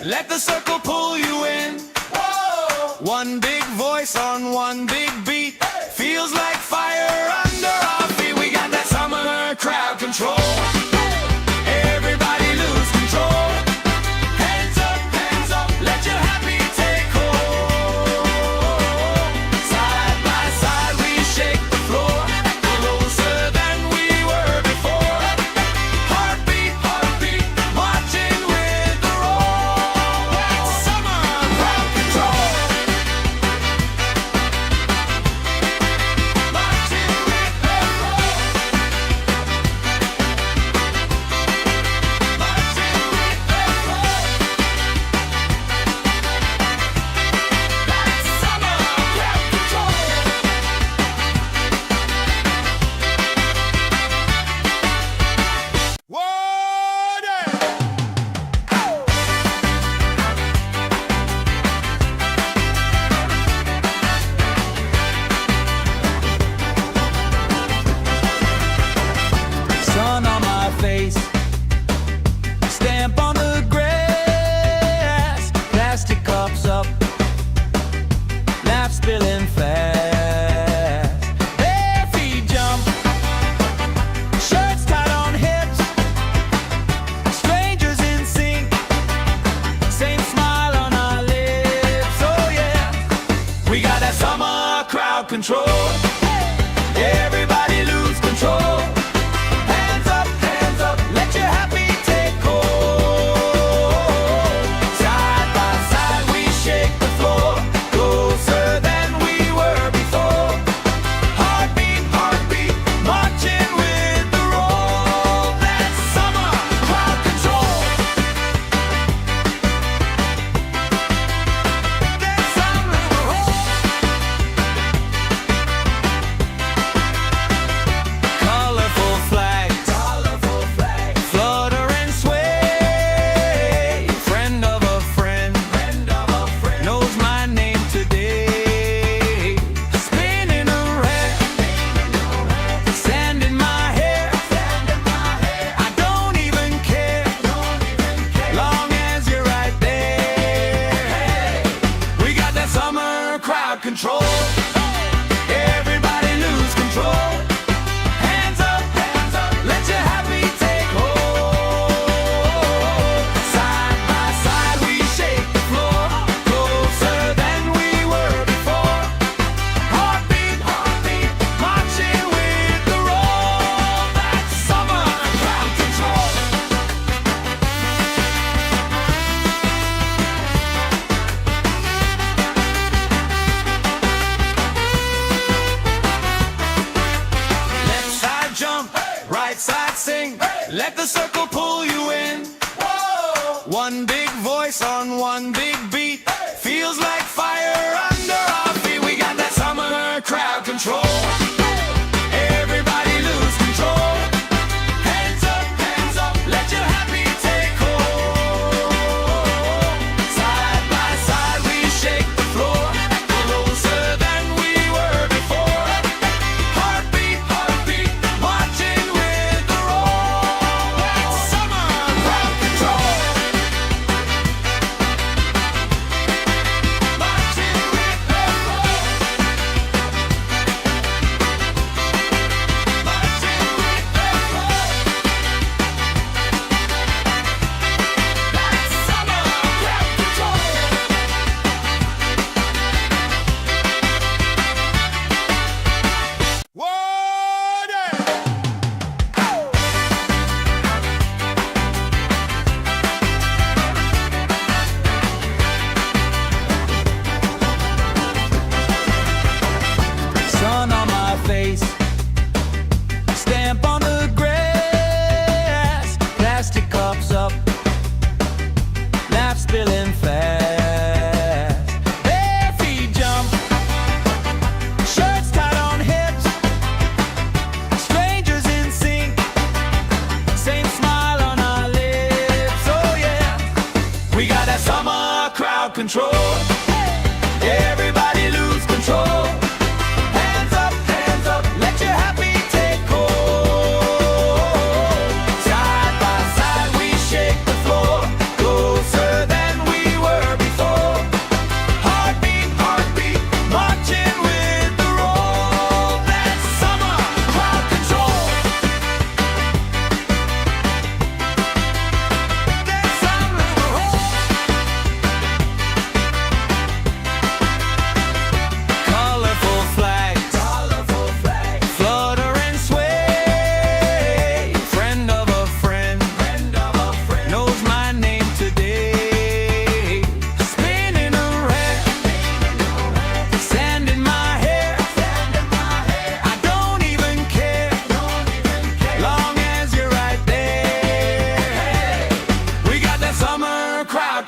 Let the circle pull you in. Whoa. One big voice on one big beat. Feels like fire under our feet. We got that summer crowd control. Everybody lose control. Hands up, let your happy take hold. Side by side we shake the floor, closer than we were before. Heartbeat, marching with the roll. That's summer crowd control. Marching with the roll. Marching with the roll. That's summer crowd control. Sun on my face, stamp on the grass, plastic cups up, laugh spilling fast. Bare feet jump, shirts tied on hips, strangers in sync, same smile on our lips. Oh yeah, we got that summer crowd control. Everybody lose control. Hands up, let your happy take hold. Side by side we shake the floor, closer than we were before. Heartbeat, marching with the roll. That's summer crowd control. That's summer crowd. Colorful flags, flutter and sway. Friend of a friend, knows my name today. Spinning around, sand in my hair. I don't even care, long as you're right there. We got that summer crowd control. Everybody lose control. Hands up, let your happy take hold. Side by side we shake the floor, closer than we were before. Heartbeat, marching with the roll. That's summer crowd control. Left side jump, right side sing. Let the circle pull you in. Whoa. One big voice on one big beat. Feels like fire under our feet. We got that summer crowd control. Everybody lose control. Hands up, let your happy take hold. Side by side we shake the floor, closer than we were before. Heartbeat, marching with the roll. That's summer crowd control. Marching with the roll. Marching with the roll. That's summer crowd control. Sun on my face, stamp on the grass, plastic cups up, laugh spilling fast. Bare feet jump, shirts tied on hips, strangers in sync, same smile on our lips. Oh yeah, we got that summer crowd control. Everybody lose control. Hands up, let your happy take hold. Side by side we shake the floor, closer than we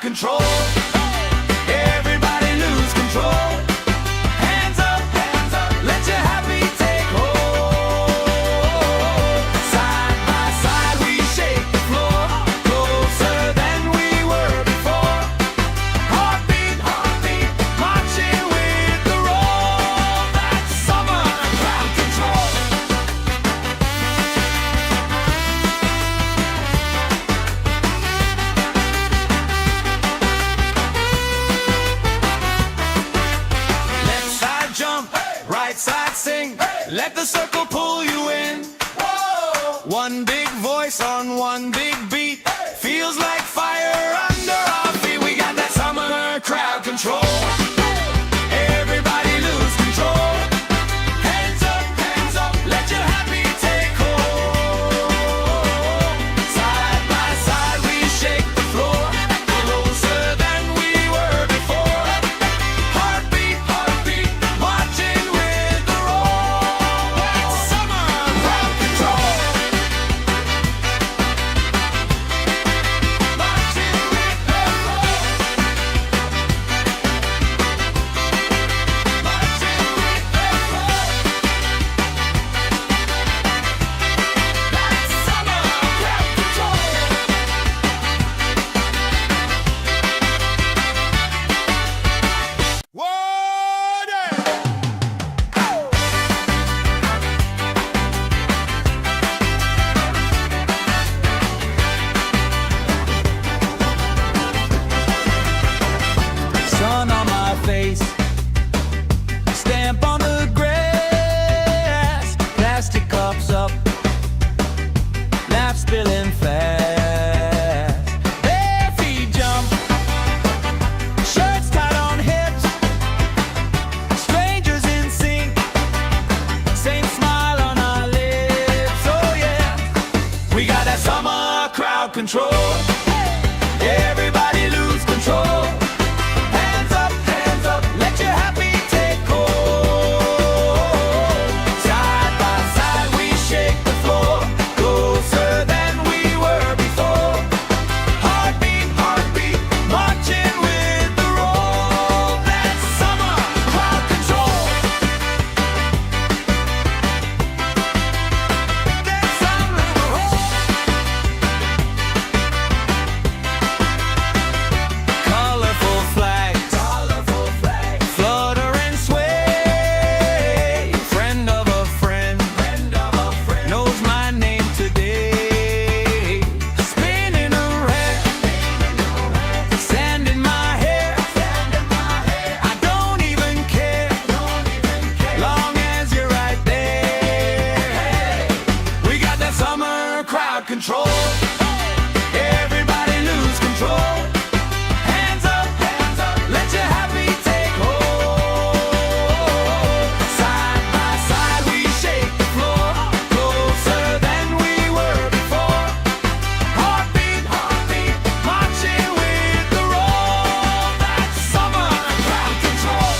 control. Everybody lose control. Hands up, let your happy take hold. Side by side we shake the floor, closer than we were before. Heartbeat, marching with the roll. That's summer crowd control. Left side jump, right side sing. Let the circle pull you in. One big voice on one big beat. Feels like fire under our feet. We got that summer crowd control. Everybody lose control. Hands up, let your happy take hold. Side by side we shake the floor, closer than we were before. Heartbeat, marching with the roll. That's summer crowd control. Marching with the roll. Marching with the roll. That's summer crowd control. Sun on my face, stamp on the grass, plastic cups up, laugh spilling fast. Bare feet jump, shirts tied on hips, strangers in sync, same smile on our lips. Oh yeah, we got that summer crowd control. Everybody lose control. Hands up, let your happy take hold. Side by side we shake the floor, closer than we were before. Heartbeat, marching with the roll. That's summer crowd control. That's summer control. Colorful flags, flutter and sway. Friend of a friend, knows my name today. Spinning around, sand in my hair. I don't even care, long as you're right there. We got that summer crowd control. Everybody lose control. Hands up, let your happy take hold. Side by side we shake the floor, closer than we were before. Heartbeat, marching with the roll. That's summer crowd control.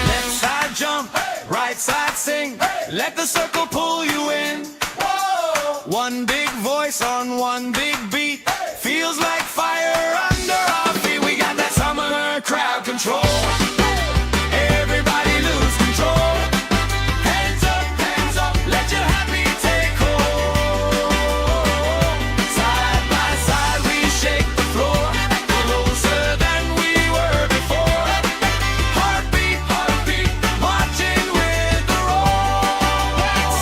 Left side jump, right side sing. Let the circle pull you in. One big voice on one big beat. Feels like fire under our feet. We got that summer crowd control. Everybody lose control. Hands up, let your happy take hold. Side by side we shake the floor, closer than we were before. Heartbeat, marching with the roll. That's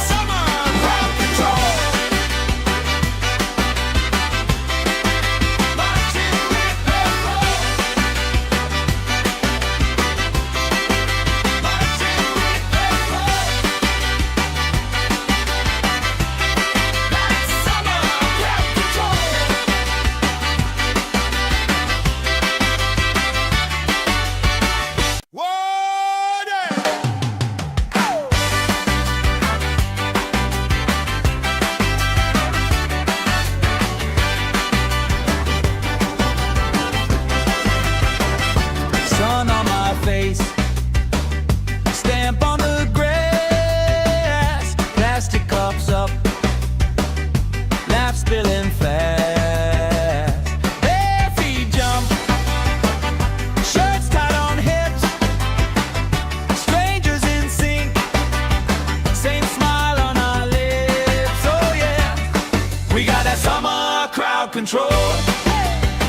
control.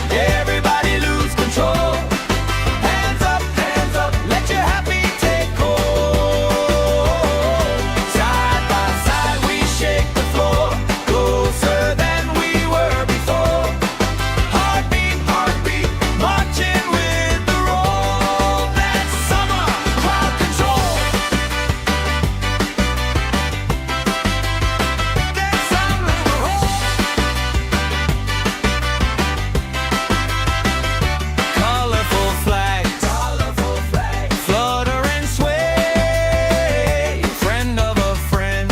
Everybody lose control. Hands up, let your happy take hold. Side by side we shake the floor, closer than we were before. Heartbeat, heartbeat, marching with the roll. That's summer crowd control. That's summer roll. Colorful flags, flutter and sway. Friend of a friend,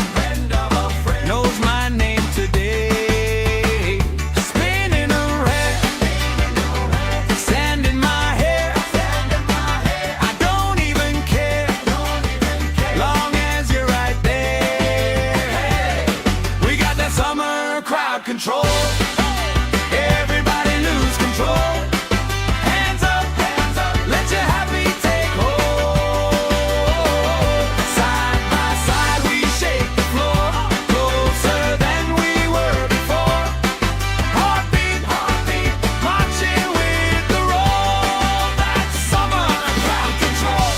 knows my name today. Spinning around, sand in my hair. I don't even care, long as you're right there. We got that summer crowd control. Everybody lose control. Hands up, let your happy take hold. Side by side we shake the floor, closer than we were before. Heartbeat, heartbeat, marching with the roll. That's summer crowd control.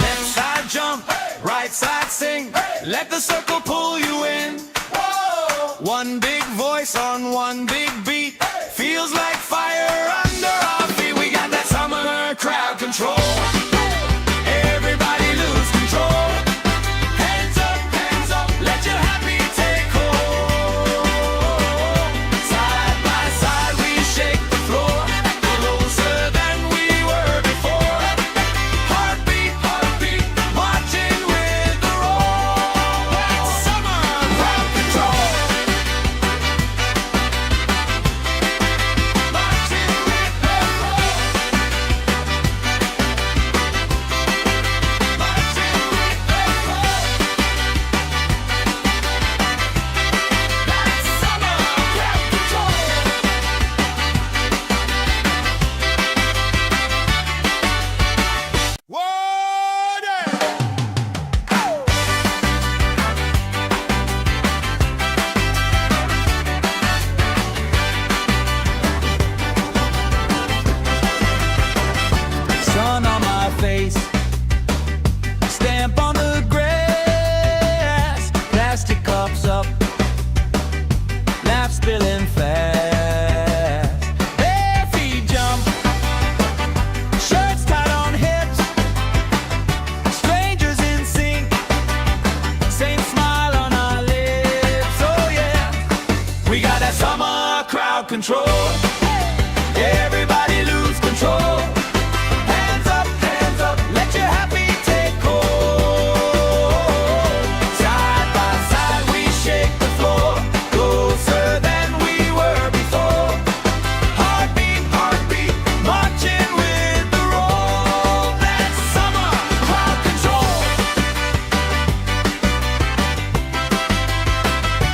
Left side jump, right side sing. Let the circle pull you in. One big voice on one big beat. Feels like fire under our feet. We got that summer crowd control. Everybody lose control. Hands up, let your happy take hold. Side by side we shake the floor, closer than we were before. Heartbeat, heartbeat, marching with the roll. That's summer crowd control. Marching with the roll. Marching with the roll. That's summer crowd control. Sun on my face, stamp on the grass, plastic cups up, laugh spilling fast. Bare feet jump, shirts tied on hips, strangers in sync, same smile on our lips. Oh yeah, we got that summer crowd control. Everybody lose control. Hands up, let your happy take hold. Side by side we shake the floor, closer than we were before. Heartbeat, heartbeat, marching with the roll. That's summer crowd control.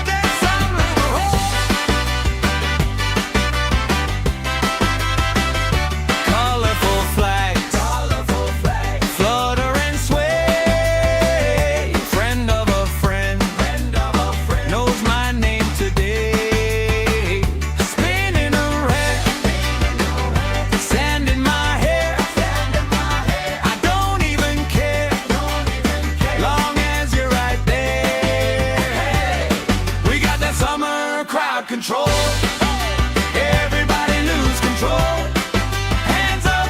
That's summer roll. Colorful flags, flutter and sway. Friend of a friend, knows my name today. Spinning around, sand in my hair. I don't even care, long as you're right there. We got that summer crowd control. Everybody lose control. Hands up,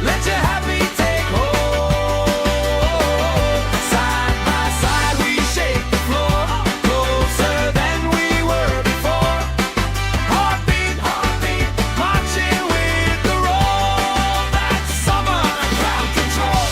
let your happy take hold. Side by side we shake the floor, closer than we were before. Heartbeat, heartbeat, marching with the roll. That's summer crowd control.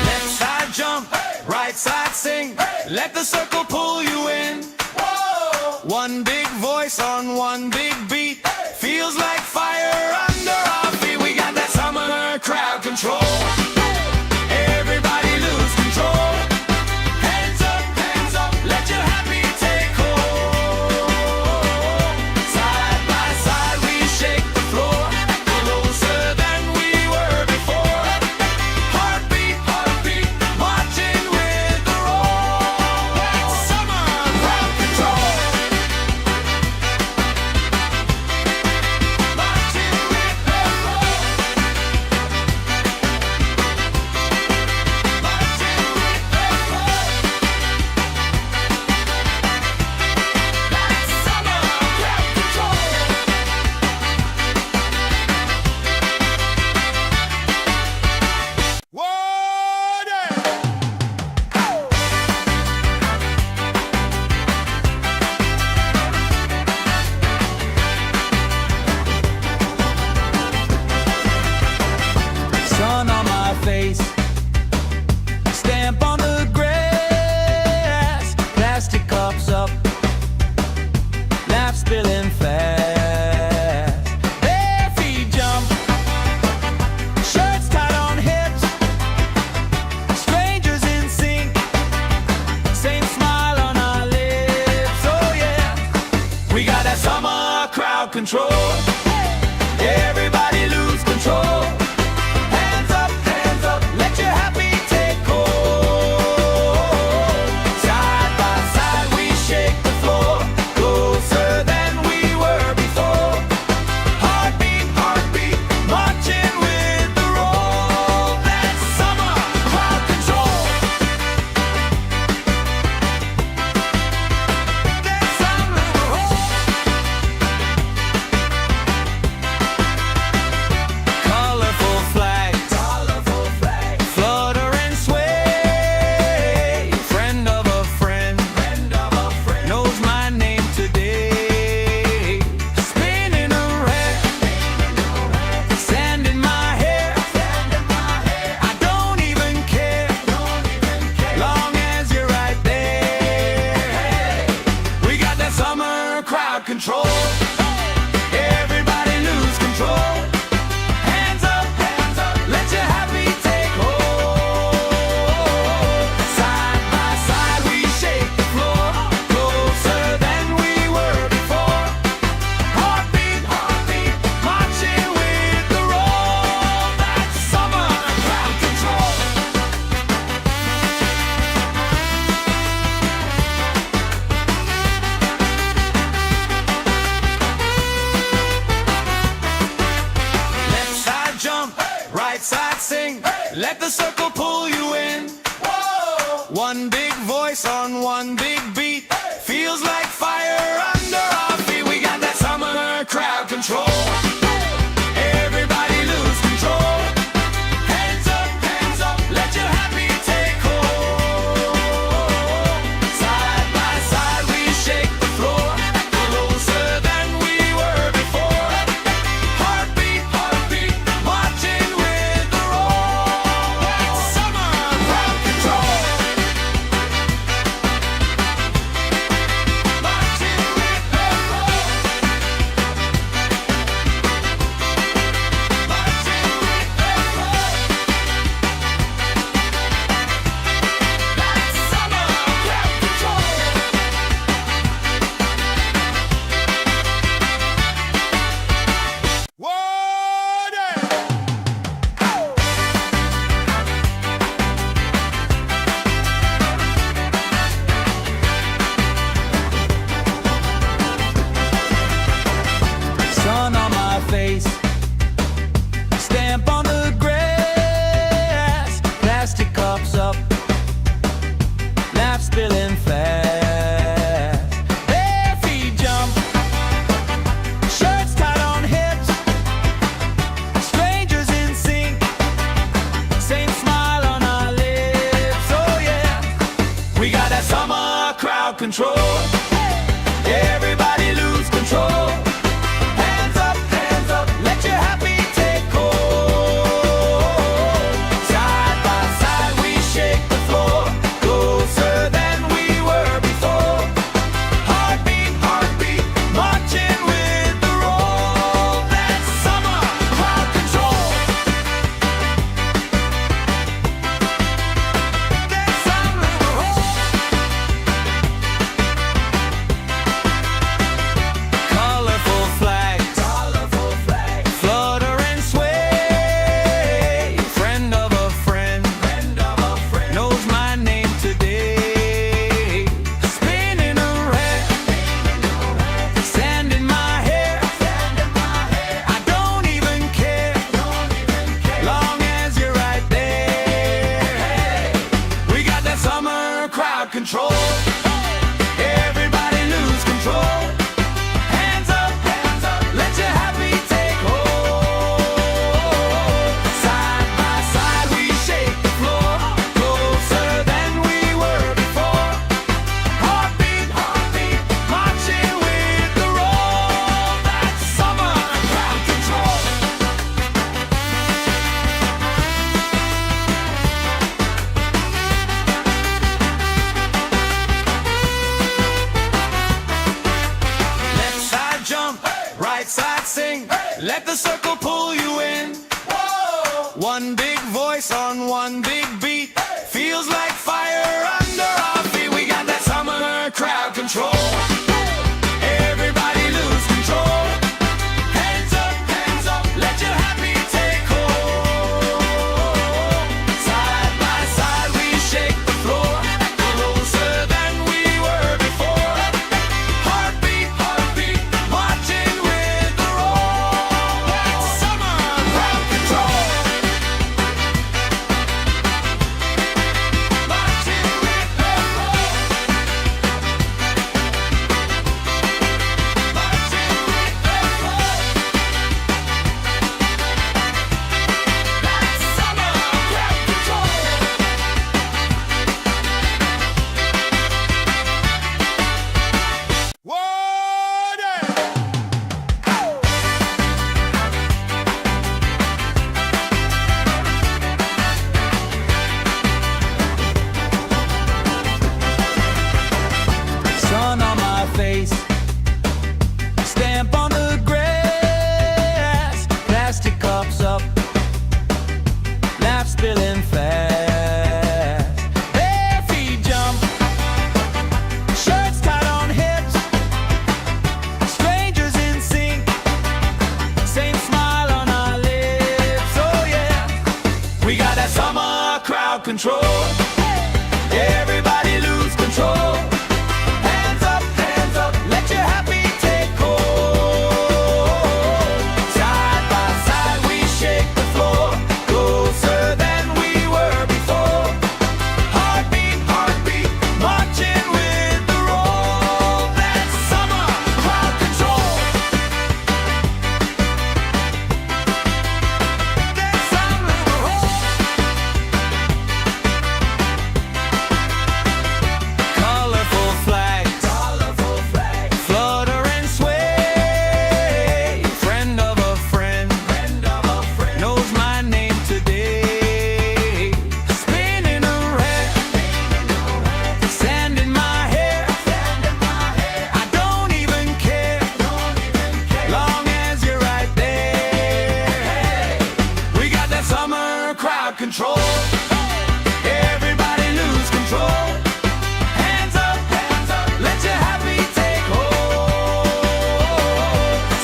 Left side jump, right side sing. Let the circle pull you in. One big voice on one big beat. Feels like fire under our feet. We got that summer crowd control. Everybody lose control. control. Everybody lose control. Hands up, let your happy take hold. Side by side we shake the floor, closer than we were before. Heartbeat, heartbeat, marching with the roll. That's summer crowd control. That's summer roll. Colorful flags, flutter and sway. Friend of a friend, knows my name today. Spinning around, sand in my hair. I don't even care, long as you're right there. We got that summer crowd control. Everybody lose control. Hands up, let your happy take hold. Side by side we shake the floor, closer than we were before. Heartbeat, heartbeat, marching with the roll. That's summer crowd control. Left side jump, right side sing. Let the circle pull you in. One big voice on one big beat. Feels like fire under our feet. We got that summer crowd control. Everybody lose control. Hands up, let your happy take hold. Side by side we shake the floor, closer than we were before. Heartbeat, heartbeat, marching with the roll. That's summer crowd control. Marching with the roll. Marching with the roll. That's summer crowd control. Sun on my face, stamp on the grass, plastic cups up, laugh spilling fast. Bare feet jump, shirts tied on hips, strangers in sync, same smile on our lips. Oh yeah, we got that summer crowd control. Everybody lose control. Hands up, let your happy take hold. Side by side we shake the floor, closer than we were before. Heartbeat, heartbeat, marching with the roll. That's summer crowd control. That's summer roll. Colorful flags, flutter and sway. Friend of a friend, knows my name today. Spinning around, sand in my hair. I don't even care, long as you're right there. We got that summer crowd control. Everybody lose control. Hands up, let your happy take hold. Side by side we shake the floor, closer than we were before. Heartbeat, heartbeat, marching with the roll. That's summer crowd control. Left side jump, right side sing. Let the circle pull you in. One big voice on one big beat. Feels like fire under our feet. We got that summer crowd control. Everybody lose control. control. Everybody lose control. Hands up, let your happy take hold. Side by side we shake the floor, closer than we were before. Heartbeat, heartbeat, marching with the roll. That's summer crowd control. That's summer colorful flags, flutter and sway. Friend of a friend, knows my name today. Spinning around, sand in my hair. I don't even care, long as you're right there. We got that summer crowd control. Everybody lose control. Hands up, let your happy take hold.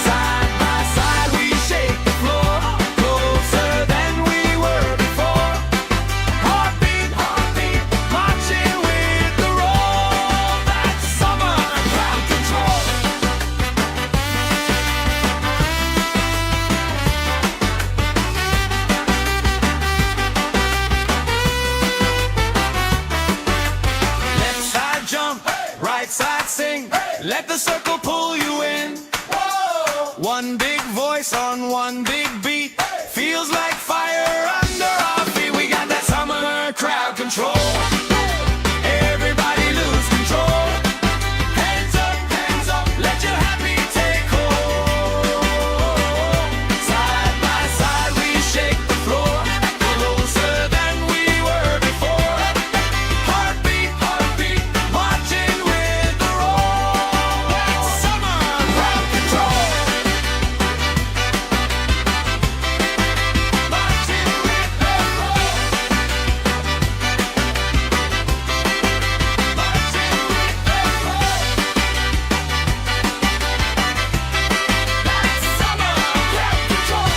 Side by side we shake the floor, closer than we were before. Heartbeat, heartbeat, marching with the roll. That's summer crowd control. Left side jump, right side sing. Let the circle pull you in. One big voice on one big beat. Feels like fire under our feet. We got that summer crowd control. Everybody lose control. Hands up, let your happy take hold. Side by side we shake the floor, closer than we were before. Heartbeat, heartbeat, marching with the roll. That's summer crowd control. Marching with the roll. Marching with the roll. That's summer crowd control.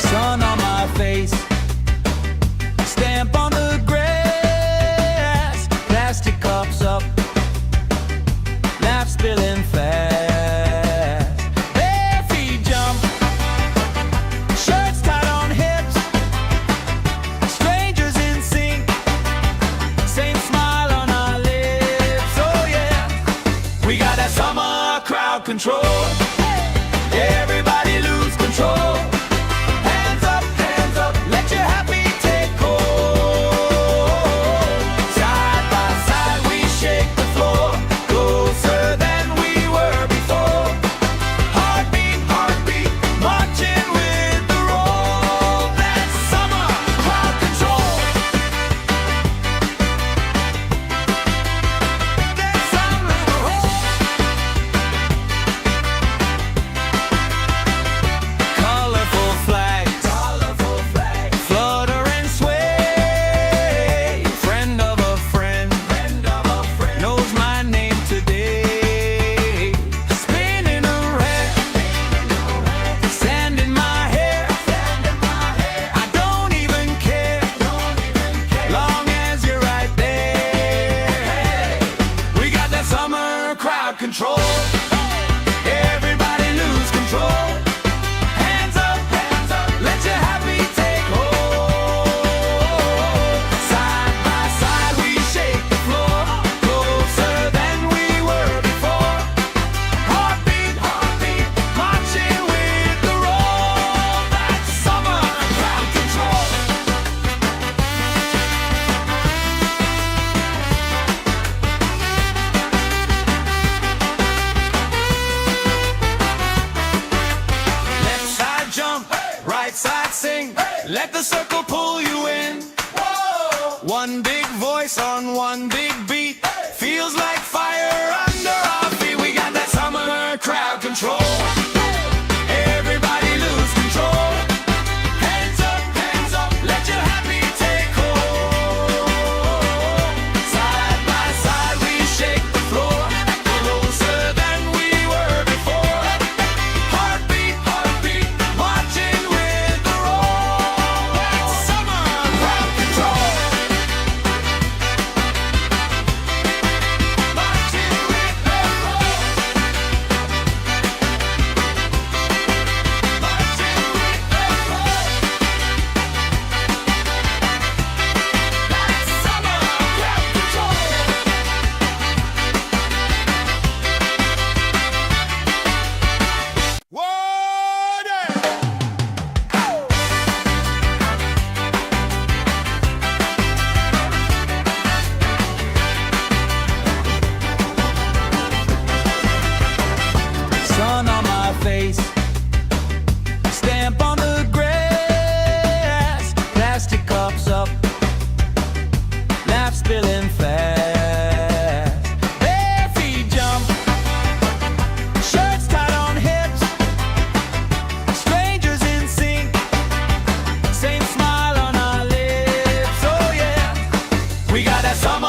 Sun on my face, stamp on the grass, plastic cups up, laugh spilling fast. Bare feet jump, shirts tied on hips, strangers in sync, same smile on our lips. Oh yeah, we got that summer crowd control. Everybody lose control. Hands up, let your happy take hold. Side by side we shake the floor, closer than we were before. Heartbeat, heartbeat, marching with the roll. That's summer crowd control. That's summer colorful flags, flutter and sway. Friend of a friend, knows my name today. Spinning around, sand in my hair. I don't even care, long as you're right there. We got that summer crowd control. Everybody lose control. Hands up, let your happy take hold. Side by side we shake the floor, closer than we were before. Heartbeat, heartbeat, marching with the roll. That's summer crowd control. Left side jump, right side sing. Let the circle pull you in. One big voice on one big beat. Feels like fire under our feet. We got that summer crowd control. Everybody lose control.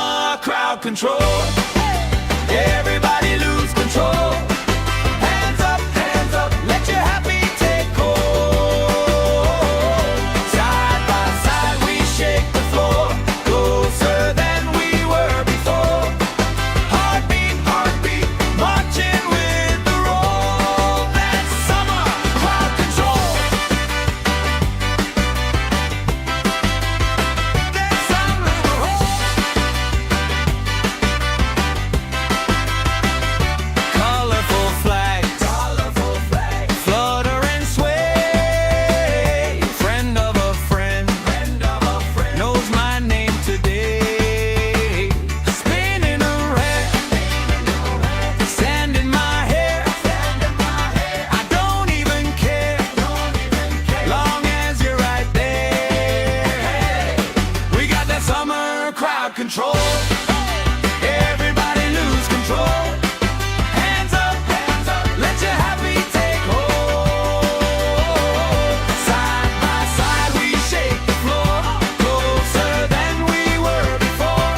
summer crowd control. Everybody lose control. Hands up, let your happy take hold. Side by side we shake the floor, closer than we were before. Heartbeat, marching with the roll. That's summer crowd control. That's summer colorful flags, flutter and sway. Friend of a friend, knows my name today. Spinning around, sand in my hair. I don't even care, long as you're right there. We got that summer crowd control. Everybody lose control. Hands up, let your happy take hold. Side by side we shake the floor, closer than we were before.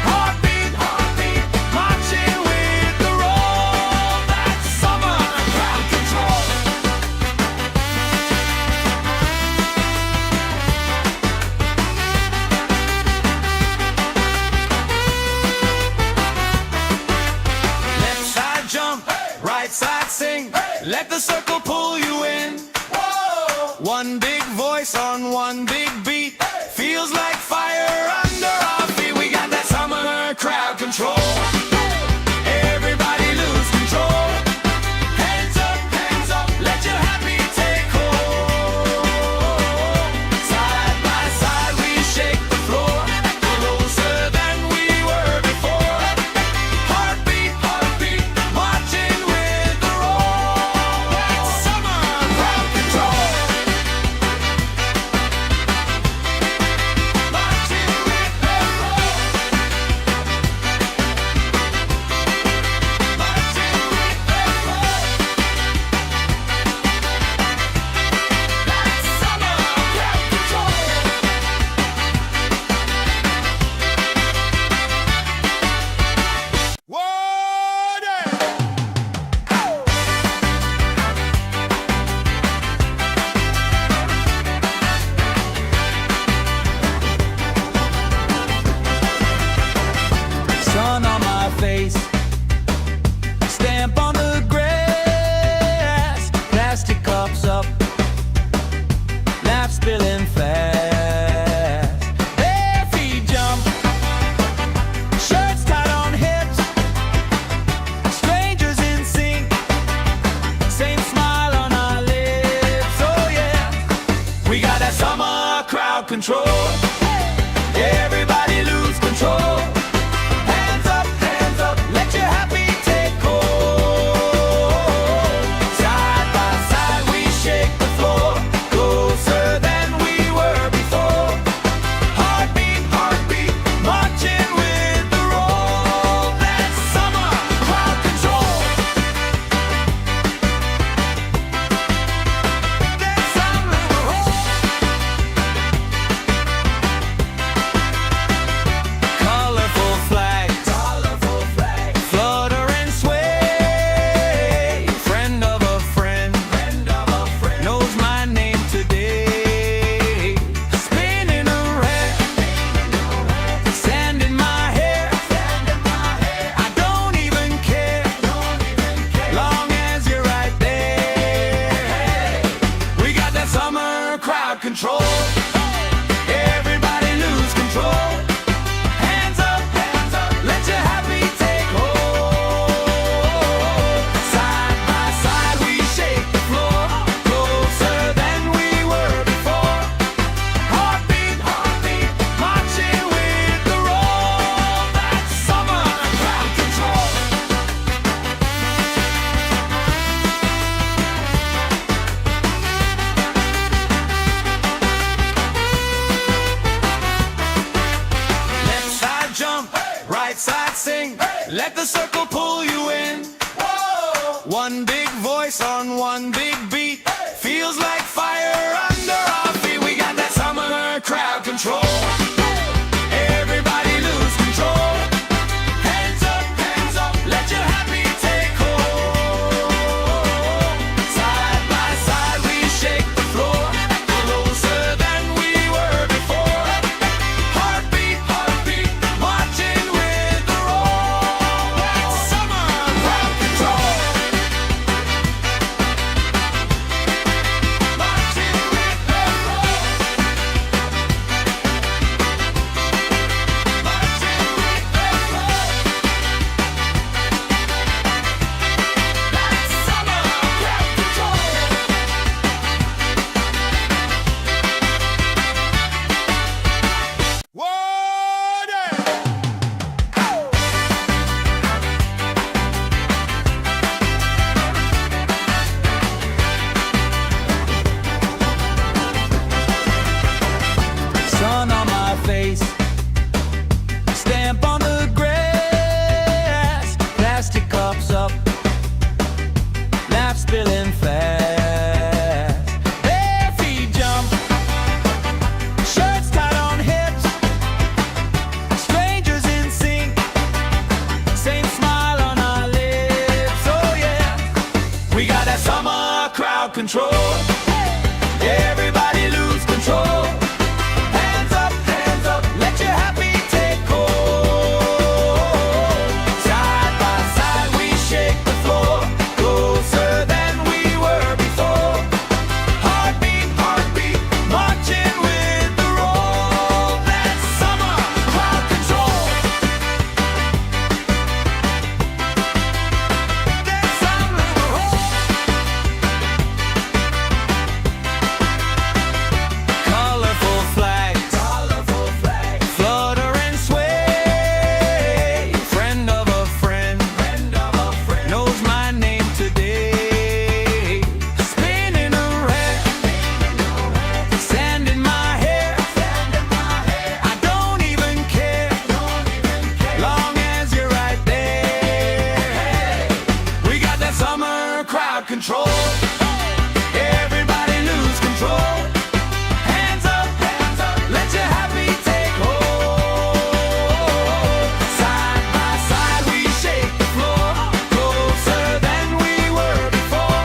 Heartbeat, marching with the roll. That's summer crowd control. Left side jump, right side sing. Let the circle pull you in. One big voice on one big beat. Feels like fire under our feet. We got that summer crowd control. Everybody lose control. Hands up, let your happy take hold. Side by side we shake the floor, closer than we were before. Heartbeat, marching with the roll. That's summer crowd control. Marching with the roll. Marching with the roll. That's summer crowd control. Sun on my face, stamp on the grass, plastic cups up, laugh spilling fast. Bare feet jump, shirts tied on hips, strangers in sync, same smile on our lips. Oh yeah, we got that summer crowd control. Everybody lose control. Hands up, let your happy take hold. Side by side we shake the floor, closer than we were before. Heartbeat, marching with the roll. That's summer crowd control. That's summer colorful flags, flutter and sway. Friend of a friend, knows my name today. Spinning around, sand in my hair. I don't even care, long as you're right there. We got that summer crowd control. Everybody lose control. Hands up, let your happy take hold. Side by side we shake the floor, closer than we were before. Heartbeat, marching with the roll. That's summer crowd control. Left side jump, right side sing. Let the circle pull you in. One big voice on one big beat. Feels like fire under our feet. We got that summer crowd control. Everybody lose control. control. Everybody lose control. Hands up, let your happy take hold. Side by side we shake the floor, closer than we were before. Heartbeat, heartbeat, marching with the roll. That's summer crowd control. That's summer colorful flags, flutter and sway. Friend of a friend, knows my name today. Spinning around, sand in my hair. I don't even care, long as you're right there. We got that summer crowd control. Everybody lose control. Hands up, let your happy take hold. Side by side we shake the floor, closer than we were before.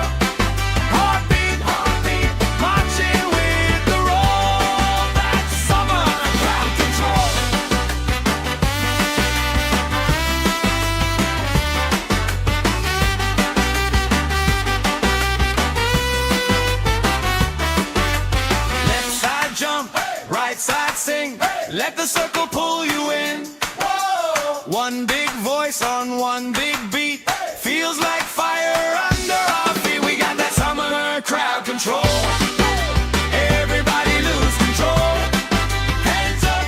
Heartbeat, heartbeat, marching with the roll. That's summer crowd control. Left side jump, right side sing. Let the circle pull you in. One big voice on one big beat. Feels like fire under our feet. We got that summer crowd control. Everybody lose control. Hands up,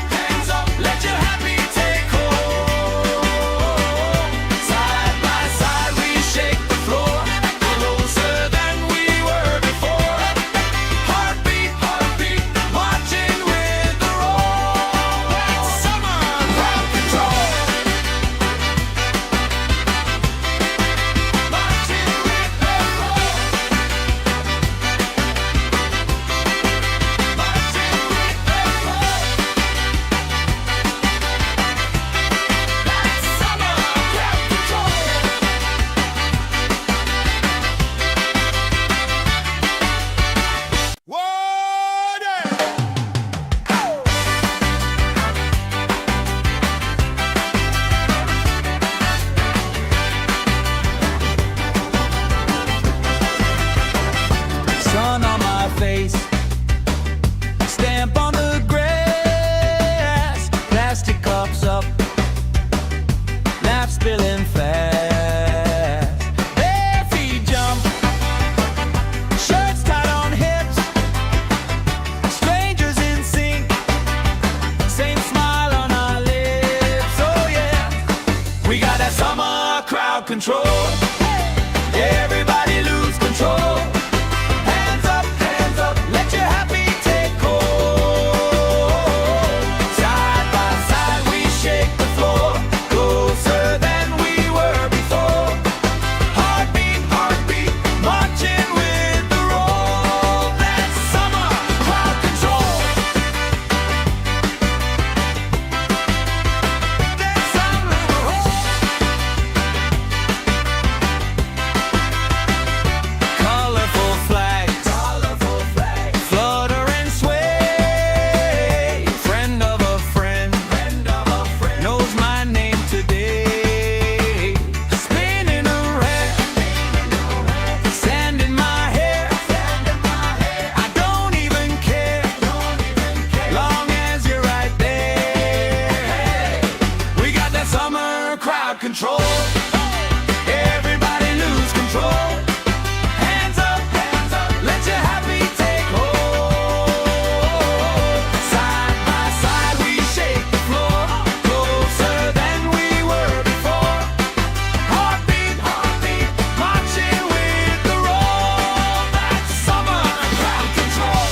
let your happy take hold. Side by side we shake the floor, closer than we were before. Heartbeat, heartbeat, marching with the roll. That's summer crowd control. Marching with the roll. Marching with the roll. That's summer crowd control. Sun on my face, stamp on the grass, plastic cups up, laugh spilling fast. Bare feet jump, shirts tied on hips, strangers in sync, same smile on our lips. Oh yeah, we got that summer crowd control. Everybody lose control. Hands up, let your happy take hold. Side by side we shake the floor, closer than we were before. Heartbeat, heartbeat, marching with the roll. That's summer crowd control. That's summer colorful flags, flutter and sway. Friend of a friend, knows my name today. Spinning around, sand in my hair. I don't even care, long as you're right there. We got that summer crowd control. Everybody lose control. Hands up, let your happy take hold. Side by side we shake the floor, closer than we were before. Heartbeat, heartbeat, marching with the roll. That's summer crowd control.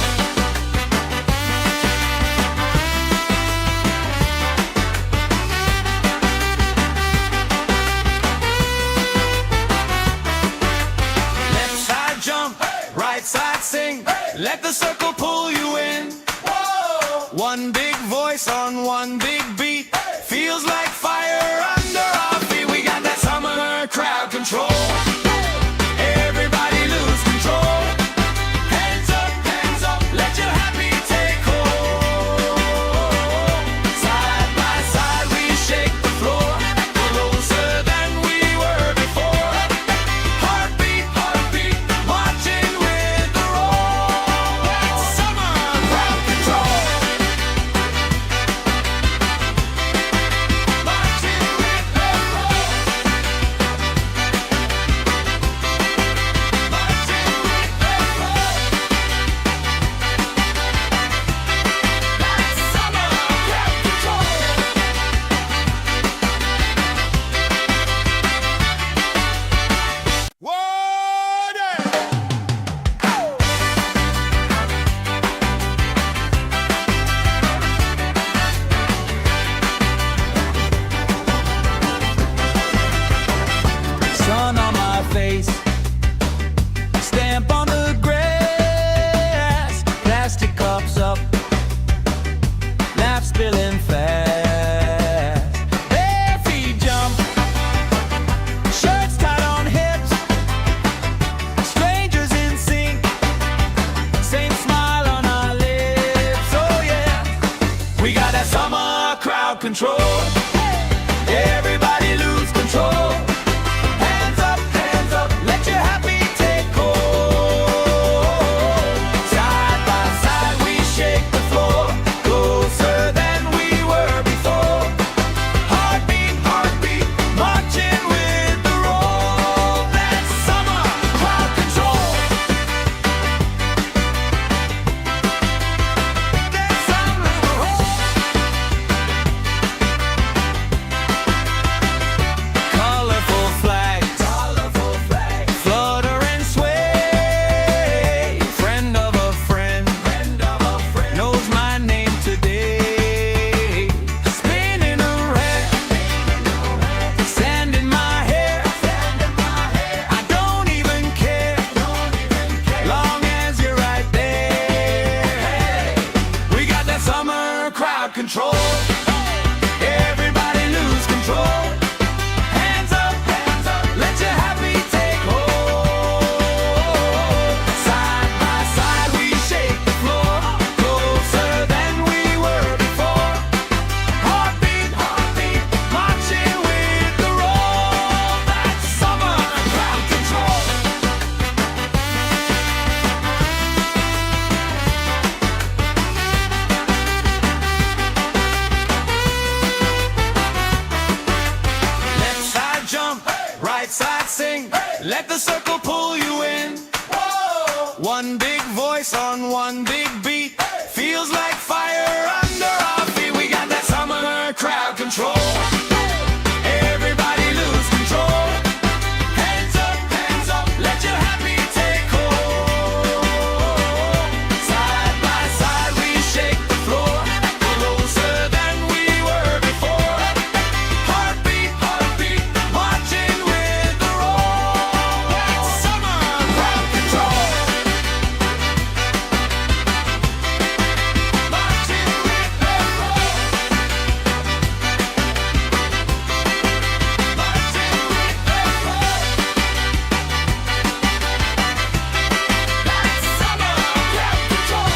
Let the circle pull you in. Whoa. One big voice on one big beat. Hey. Feels like fire under our feet. We got that summer crowd control. Everybody lose control. Hands up, let your happy take hold. Side by side we shake the floor, closer than we were before. Heartbeat, marching with the roll. That's summer crowd control. Marching with the roll. Marching with the roll. That's summer crowd control.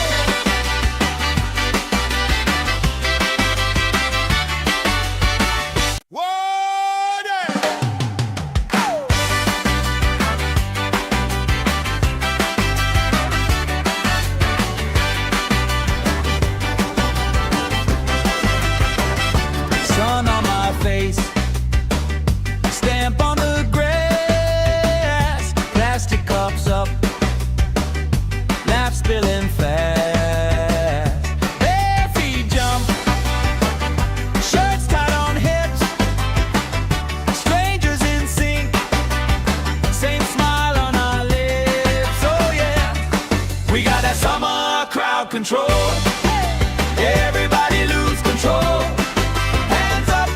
Sun on my face, stamp on the grass, plastic cups up, laugh spilling fast. Bare feet jump, shirts tied on hips, strangers in sync, same smile on our lips. Oh yeah, we got that summer crowd control. Everybody lose control. Hands up,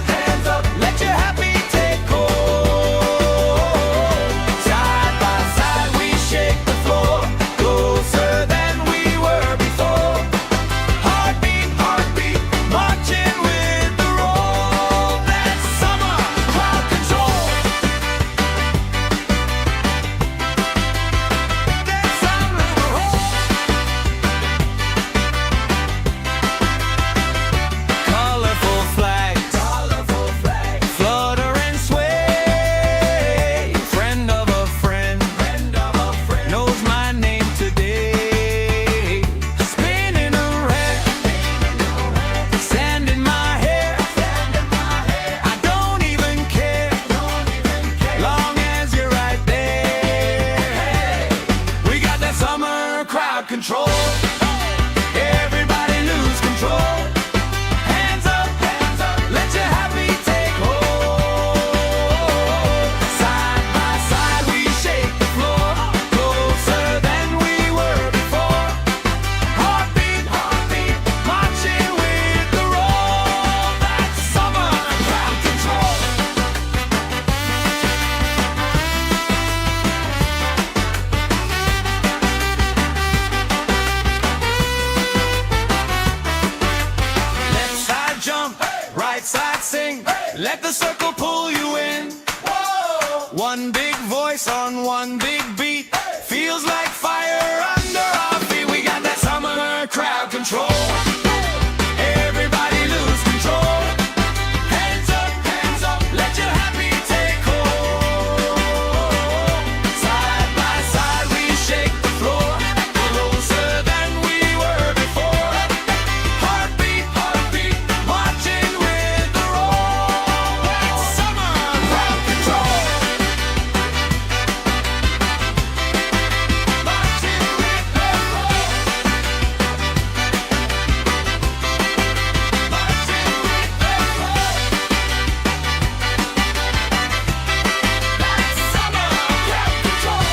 let your happy take hold. Side by side we shake the floor, closer than we were before. Heartbeat, marching with the roll. That's summer crowd control. That's summer roll. Colorful flags, flutter and sway. Friend of a friend, knows my name today. Spinning around, sand in my hair. I don't even care, long as you're right there. We got that summer crowd control. Everybody lose control. Hands up, let your happy take hold. Side by side we shake the floor, closer than we were before. Heartbeat, marching with the roll. That's summer crowd control. Left side jump, right side sing. Let the circle pull you in. Whoa. One big voice on one big beat. Feels like fire under our feet. We got that summer crowd control. Everybody lose control. Hands up, let your happy take hold. Side by side we shake the floor, closer than we were before. Heartbeat, marching with the roll. That's summer crowd control. Marching with the roll. Marching with the roll. That's summer crowd control.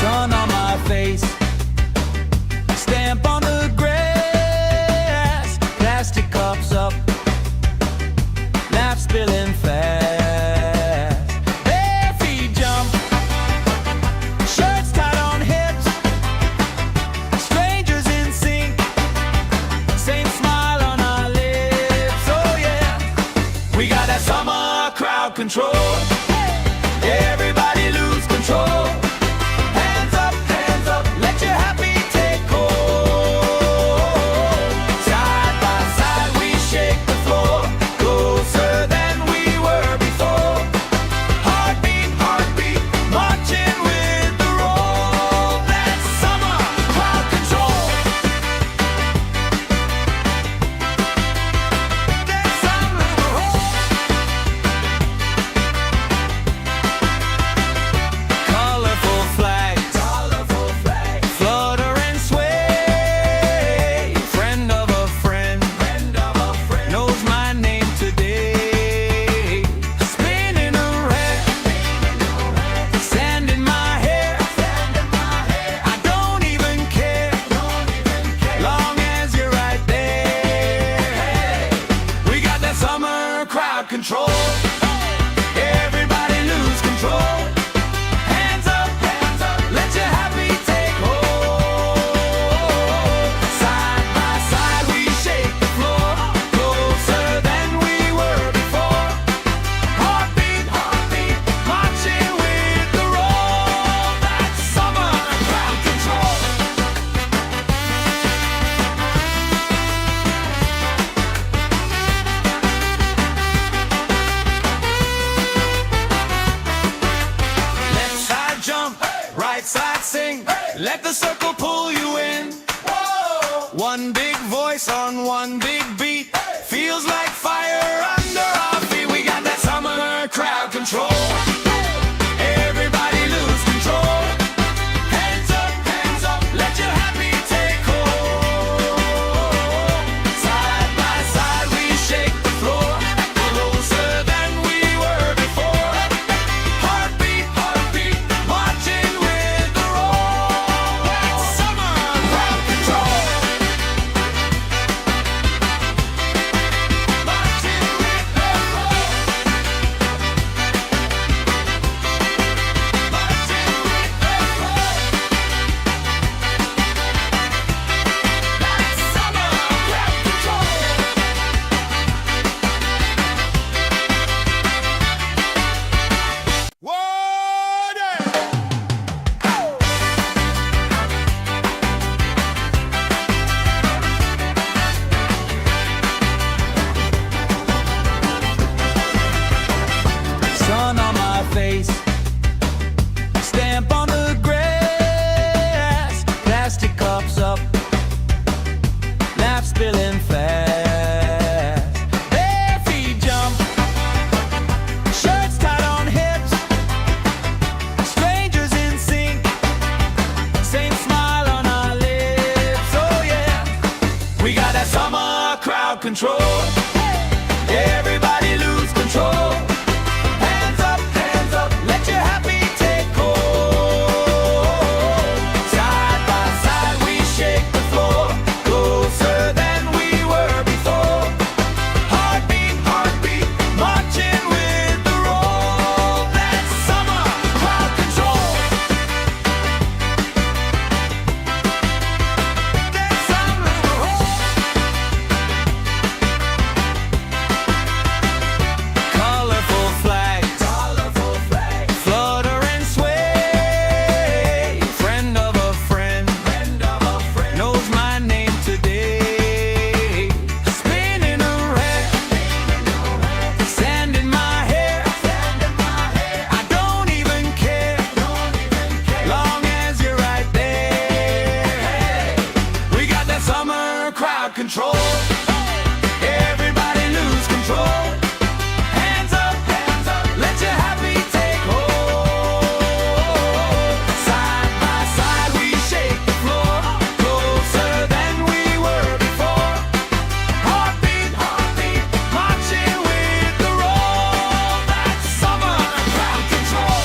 Sun on my face, stamp on the grass, plastic cups up, laugh spilling fast. Bare feet jump, shirts tied on hips, strangers in sync, same smile on our lips. Oh yeah, we got that summer crowd control. Everybody lose control. Hands up, let your happy take hold. Side by side we shake the floor, closer than we were. voice on one big beat. Feels like fire under our feet. We got that summer crowd control. Everybody lose control. Hands up, let your happy take hold. Side by side we shake the floor, closer than we were before. Heartbeat, marching with the roll. That's summer crowd control. Marching with the roll. Marching with the roll. That's summer crowd control. Sun on my face, stamp on the grass, plastic cups up, laugh spilling fast. Bare feet jump, shirts tied on hips, strangers in sync, same smile on our lips. Oh yeah, we got that summer crowd control. Everybody lose control. Hands up, let your happy take hold. Side by side we shake the floor, closer than we were before. Heartbeat, marching with the roll. That's summer crowd control. That's summer colorful flags, flutter and sway. Friend of a friend, knows my name today. Spinning around, sand in my hair. I don't even care, long as you're right there. We got that summer crowd control. Everybody lose control. Hands up, let your happy take hold. Side by side we shake the floor, closer than we were before. Heartbeat, marching with the roll. That's summer crowd control.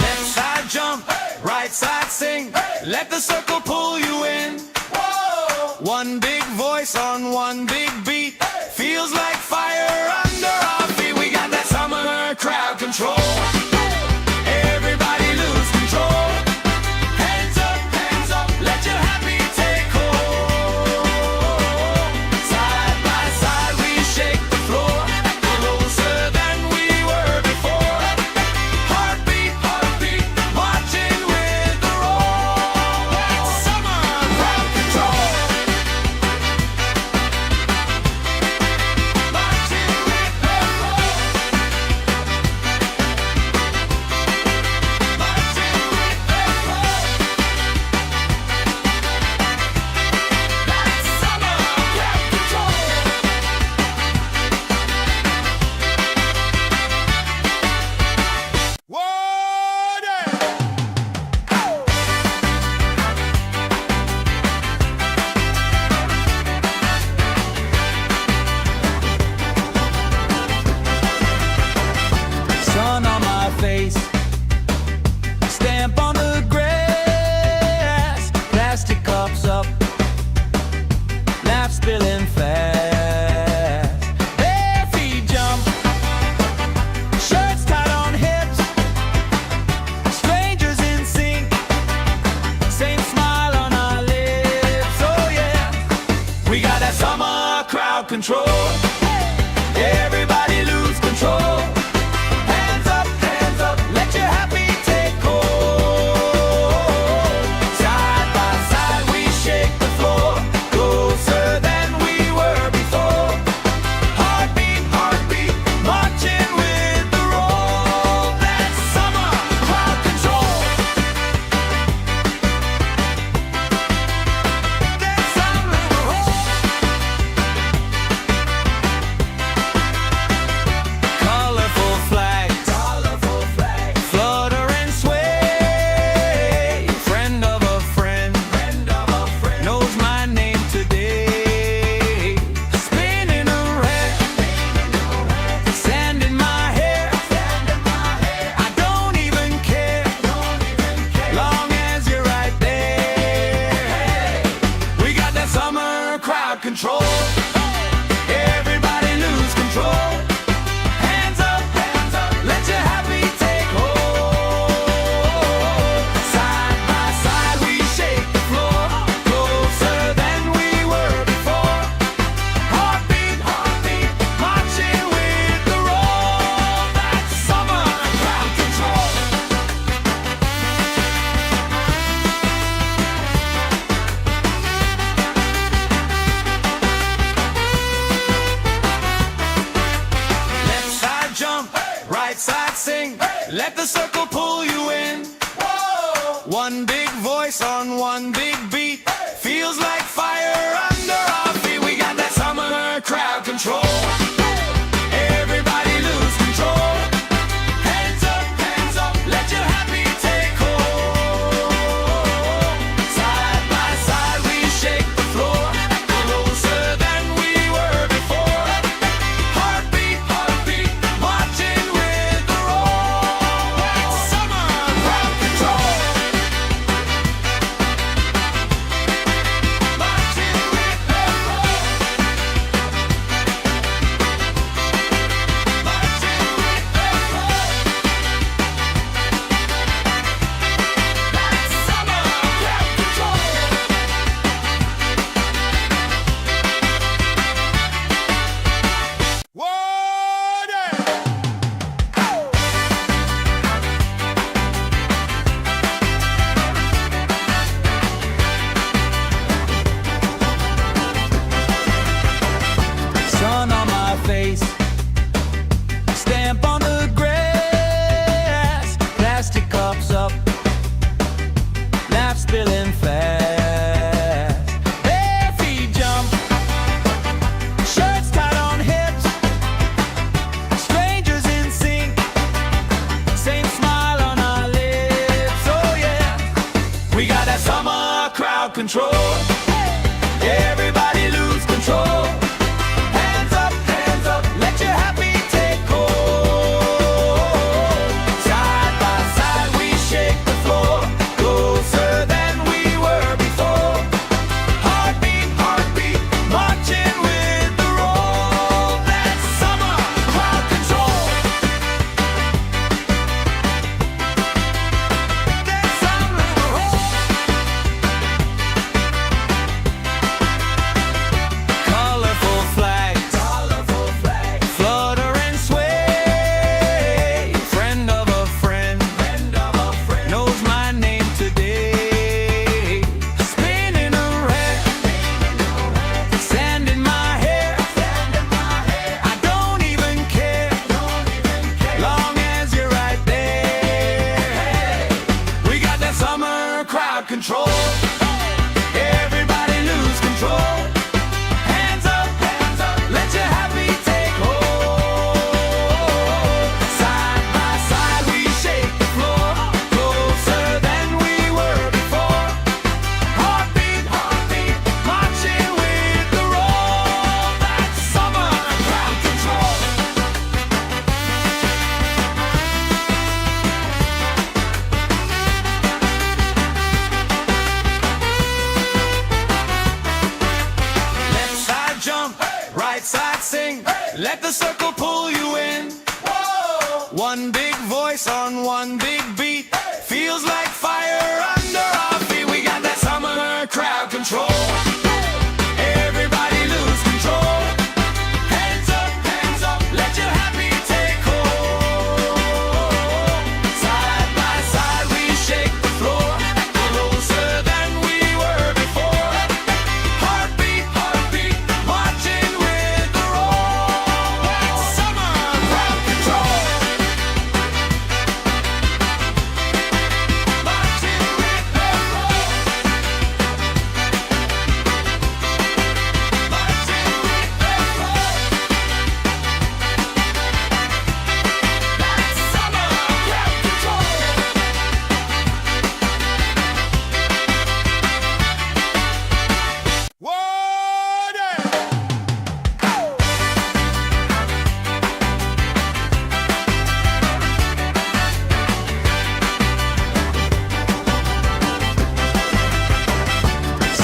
Left side jump, right side sing. Let the circle pull you in. One big voice on one big beat. Feels like fire under our feet. We got that summer crowd control. Everybody lose control. Hands up, let your happy take hold. Side by side we shake the floor, closer than we were before. Heartbeat, marching with the roll. That's summer crowd control. Marching with the roll. Marching with the roll. That's summer crowd control. Sun on my face, stamp on the grass, plastic cups up, laugh spilling fast. Bare feet jump, shirts tied on hips, strangers in sync, same smile on our lips. Oh yeah, we got that summer crowd control. Everybody lose control. Hands up, let your happy take hold. Side by side we shake the floor, closer than we were before. Heartbeat, marching right side sing. Let the circle pull you in. One big voice on one big beat. Feels like fire under our feet. We got that summer crowd control. Everybody lose control. Hands up, let your happy take hold. Side by side we shake the floor, closer than we were before. Heartbeat, marching with the roll. That's summer crowd control. Marching with the roll. Marching with the roll. That's summer crowd control. Sun on my face, stamp on the grass, plastic cups up, laugh spilling fast. Bare feet jump, shirts tied on hips, strangers in sync, same smile on our lips. Oh yeah, we got that summer crowd control. Everybody lose control. Hands up, let your happy take hold. Side by side we shake the floor, closer than we were before. Heartbeat, marching with the roll. That's summer crowd control. That's summer colorful flags, flutter and sway. Friend of a friend, knows my name today. Spinning around, sand in my hair. I don't even care, long as you're right there. We got that summer crowd control. Everybody lose control. Hands up, let your happy take hold. Side by side we shake the floor, closer than we were before. Heartbeat, marching with the roll. That's summer crowd control. Left side jump, right side sing. Let the circle pull you in. One big voice on one big beat. Feels like fire under our feet. We got that summer crowd control. Everybody lose control. Hands up, let your happy take hold. Side by side we shake the floor, closer than we were before. Heartbeat, marching with the roll. That's summer crowd control. Marching with the roll. Marching with the roll. That's summer crowd control.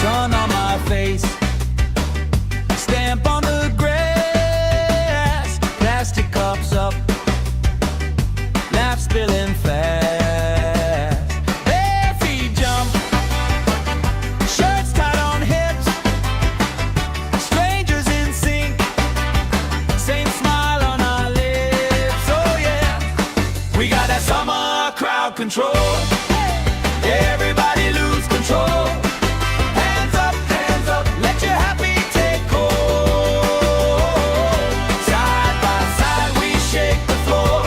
Sun on my face, stamp on the grass, plastic cups up, laugh spilling fast. Bare feet jump, shirts tied on hips, strangers in sync, same smile on our lips. Oh yeah, we got that summer crowd control. Everybody lose control. Hands up, let your happy take hold. Side by side we shake the floor,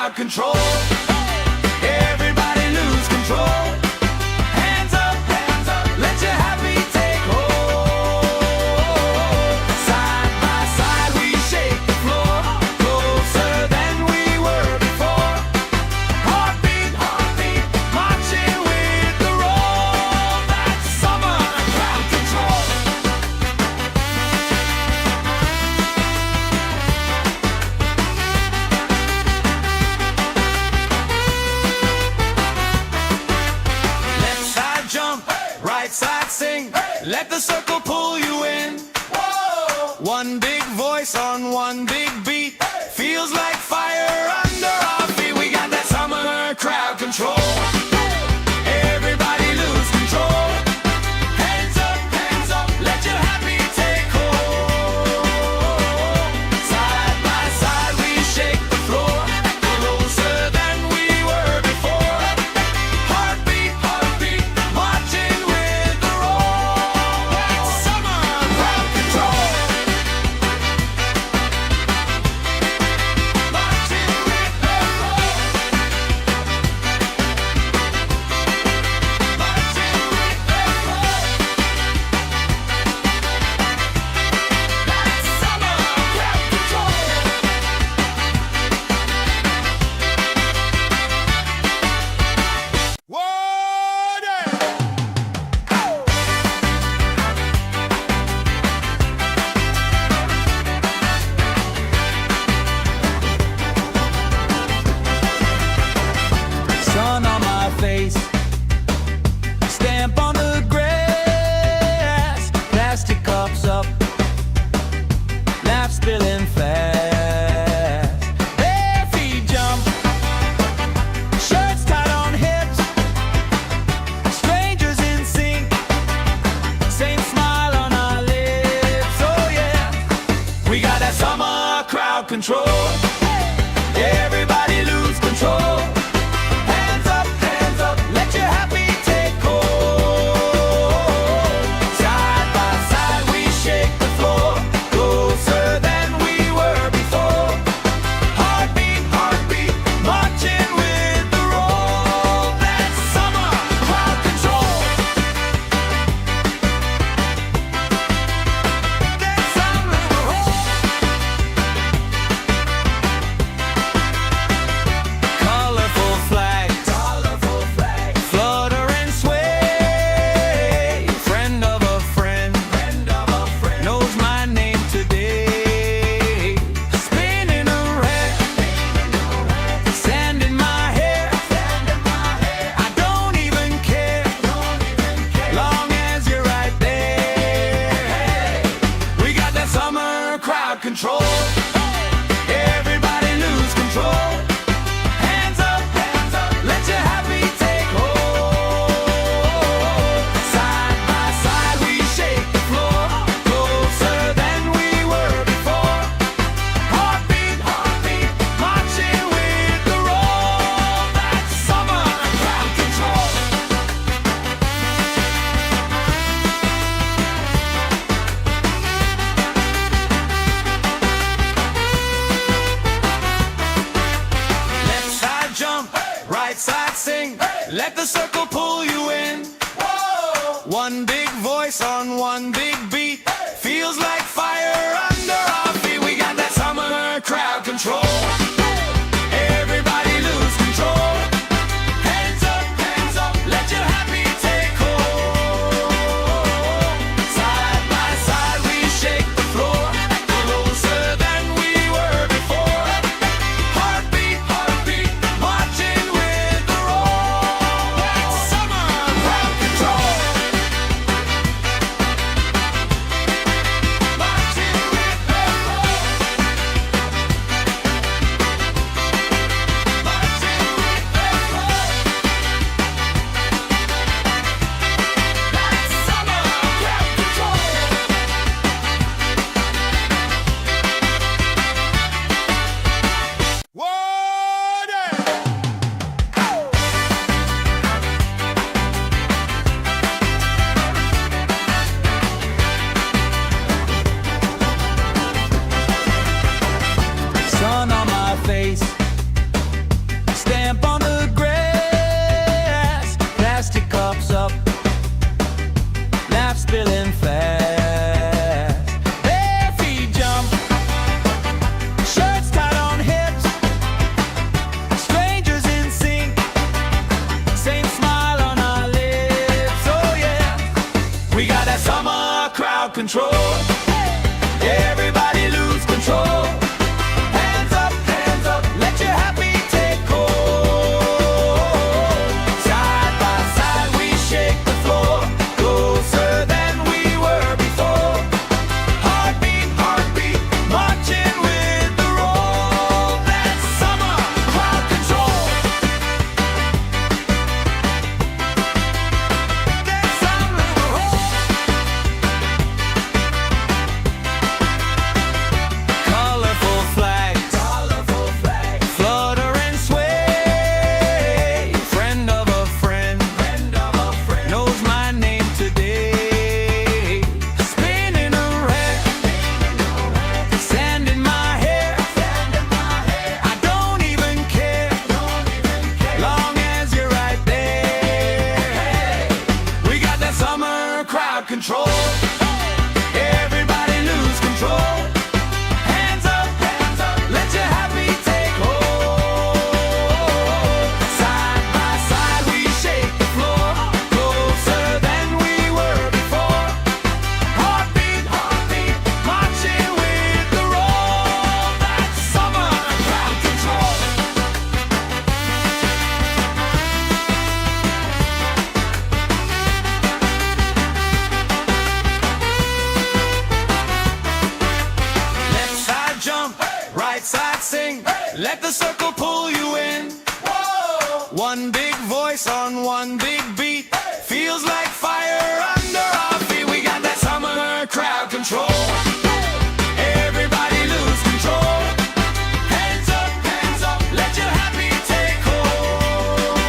crowd control. Everybody lose control. Hands up, let your happy take hold. Side by side we shake the floor, closer than we were before. Heartbeat, marching with the roll. That's summer crowd control. Left side jump, right side sing. Let the circle pull you in. One big voice on one big beat. Feels like fire under our feet. We got that summer crowd control. Everybody lose control. Hands up, let your happy take hold. Side by side we shake the floor, closer than we were before. Heartbeat, marching with the roll. That's summer crowd control. Marching with the roll. Marching with the roll. That's summer crowd control. Sun on my face, stamp on the grass, plastic cups up, laugh spilling fast. Bare feet jump, shirts tied on hips, strangers in sync, same smile on our lips. Oh yeah, we got that summer crowd control. Everybody lose control. Hands up, let your happy take hold. Side by side we shake the floor, closer than we were before. Heartbeat, marching with the roll. That's summer crowd control. That's summer crowd. Colorful flags, flutter and sway. Friend of a friend, knows my name today. Spinning around, sand in my hair. I don't even care, long as you're right there. We got that summer crowd control. Everybody lose control. Hands up, let your happy take hold. Side by side we shake the floor, closer than we were before. Heartbeat, marching with the roll. That's summer crowd control. Left side jump, right side sing. Let the circle pull you in. One big voice on one big beat. Feels like fire under our feet. We got that summer crowd control. Everybody lose control. Hands up, let your happy take hold. Side by side we shake the floor, closer than we were before. Heartbeat, marching with the roll. That's summer control. Everybody lose control. Hands up, let your happy take hold. Side by side we shake the floor, closer than we were before. Heartbeat, heartbeat, marching with the roll. That's summer crowd control. That's summer colorful flags, flutter and sway. Friend of a friend, knows my name today. Spinning around, sand in my hair. I don't even care, long as you're right there. We got that summer crowd control. Everybody lose control. Hands up, let your happy take hold. Side by side we shake the floor, closer than we were before. Heartbeat, heartbeat, marching with the roll. That's summer crowd control. Left side jump, right side sing. Let the circle pull you in. One big voice on one big beat. Feels like fire under our feet. We got that summer crowd control. Everybody lose control. Hands up, let your happy take hold.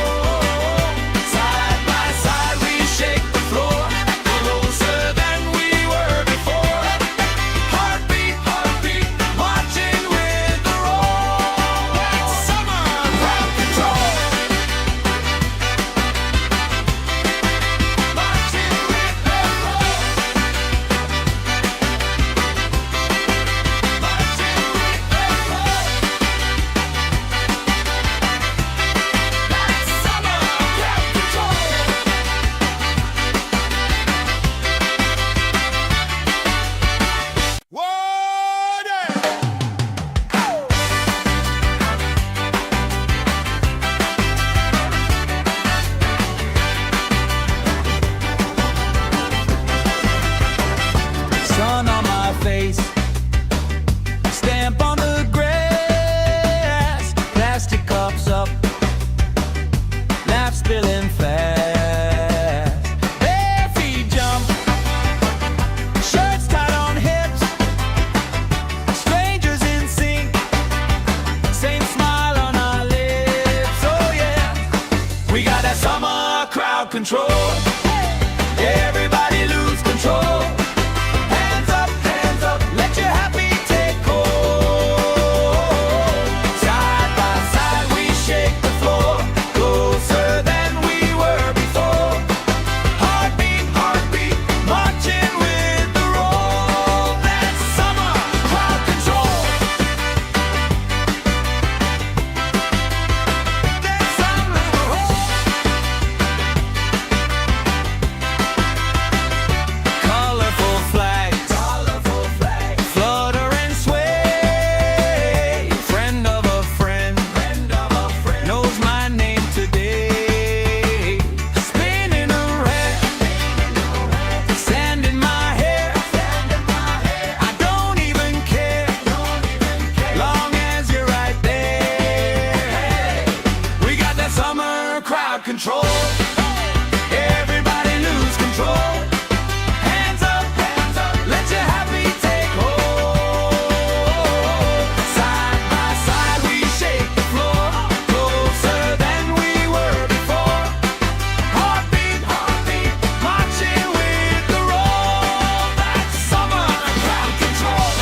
Side by side we shake the floor, closer than we were before. Heartbeat, heartbeat, marching with the roll. That's summer crowd control. Marching with the roll. Marching with the roll. That's summer crowd control. Sun on my face, stamp on the grass, plastic cups up, laugh spilling fast. Bare feet jump, shirts tied on hips, strangers in sync, same smile on our lips. Oh yeah, we got that summer crowd control. Everybody lose control. Hands up, let your happy take hold. Side by side we shake the floor, closer than we were before. Heartbeat, heartbeat, marching with the roll. That's summer crowd control. That's summer colorful flags, flutter and sway. Friend of a friend, knows my name today. Spinning around, sand in my hair. I don't even care, long as you're right there. We got that summer crowd control. Everybody lose control. Hands up, let your happy take hold. Side by side we shake the floor, closer than we were before. Heartbeat, heartbeat, marching with the roll. That's summer crowd control.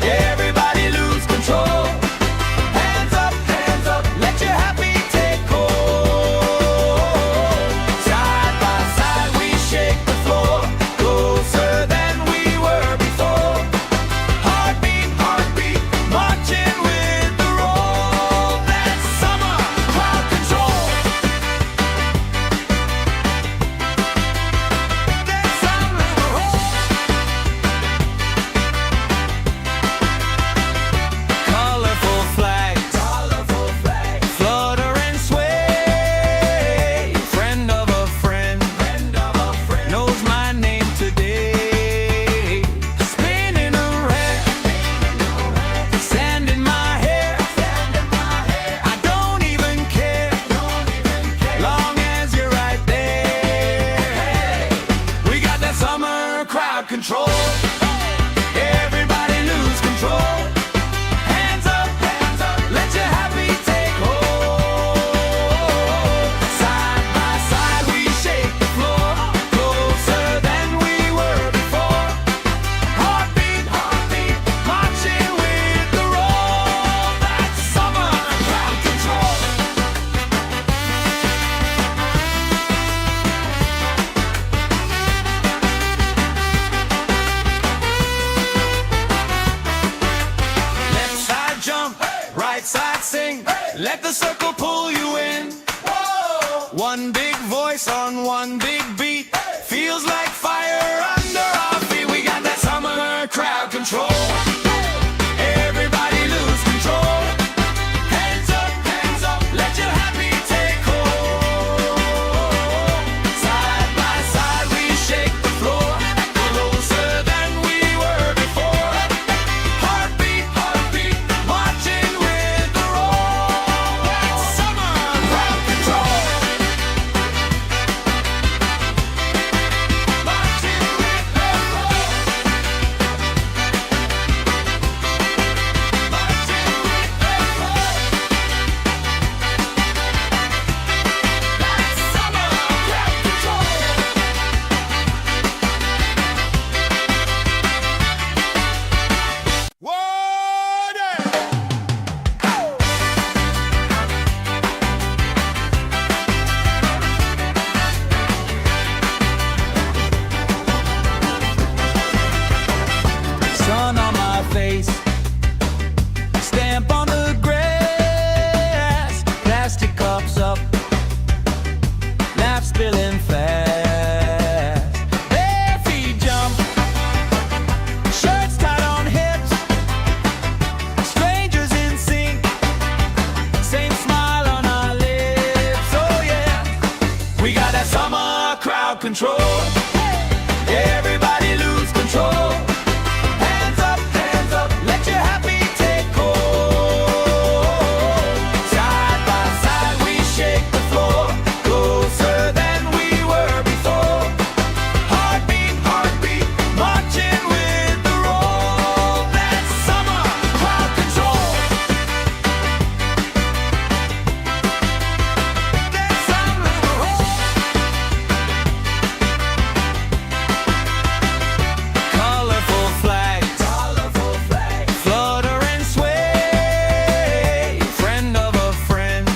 Everybody lose control. Hands up, let your happy take hold. Side by side we shake the floor, closer than we were before. Heartbeat, heartbeat, marching with the roll. That's summer crowd control. That's summer roll. Colorful flags, flutter and sway. Friend of a friend, knows my name today. Spinning around, sand in my hair. I don't even care, long as you're right there. We got that summer crowd control. Everybody lose control. Hands up, let your happy take hold. Side by side we shake the floor, closer than we were before. Heartbeat, heartbeat, marching with the roll. That's summer crowd control. Left side jump, right side sing. Let the circle pull you in. One big voice on one big beat. Feels like fire under our feet. We got that summer crowd control. Everybody lose control. Hands up, let your happy take hold. Side by side we shake the floor, closer than we were before. Heartbeat, heartbeat, marching with the roll. That's summer crowd control. Marching with the roll. Marching with the roll. That's summer crowd control. Sun on my face, stamp on the grass, plastic cups up, laugh spilling fast. Bare feet jump, shirts tied on hips, strangers in sync, same smile on our lips. Oh yeah, we got that summer crowd control. Everybody lose control. Hands up, let your happy take hold. Side by side we shake the floor, closer than we were before. Heartbeat, heartbeat, marching with the roll. That's summer crowd control. That's summer roll. Colorful flags, flutter and sway. Friend of a friend,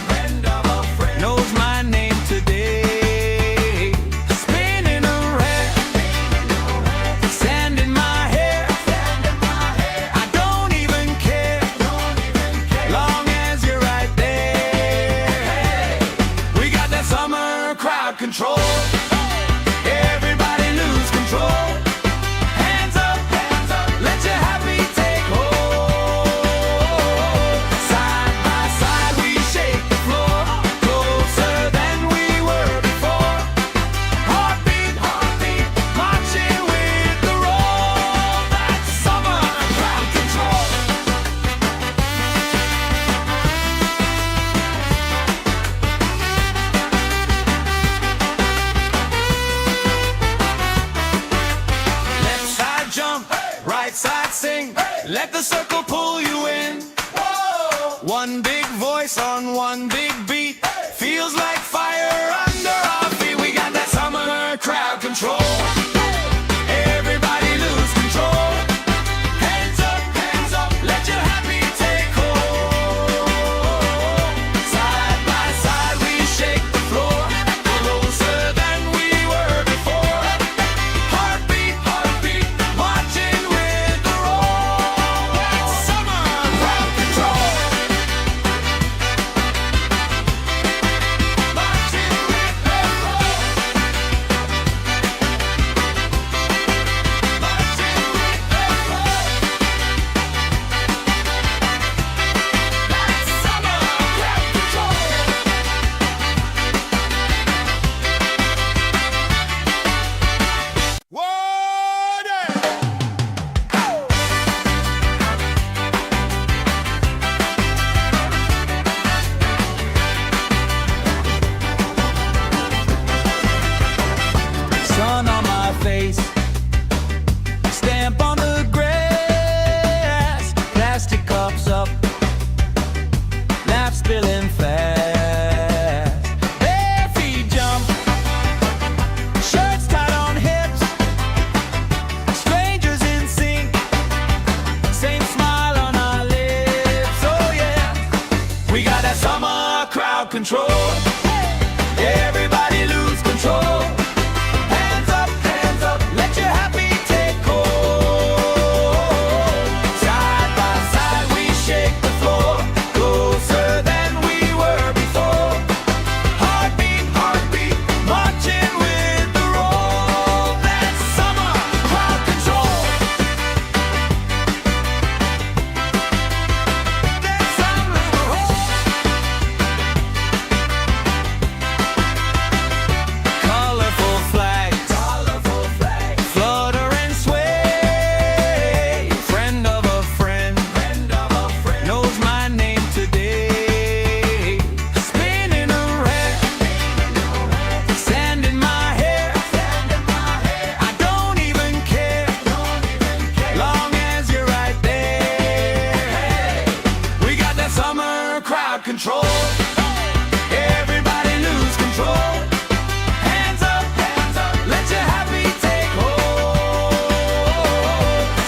knows my name today. Spinning around, sand in my hair. I don't even care, long as you're right there. We got that summer crowd control. Everybody lose control. Hands up, let your happy take hold. Side by side we shake the floor, closer than we were before. Heartbeat, heartbeat, marching with the roll. That's summer crowd control. Let the circle pull you in. One big voice on one big beat. Feels like fire under our feet. We got that summer crowd control. Everybody lose control. control. Everybody lose control. Hands up, let your happy take hold. Side by side we shake the floor, closer than we were before. Heartbeat, heartbeat, marching with the roll. That's summer crowd control. That's summer control. Colorful flags, flutter and sway. Friend of a friend, knows my name today. Spinning around, sand in my hair. I don't even care, long as you're right there. We got that summer crowd control. Everybody lose control. Hands up, let your happy take hold.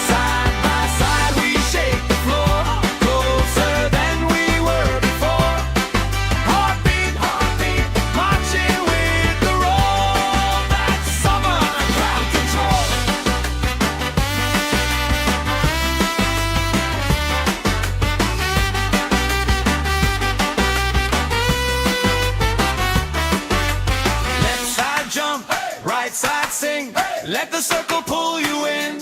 Side by side we shake the floor, closer than we were before. Heartbeat, heartbeat, marching with the roll. That's summer crowd control. Left side jump, right side sing. Let the circle pull you in.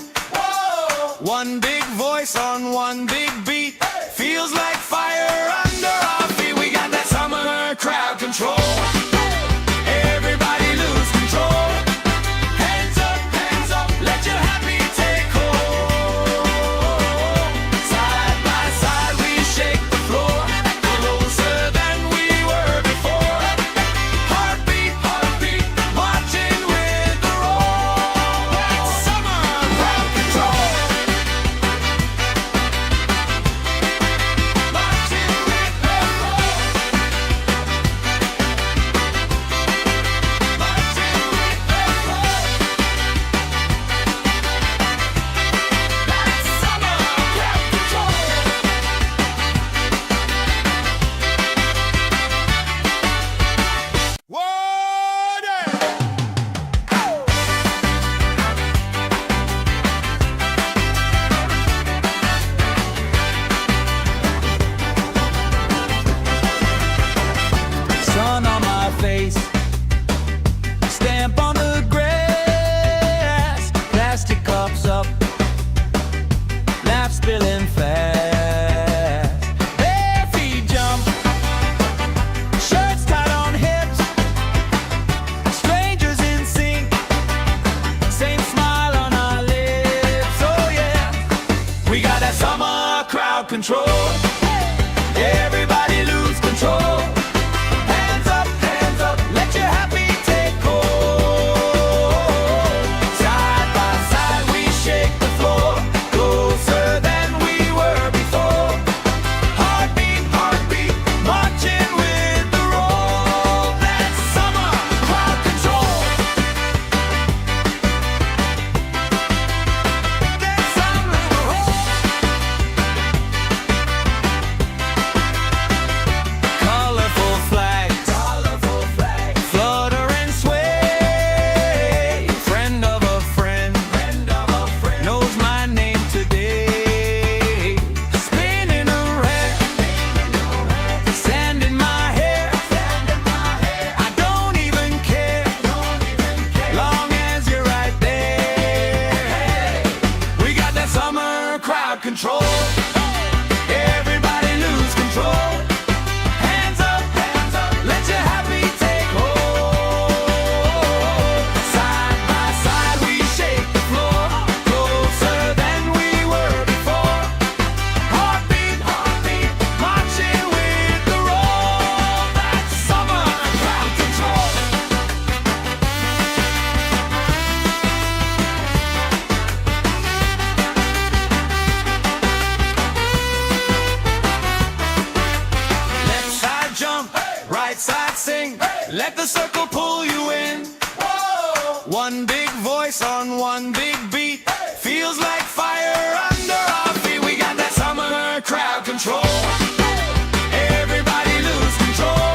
One big voice on one big beat. Feels like fire under our feet. We got that summer crowd control. Everybody lose control. Hands up, let your happy take hold. Side by side we shake the floor, closer than we were before. Heartbeat, heartbeat, marching with the roll. That's summer crowd control. Marching with the roll. Marching with the roll. That's summer crowd control. Sun on my face, stamp on the grass, plastic cups up, laugh spilling fast. Bare feet jump, shirts tied on hips, strangers in sync, same smile on our lips. Oh yeah, we got that summer crowd control. Everybody lose control. Hands up, let your happy take hold. Side by side we shake the floor, closer than we were before. Heartbeat, heartbeat, marching with the roll. That's summer crowd control. That's summer control. Colorful flags, flutter and sway. Friend of a friend, knows my name today. Spinning around, sand in my hair. I don't even care, long as you're right there. We got that summer crowd control. Everybody lose control. Hands up, let your happy take hold. Side by side we shake the floor, closer than we were before. Heartbeat, heartbeat, marching with the roll. That's summer crowd control. Left side jump, right side sing. Let the circle pull you in. One big voice on one big beat. Feels like fire under our feet. We got that summer crowd control. Everybody lose control.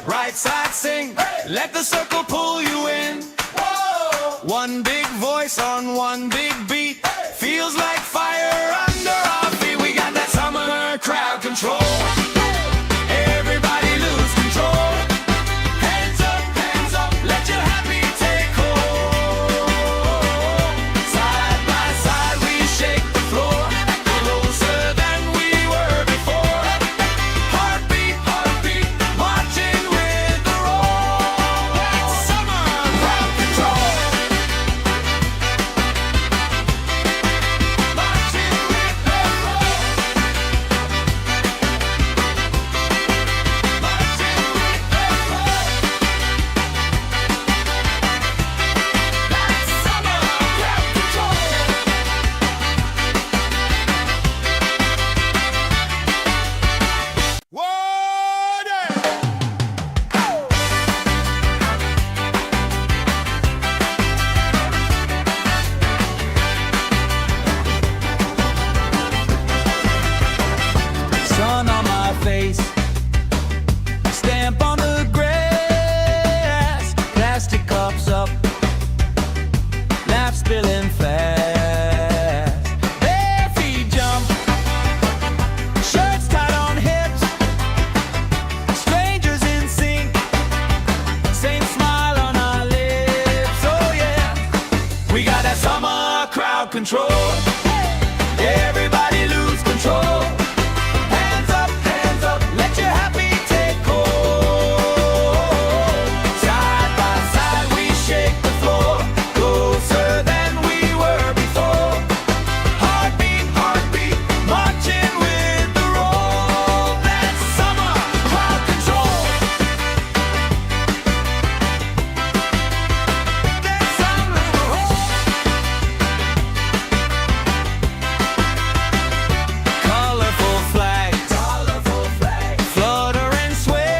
right side sing. Let the circle pull you in. One big voice on one big beat. Feels like fire under our feet. We got that summer crowd control. Everybody lose control. Hands up, let your happy take hold. Side by side we shake the floor, closer than we were before. Heartbeat, marching with the roll. That's summer crowd control. Marching with the roll. Marching with the roll. That's summer crowd control. Sun on my face, stamp on the grass, plastic cups up, laugh spilling fast. Bare feet jump, shirts tied on hips, strangers in sync, same smile on our lips. Oh yeah, we got that summer crowd control. Everybody lose control. Hands up, let your happy take hold. Side by side we shake the floor, closer than we were before. Heartbeat, marching with the roll. That's summer crowd control. That's summer roll. Colorful flags, flutter and sway.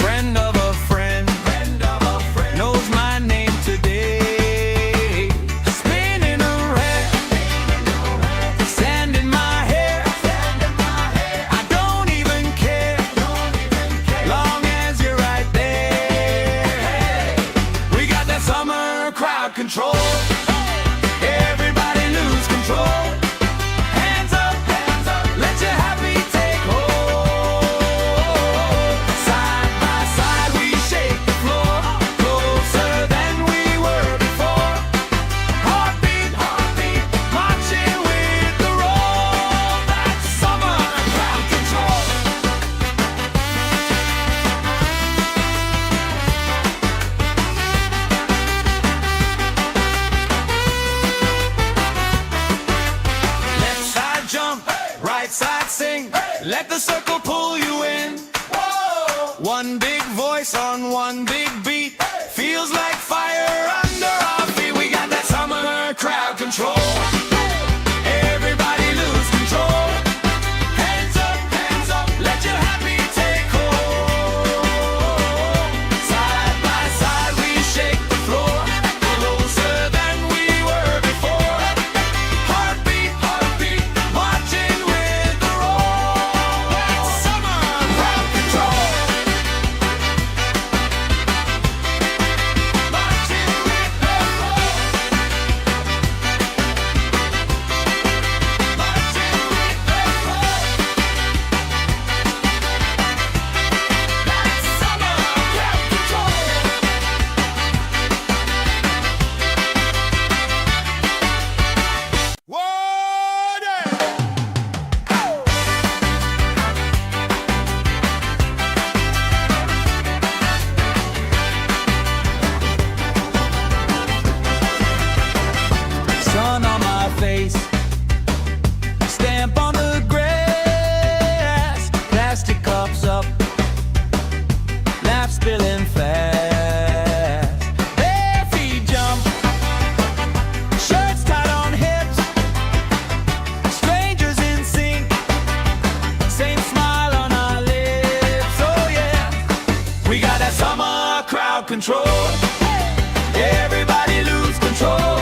Friend of a friend, knows my name today. Spinning around, sand in my hair. I don't even care, long as you're right there. We got that summer crowd control. Everybody lose control. Hands up, let your happy take hold. Side by side we shake the floor, closer than we were before. Heartbeat, marching with the roll. That's summer crowd control. Left side jump, right side sing. Let the circle pull you in. One big voice on one big beat. Feels like fire under our feet. We got that summer crowd control. Everybody lose control. Hands up, let your happy take hold. Side by side we shake the floor, closer than we were before. Heartbeat, marching with the roll. That's summer crowd control. Marching with the roll. Marching with the roll. That's summer crowd control. Sun on my face, stamp on the grass, plastic cups up, laugh spilling fast. Bare feet jump, shirts tied on hips, strangers in sync, same smile on our lips. Oh yeah, we got that summer crowd control. Everybody lose control.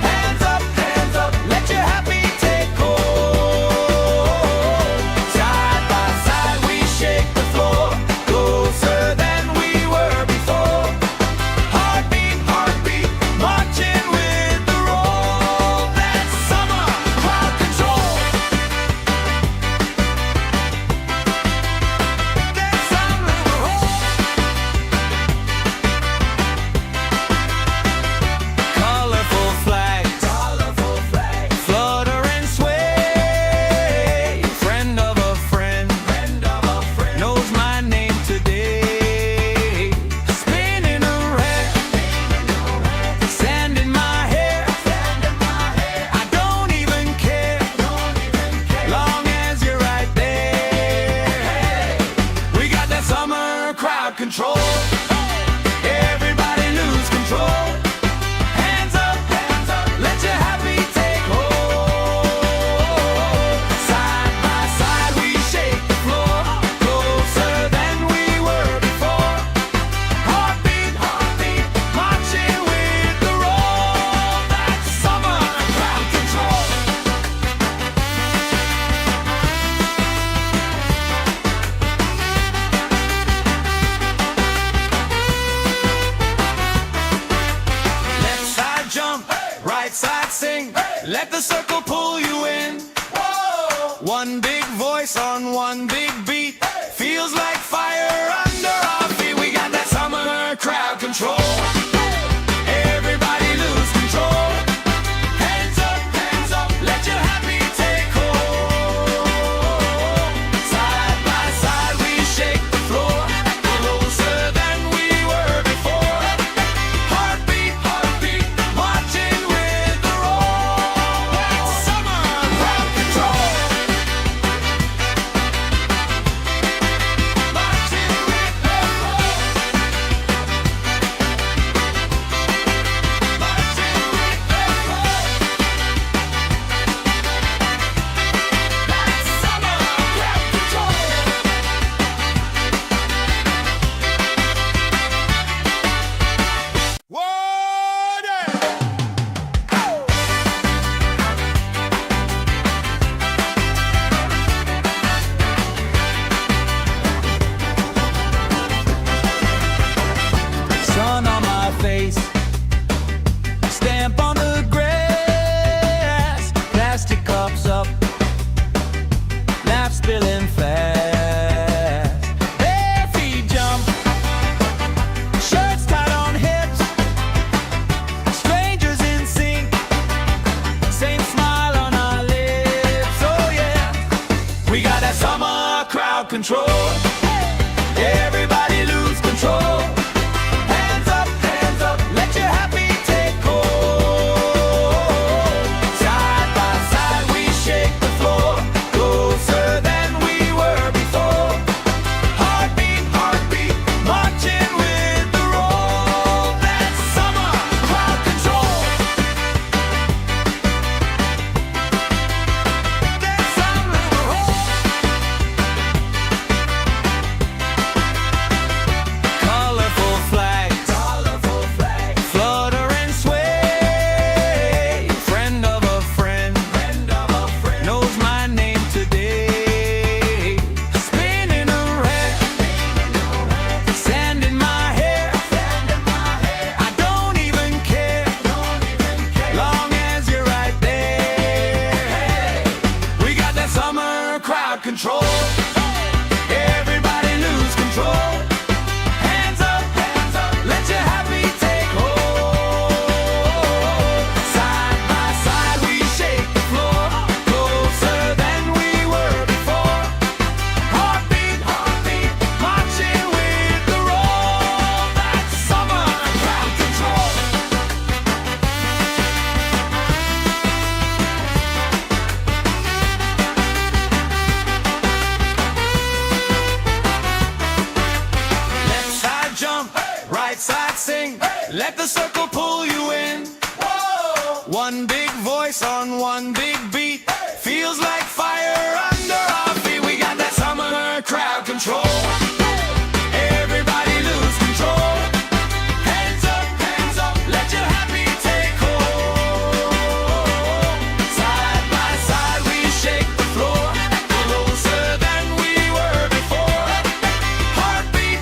Hands up, let your happy take hold. Side by side we shake the floor, summer crowd control. Everybody lose control. Hands up, let your happy take hold. Side by side we shake the floor, closer than we were before. Heartbeat, marching with the roll. That's summer crowd control. Left side jump, right side sing. Let the circle pull you in. One big voice on one big beat. Feels like fire under our feet. We got that summer crowd control. Everybody lose control. Hands up, let your happy take hold. Side by side we shake the floor, closer than we were before. Heartbeat, marching with the roll. That's summer crowd control. Marching with the roll. Marching with the roll. That's summer crowd control. Sun on my face, stamp on the grass, plastic cups up, laugh spilling fast. Bare feet jump, shirts tied on hips, strangers in sync, same smile on our lips. Oh yeah, we got that summer crowd control. Everybody lose control. Hands up, let your happy take hold. Side by side we shake the floor, closer than we were before. Heartbeat, marching with the roll. That's summer crowd control. That's summer crowd. Colorful flags, flutter and sway. Friend of a friend, knows my name today. Spinning around, sand in my hair. I don't even care, long as you're right there. We got that summer crowd control. Everybody lose control. Hands up, let your happy take hold. Side by side we shake the floor, closer than we were before. Heartbeat, marching with the roll. That's summer crowd control. Left side jump, right side sing. Let the circle pull you in. One big voice on one big beat. Feels like fire under our feet. We got that summer crowd control. Everybody lose control. Hands up, let your happy take hold. Side by side we shake the floor, closer than we were before. Heartbeat,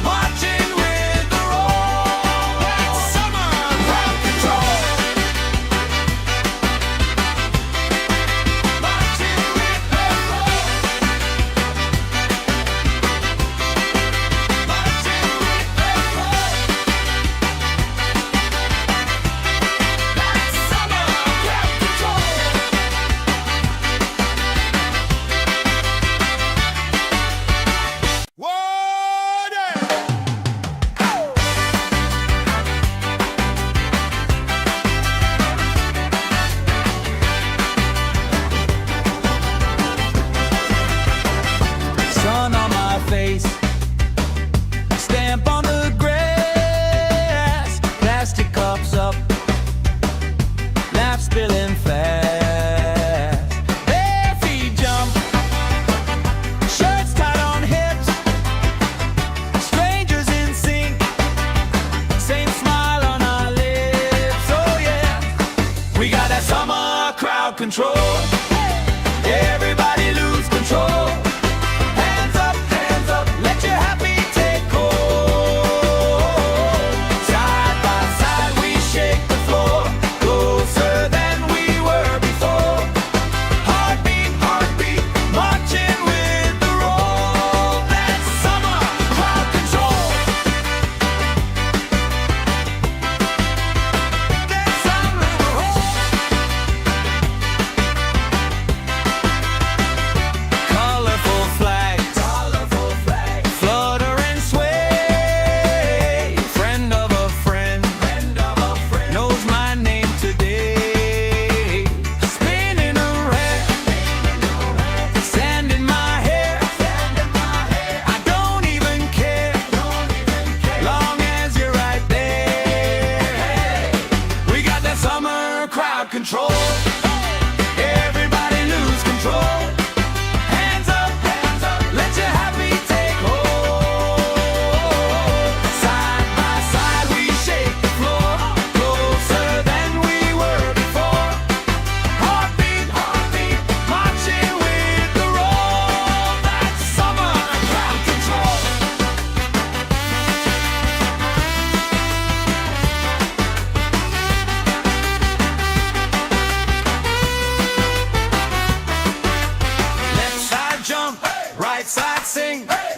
marching with the roll. That's summer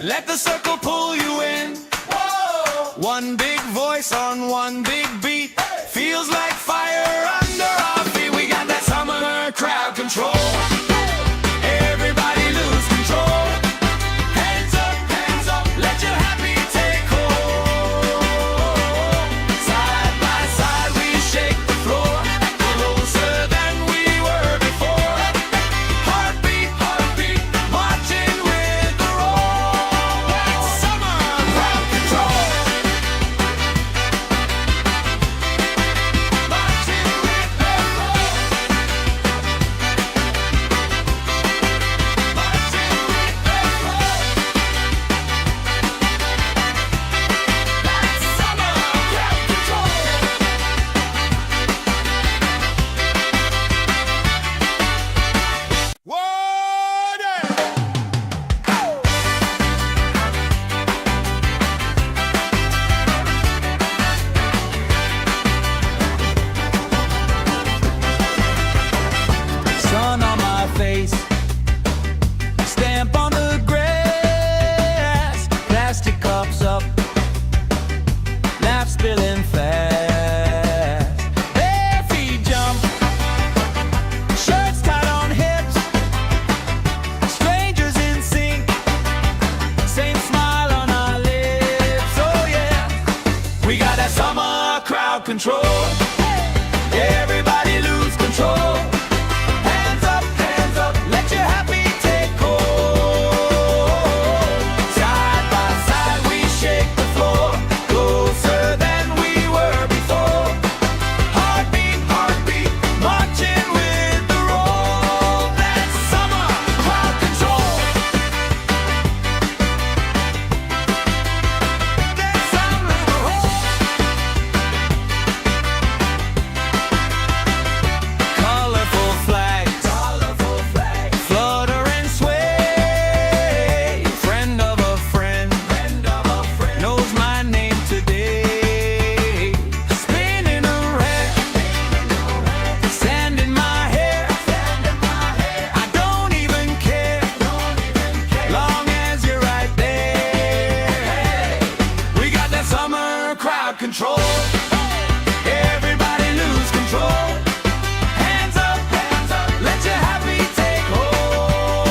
Let the circle pull you in. Whoa. One big voice on one big beat. Feels like fire under our feet. We got that summer crowd control. Everybody lose control. Hands up, let your happy take hold. Side by side we shake the floor, closer than we were before. Heartbeat, heartbeat, marching with the roll. That's summer crowd control. Marching with the roll. Marching with the roll. That's summer crowd control. Sun on my face, stamp on the grass, plastic cups up, laugh spilling fast. Bare feet jump, shirts tied on hips, strangers in sync, same smile on our lips. Oh yeah, we got that summer crowd control. Everybody lose control. Hands up, let your happy take hold. Side by side we shake the floor, closer than we were before. Heartbeat, heartbeat, marching with the roll. That's summer crowd control. That's summer control. Colorful flags, flutter and sway. Friend of a friend, knows my name today. Spinning around, sand in my hair. I don't even care, long as you're right there. We got that summer crowd control. Everybody lose control. Hands up, let your happy take hold.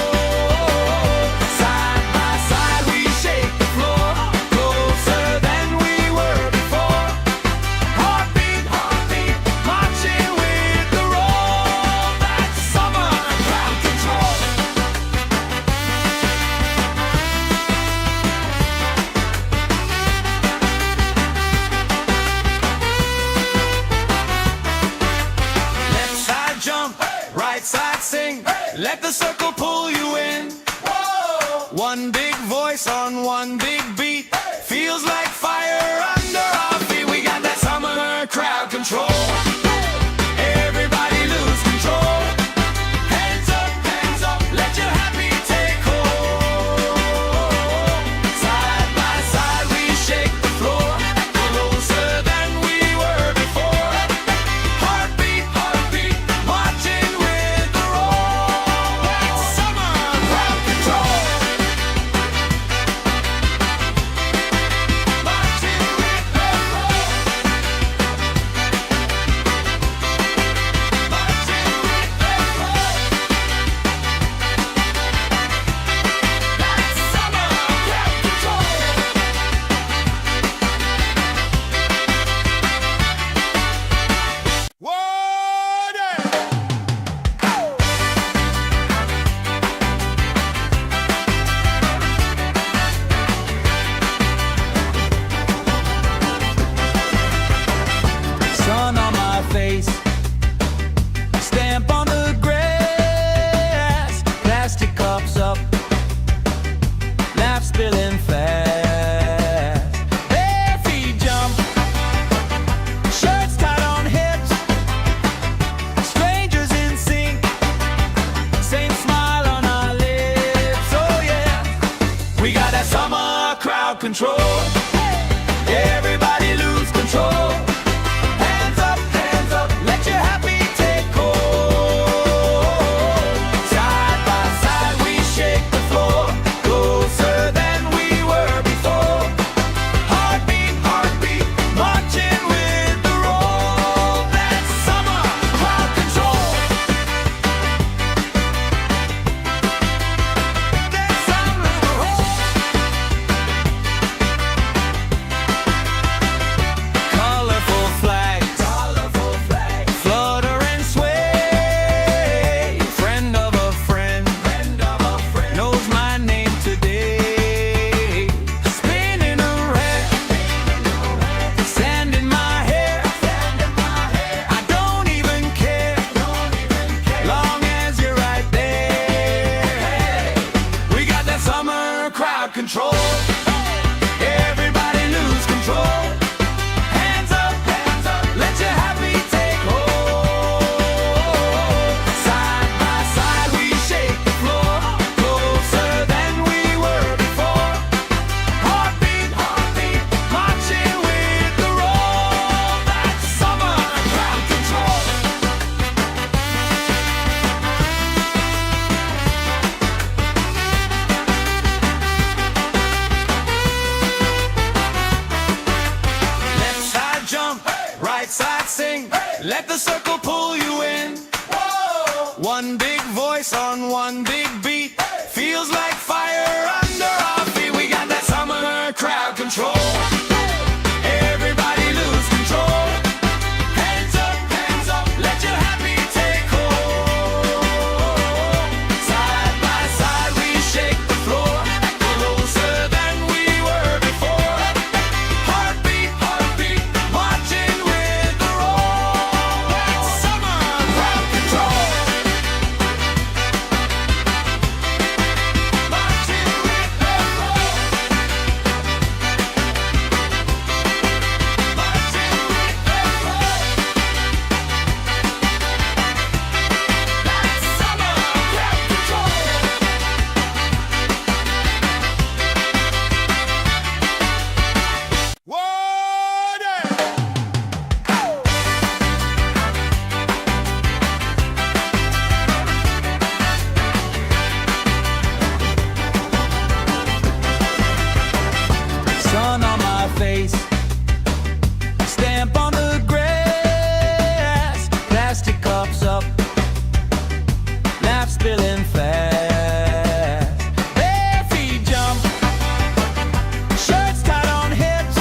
Side by side we shake the floor, closer than we were before. Heartbeat, heartbeat, marching with the roll. That's summer crowd control. Left side jump, right side sing. Let the circle pull you in. One big voice on one big beat. Feels like fire under our feet. We got that summer crowd control. Everybody lose control. Hands up, let your happy take hold. Side by side we shake the floor, closer than we were before. Heartbeat, heartbeat, marching with the roll. That's summer crowd control. Marching with the roll. Marching with the roll. That's summer crowd control. Sun on my face, stamp on the grass, plastic cups up, laugh spilling fast. Bare feet jump, shirts tied on hips, strangers in sync, same smile on our lips. Oh yeah, we got that summer crowd control. Everybody lose control. Hands up, let your happy take hold. Side by side we shake the floor, closer than we control. Everybody lose control. Hands up, let your happy take hold. Side by side we shake the floor, closer than we were before. Heartbeat, marching with the roll. That's summer crowd control. Left side jump, right side sing. Let the circle pull you in. One big voice on one big beat. Feels like fire under our feet. We got that summer crowd control. Everybody lose control. Hands up, let your happy take hold. Side by side we shake the floor, closer than we were before. Heartbeat, marching with the roll. That's summer crowd control. Marching with the roll. Marching with the roll. That's summer crowd control. Sun on my face, stamp on the grass, plastic cups up, laugh spilling fast. Bare feet jump, shirts tied on hips,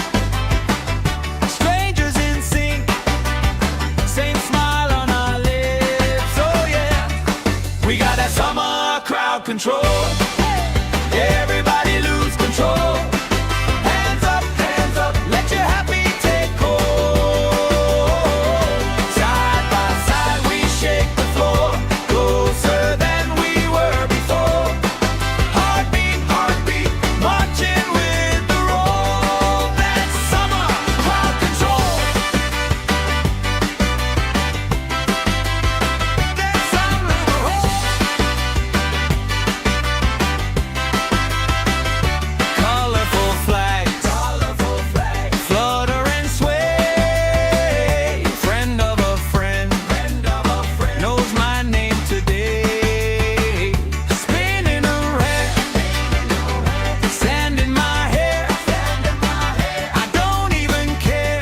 strangers in sync, same smile on our lips. Oh yeah, we got that summer crowd control. Everybody lose control. Hands up, let your happy take hold. Side by side we shake the floor, closer than we were before. Heartbeat, marching with the roll. That's summer crowd control. That's summer colorful flags, flutter and sway. Friend of a friend, knows my name today. Spinning around, sand in my hair. I don't even care,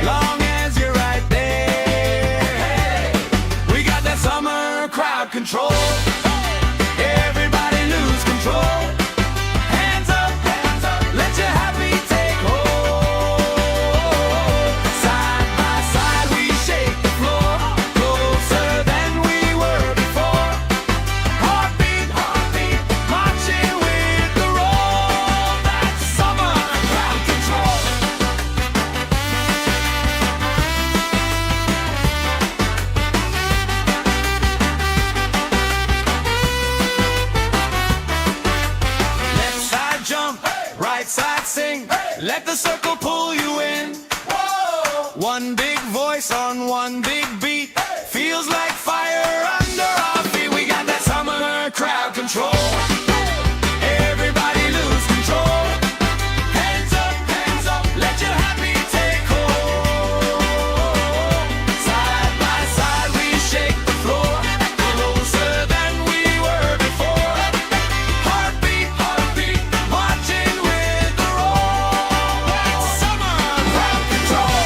long as you're right there. We got that summer crowd control. Everybody lose control. Hands up, let your happy take hold. Side by side we shake the floor, closer than we were before. Heartbeat, marching with the roll. That's summer crowd control. Left side jump, right side sing. Let the circle pull you in. One big voice on one big beat. Feels like fire under our feet. We got that summer crowd control. Everybody lose control. Hands up, let your happy take hold. Side by side we shake the floor, closer than we were before. Heartbeat, marching with the roll. That's summer crowd control.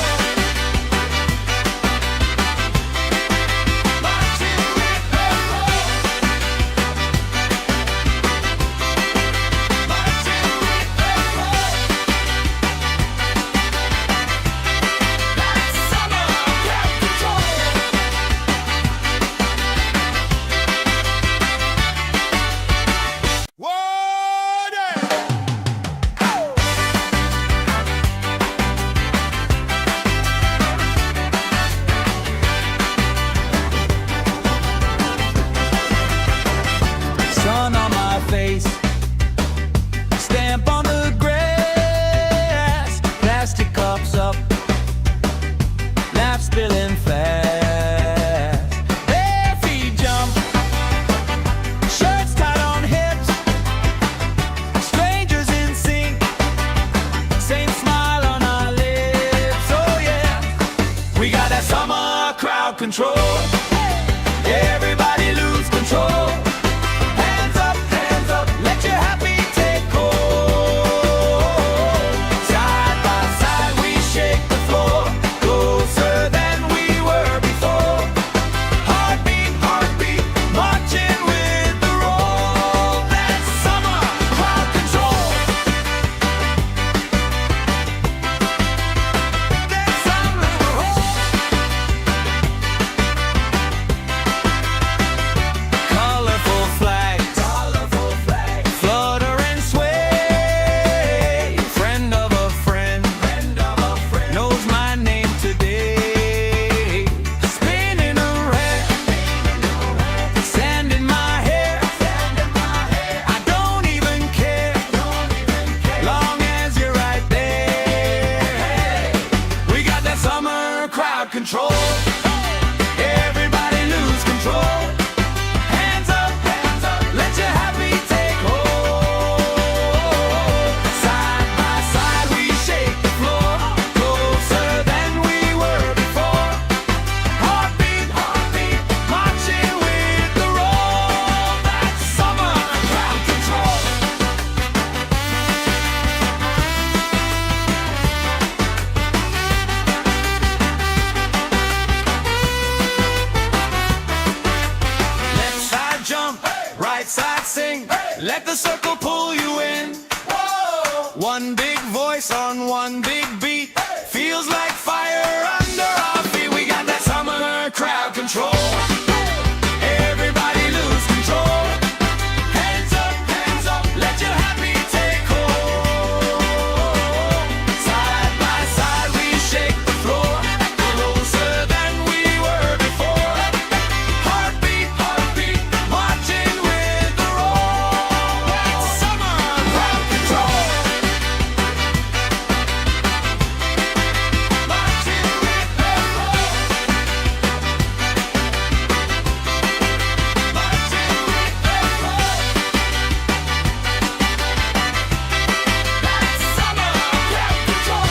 Marching with the roll. control. Everybody lose control. Hands up, let your happy take hold. Side by side we shake the floor, closer than we were before. Heartbeat, heartbeat, marching with the roll. That's summer crowd control. That's summer roll. Colorful flags, flutter and sway. Friend of a friend, knows my name today. Spinning around, sand in my hair. I don't even care, long as you're right there. We got that summer crowd control. Everybody lose control. Hands up, let your happy take hold. Side by side we shake the floor, closer than we were before. Heartbeat, heartbeat, marching with the roll. That's summer crowd control. Left side jump, right side sing. Let the circle pull you in. One big voice on one big beat. Feels like fire under our feet. We got that summer crowd control. Everybody lose control. Hands up, let your happy take hold. Side by side we shake the floor, closer than we were before. Heartbeat, heartbeat, marching with the roll. That's summer crowd control. Marching with the roll. Marching with the roll. That's summer crowd control.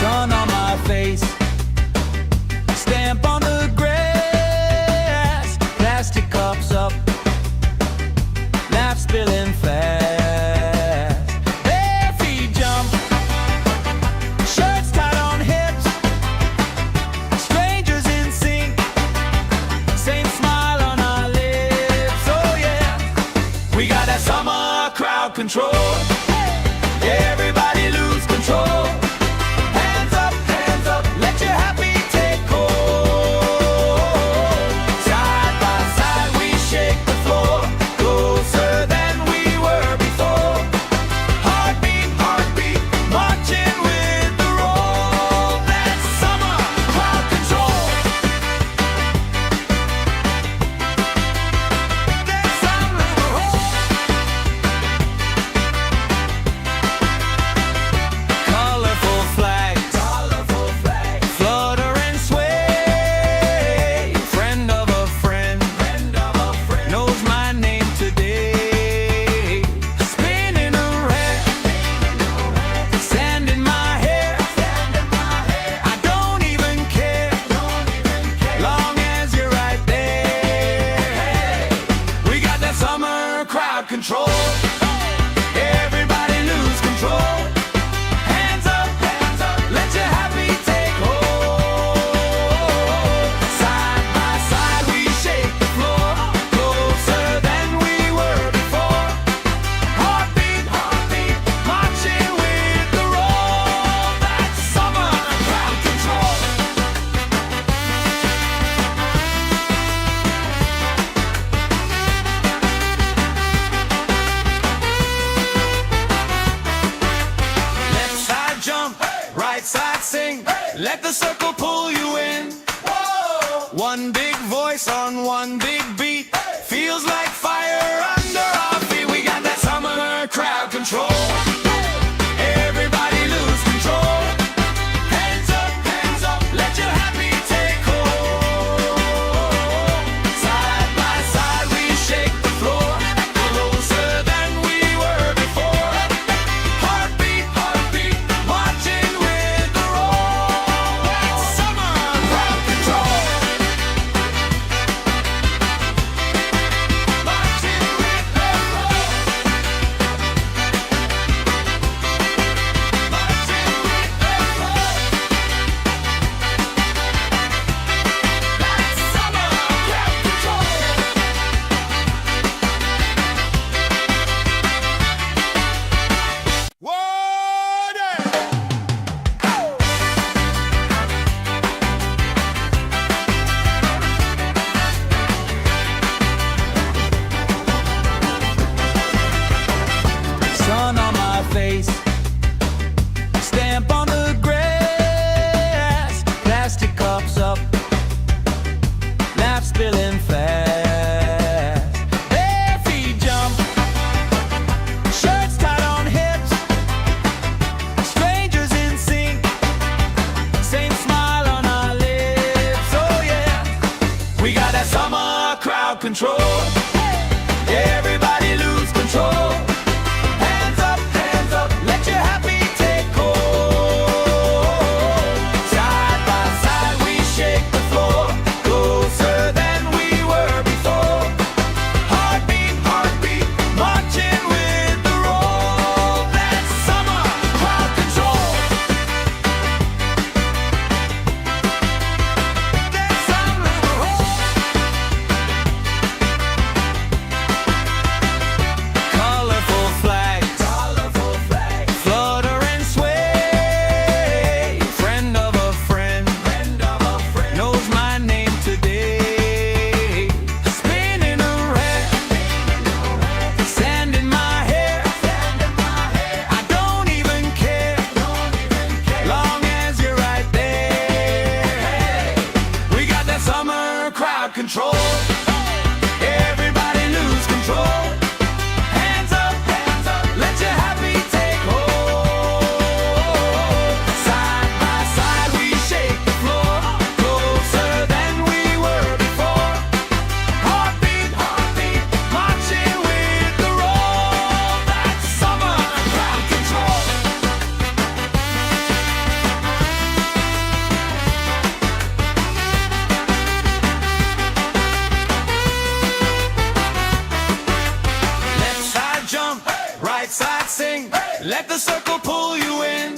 Sun on my face, stamp on the grass, plastic cups up, laugh spilling fast. Bare feet jump, shirts tied on hips, strangers in sync, same smile on our lips. Oh yeah, we got that summer crowd control. Everybody lose control. Hands up, let your happy take hold. Side by side we shake the floor, closer than we were before. Heartbeat, heartbeat, marching with the roll. That's summer crowd control. That's summer roll. Colorful flags, flutter and sway. Friend of a friend, knows my name today. Spinning around, sand in my hair. I don't even care, long as you're right there. We got that summer crowd control. Everybody lose control. Hands up, let your happy take hold. Side by side we shake the floor, closer than we were before. Heartbeat, heartbeat, marching with the roll. That's summer crowd control. Left side jump, right side sing. Let the circle pull you in. One big voice on one big beat. Feels like fire under our feet. We got that summer crowd control. Everybody lose control. Everybody lose control. Hands up, let your happy take hold. Side by side we shake the floor, closer than we were before. Heartbeat, heartbeat, marching with the roll. That's summer crowd control. That's summer roll. Colorful flags, flutter and sway. Friend of a friend, knows my name today. Spinning around, sand in my hair. I don't even care, long as you're right there. We got that summer crowd control. Everybody lose control. Hands up, let your happy take hold. Side by side we shake the floor, closer than we were before. Heartbeat, heartbeat, marching with the roll. That's summer crowd control. Left side jump, right side sing. Let the circle pull you in.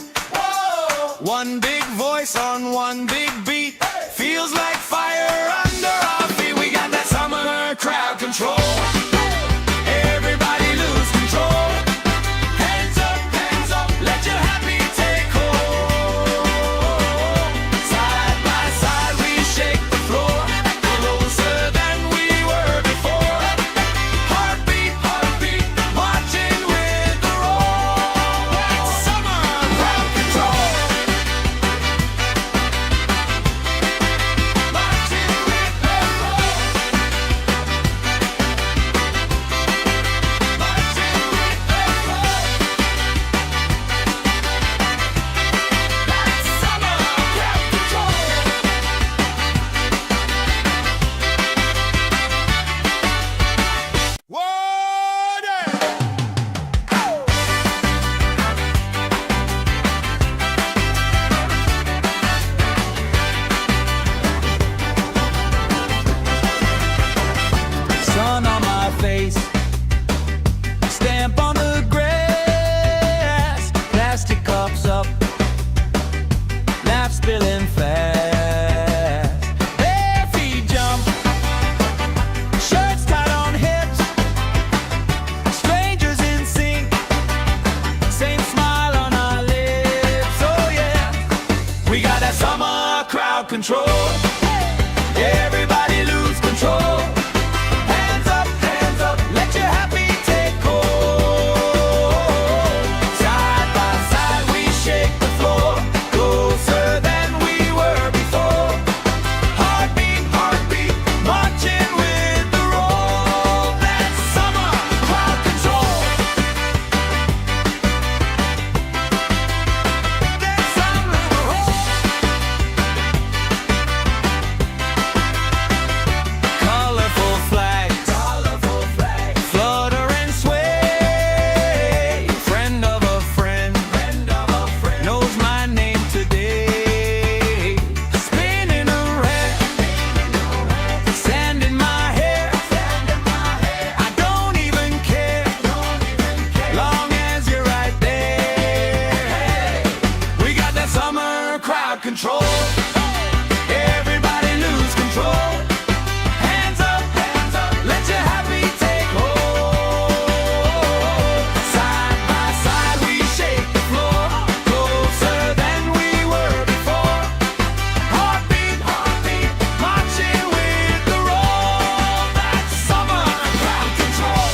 One big voice on one big beat. Feels like fire under our feet. We got that summer crowd control. Everybody lose control. Hands up, let your happy take hold. Side by side we shake the floor, closer than we were before. Heartbeat, heartbeat, marching with the roll. That's summer crowd control. Marching with the roll. Marching with the roll. That's summer crowd control. Sun on my face, stamp on the grass, plastic cups up, laugh spilling fast. Bare feet jump, shirts tied on hips, strangers in sync, same smile on our lips. Oh yeah, we got that summer crowd control. Everybody lose control. Hands up, let your happy take hold. Side by side we shake the floor, closer than we were before. Heartbeat, heartbeat, marching with the roll. That's summer crowd control. That's summer roll. Colorful flags, flutter and sway. Friend of a friend, knows my name today. Spinning around, sand in my hair. I don't even care, long as you're right there. We got that summer crowd control. Everybody lose control. Hands up, let your happy take hold. Side by side we shake the floor, closer than we were before. Heartbeat, heartbeat, marching with the roll. That's summer crowd control.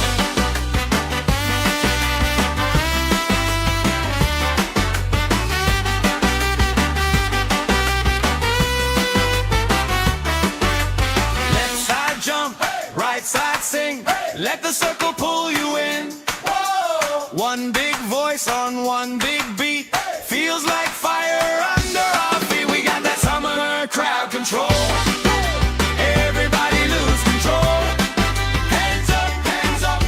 Left side jump, right side sing. Let the circle pull you in. One big voice on one big beat. Feels like fire under our feet. We got that summer crowd control. Everybody lose control. Hands up,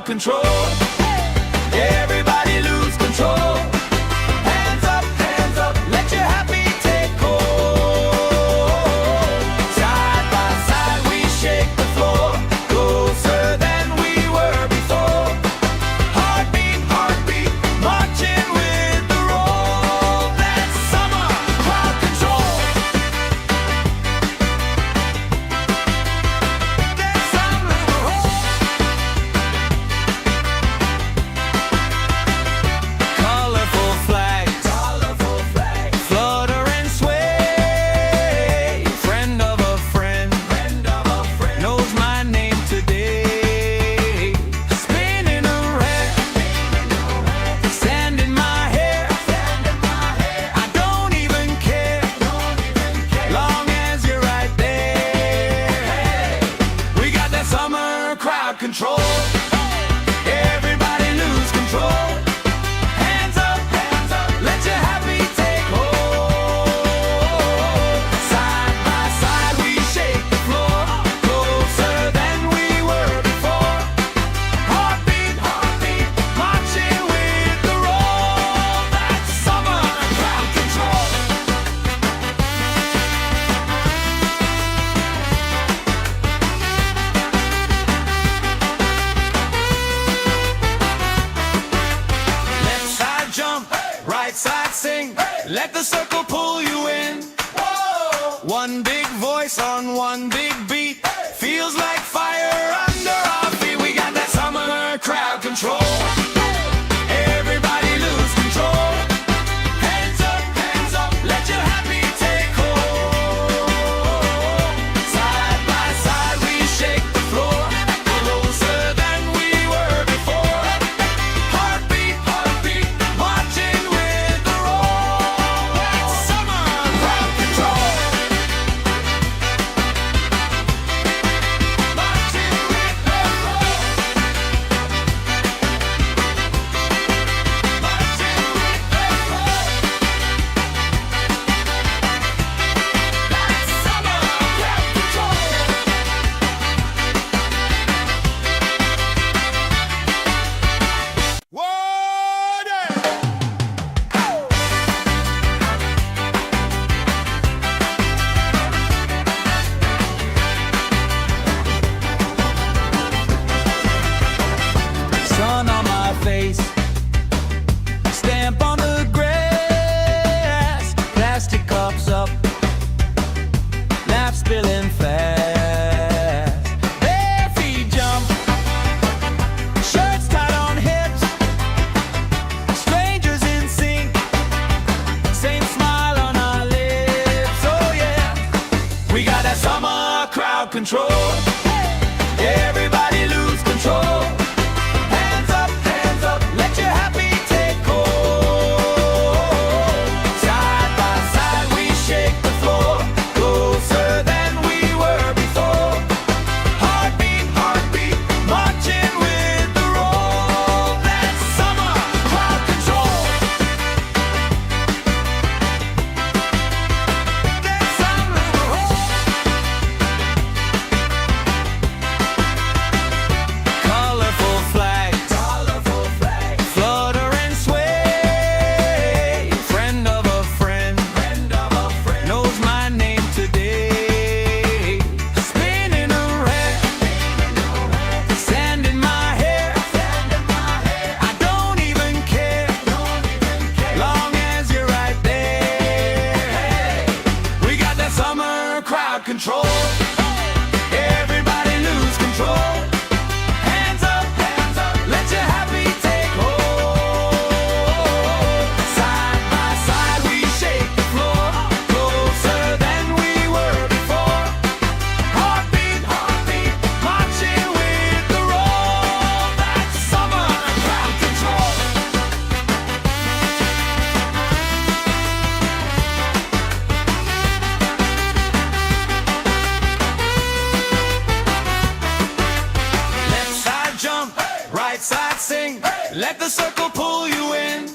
control. Everybody lose control. Hands up, let your happy take hold. Side by side we shake the floor, closer than we were before. Heartbeat, heartbeat, marching with the roll. That's summer crowd control. That's summer. Colorful flags, flutter and sway. Friend of a friend, knows my name today. Spinning around, sand in my hair. I don't even care, long as you're right there. We got that summer crowd control. Everybody lose control. Hands up, let your happy take hold. Side by side we shake the floor, closer than we were before. Heartbeat, heartbeat, marching with the roll. That's summer crowd control. Left side jump, right side sing. Let the circle pull you in. One big voice on one big beat. Feels like fire under our feet. We got that summer crowd control. Everybody lose control. Hands up, let your happy take hold. Side by side we shake the floor, closer than we were before. Heartbeat, heartbeat, marching with the roll. That's summer crowd control. Marching with the roll. Marching with the roll. That's summer crowd control. Sun on my face, stamp on the grass, plastic cups up, laugh spilling fast. Bare feet jump, shirts tied on hips, strangers in sync, same smile on our lips. Oh yeah, we got that summer crowd control. Everybody lose control. Hands up, let your happy take hold. Side by side we shake the floor, closer than we were before. Heartbeat, heartbeat, marching with the roll. That's summer crowd control. That's summer. Colorful flags, flutter and sway. Friend of a friend, knows my name today. Spinning around, sand in my hair. I don't even care, long as you're right there. We got that summer crowd control. Everybody lose control. Hands up, let your happy take hold. Side by side we shake the floor, closer than we were before. Heartbeat, heartbeat, marching with the roll. That's summer crowd control. Left side jump, right side sing. Let the circle pull you in.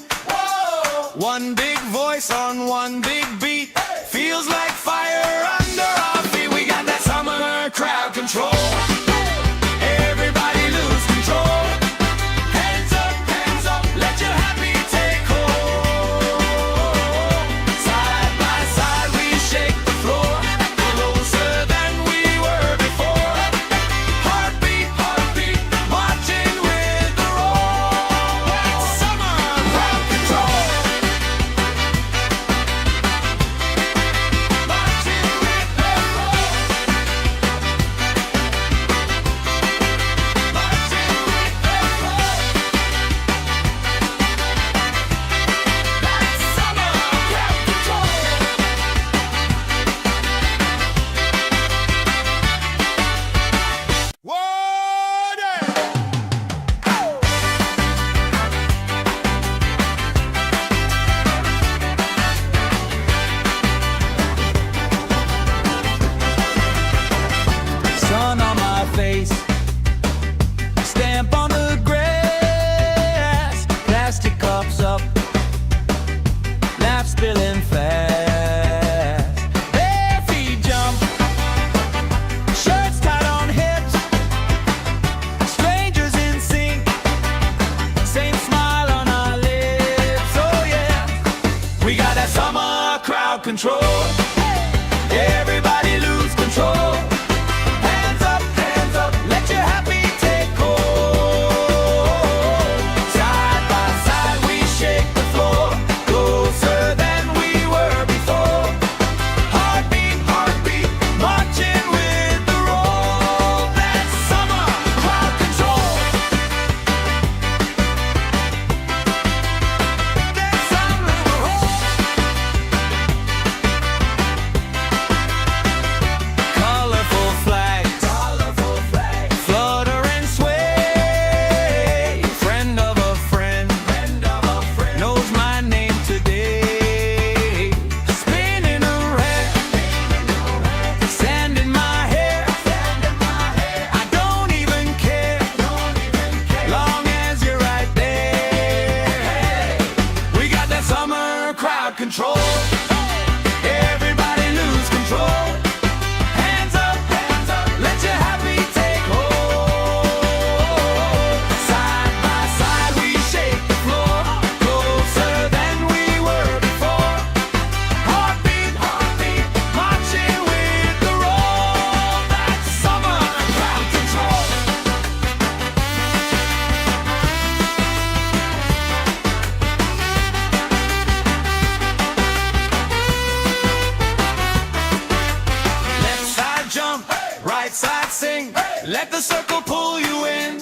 One big voice on one big beat. Feels like fire under our feet. We got that summer crowd control. Everybody lose control. right side sing. Let the circle pull you in.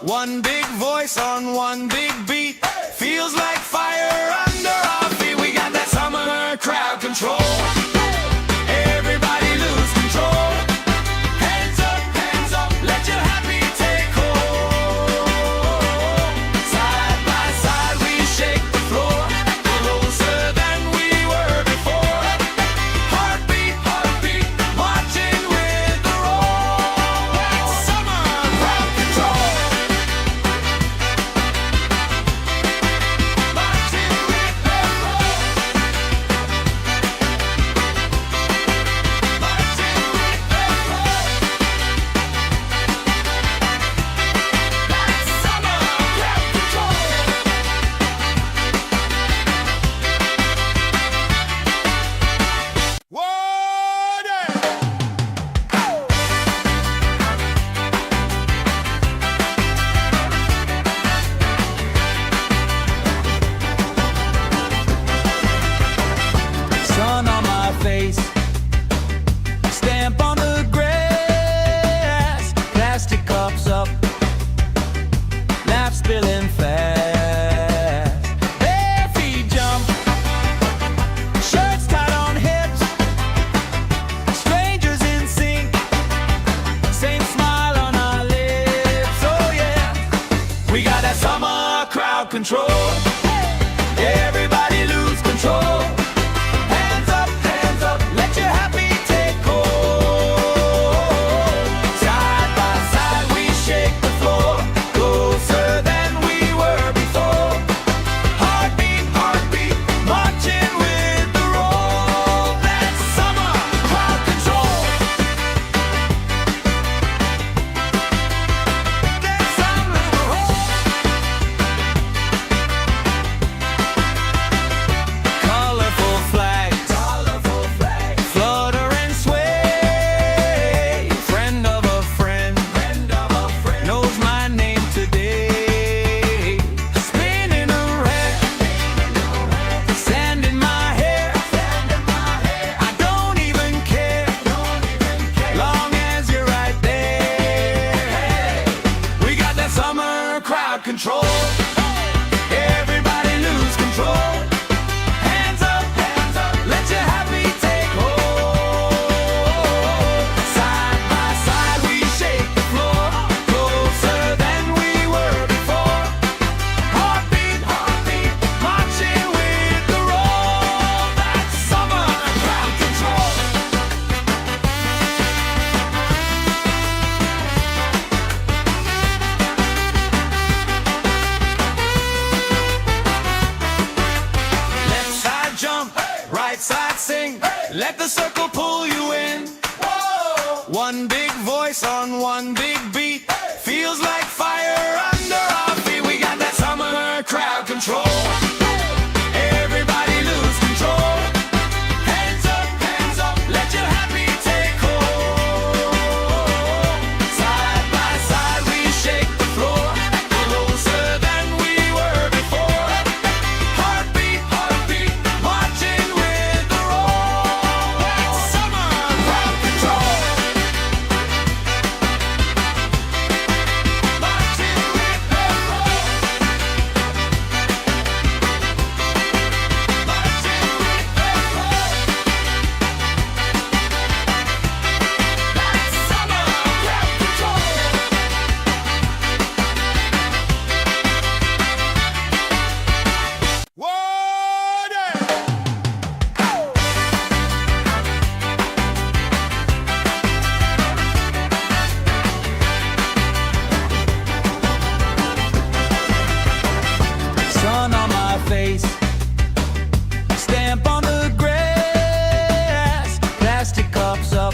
One big voice on one big beat. Feels like fire under our feet. We got that summer crowd control. Everybody lose control. Hands up, let your happy take hold. Side by side we shake the floor, closer than we were before. Heartbeat, marching with the roll. That's summer crowd control. Marching with the roll. Marching with the roll. That's summer crowd control. Sun on my face, stamp on the grass, plastic cups up, laugh spilling fast. Bare feet jump, shirts tied on hips, strangers in sync, same smile on our lips. Oh yeah, we got that summer crowd control. Everybody lose control. Hands up, let your happy take hold. Side by side we shake the floor, closer than we were before. Heartbeat, marching with the roll. That's summer crowd control. That's summer roll. Colorful flags, flutter and sway. Friend of a friend, knows my name today. Spinning around, sand in my hair. I don't even care, long as you're right there. We got that summer crowd control. Everybody lose control. Hands up, let your happy take hold. Side by side we shake the floor, closer than we were before. Heartbeat, marching with the roll. That's summer crowd control. Left side jump, right side sing. Let the circle pull you in. One big voice on one big beat. Feels like fire under our feet. We got that summer crowd control. Everybody lose control. Hands up, let your happy take hold. Side by side we shake the floor, closer than we were before. Heartbeat, marching with the roll. That's summer crowd control. Marching with the roll. Marching with the roll. That's summer crowd control. Sun on my face, stamp on the grass, plastic cups up,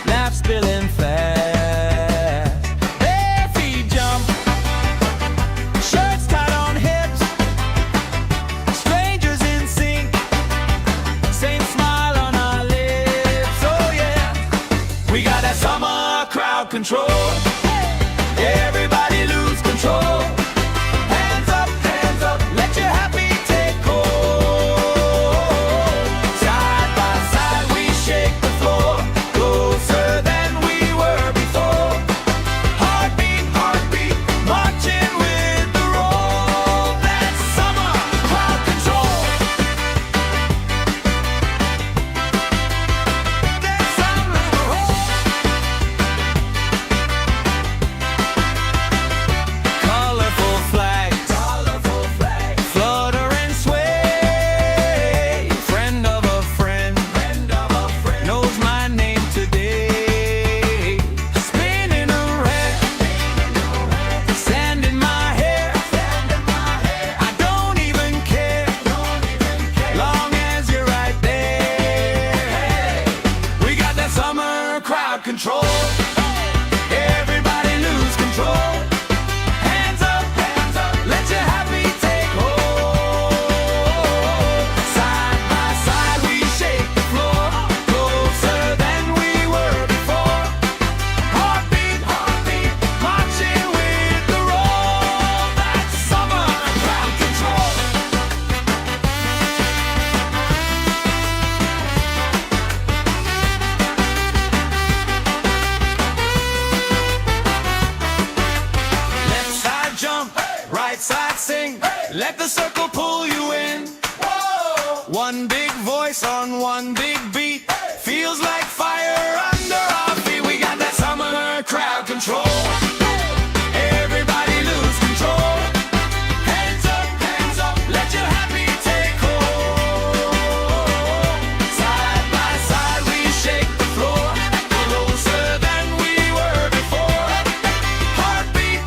laugh spilling fast. Bare feet jump, shirts tied on hips, strangers in sync, same smile on our lips. Oh yeah, we got that summer crowd control. Everybody lose control. Hands up, let your happy take hold. Side by side we shake the floor, control. Everybody lose control. Hands up, let your happy take hold. Side by side we shake the floor, closer than we were before. Heartbeat, marching with the roll. That's summer crowd control. Left side jump, right side sing. Let the circle pull you in. One big voice on one big beat. Feels like fire under our feet. We got that summer crowd control. Everybody lose control. Hands up, let your happy take hold. Side by side we shake the floor, closer than we were before. Heartbeat,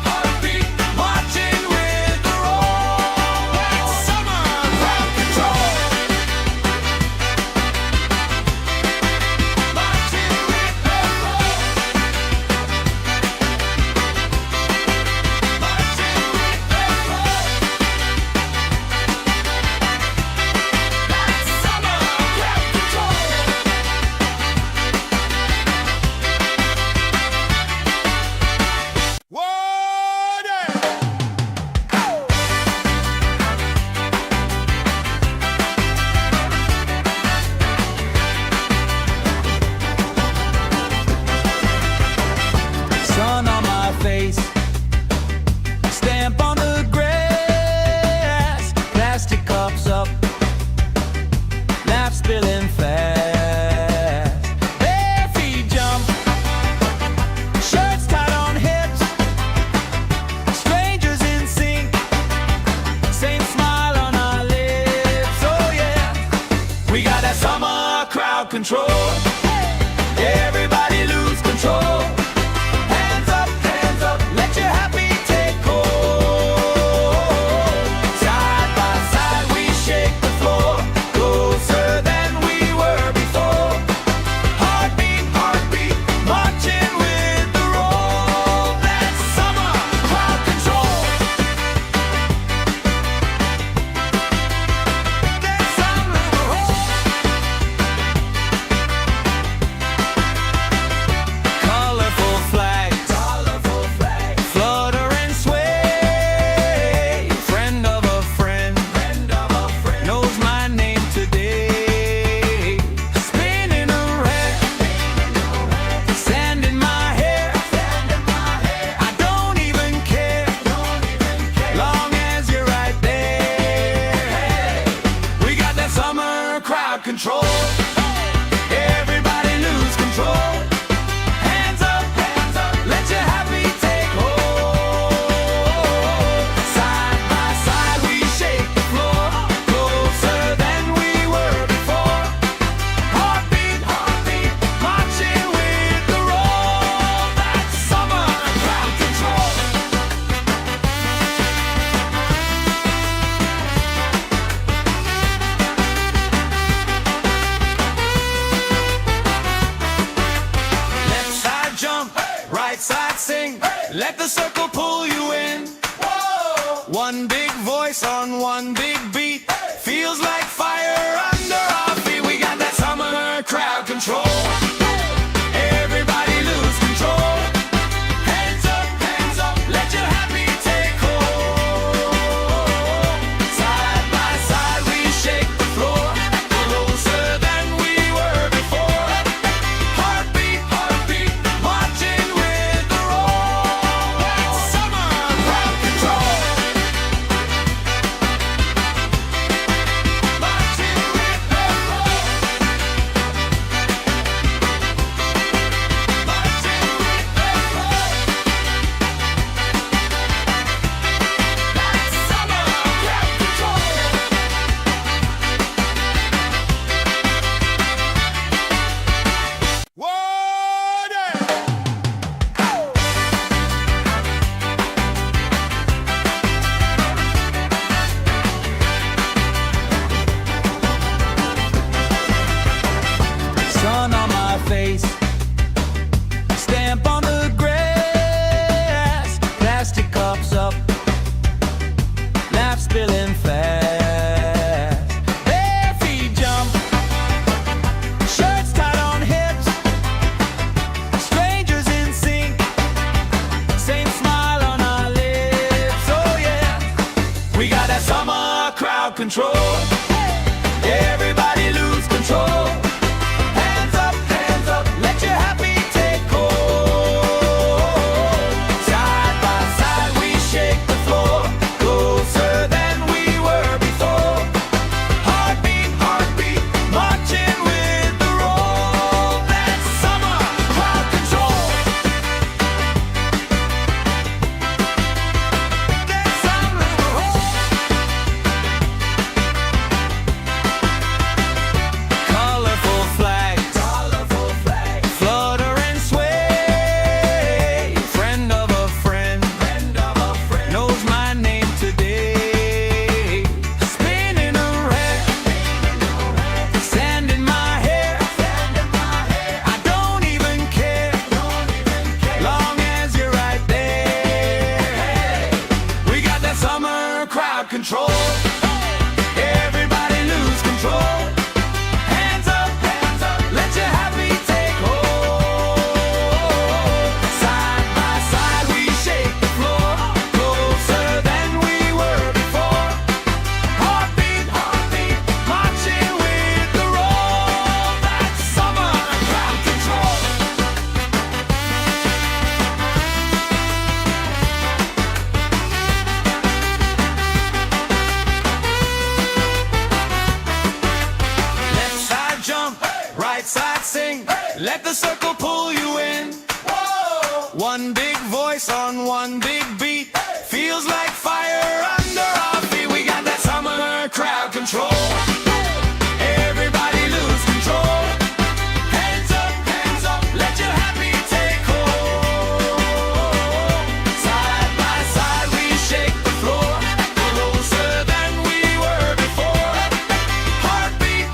marching with the roll. That's summer crowd control. Marching with the roll. Marching with the roll. That's summer crowd control. Sun on my face, stamp on the grass, plastic cups up, laugh spilling fast. Bare feet jump, shirts tied on hips, strangers in sync, same smile on our lips. Oh yeah, we got that summer crowd control. Everybody lose control. Hands up, let your happy take hold. Side by side we shake the floor, closer than we were before. Heartbeat, marching with the roll. That's summer crowd control. That's summer colorful flags, flutter and sway. Friend of a friend, knows my name today. Spinning around, sand in my hair. I don't even care, long as you're right there. We got that summer crowd control. Everybody lose control. Hands up, let your happy take hold. Side by side we shake the floor, closer than we were before. Heartbeat, marching with the roll. That's summer crowd control. Left side jump, right side sing. Let the circle pull you in. One big voice on one big beat. Feels like fire under our feet. We got that summer crowd control. Everybody lose control. Hands up, let your happy take hold. Side by side we shake the floor, closer than we were before. Heartbeat, marching with the roll. That's summer crowd control. Marching with Let the circle pull you in. Whoa. One big voice on one big beat. Feels like fire under our feet. We got that summer crowd control. Everybody lose control. Hands up, let your happy take hold. Side by side we shake the floor, closer than we were before. Heartbeat,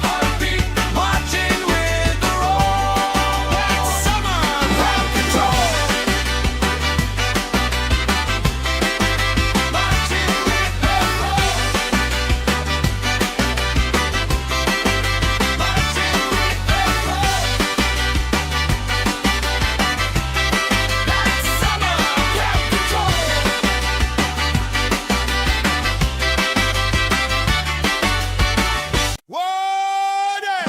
marching with the roll. That's summer crowd control. Marching with the roll. Marching with the roll. That's summer crowd control. Water!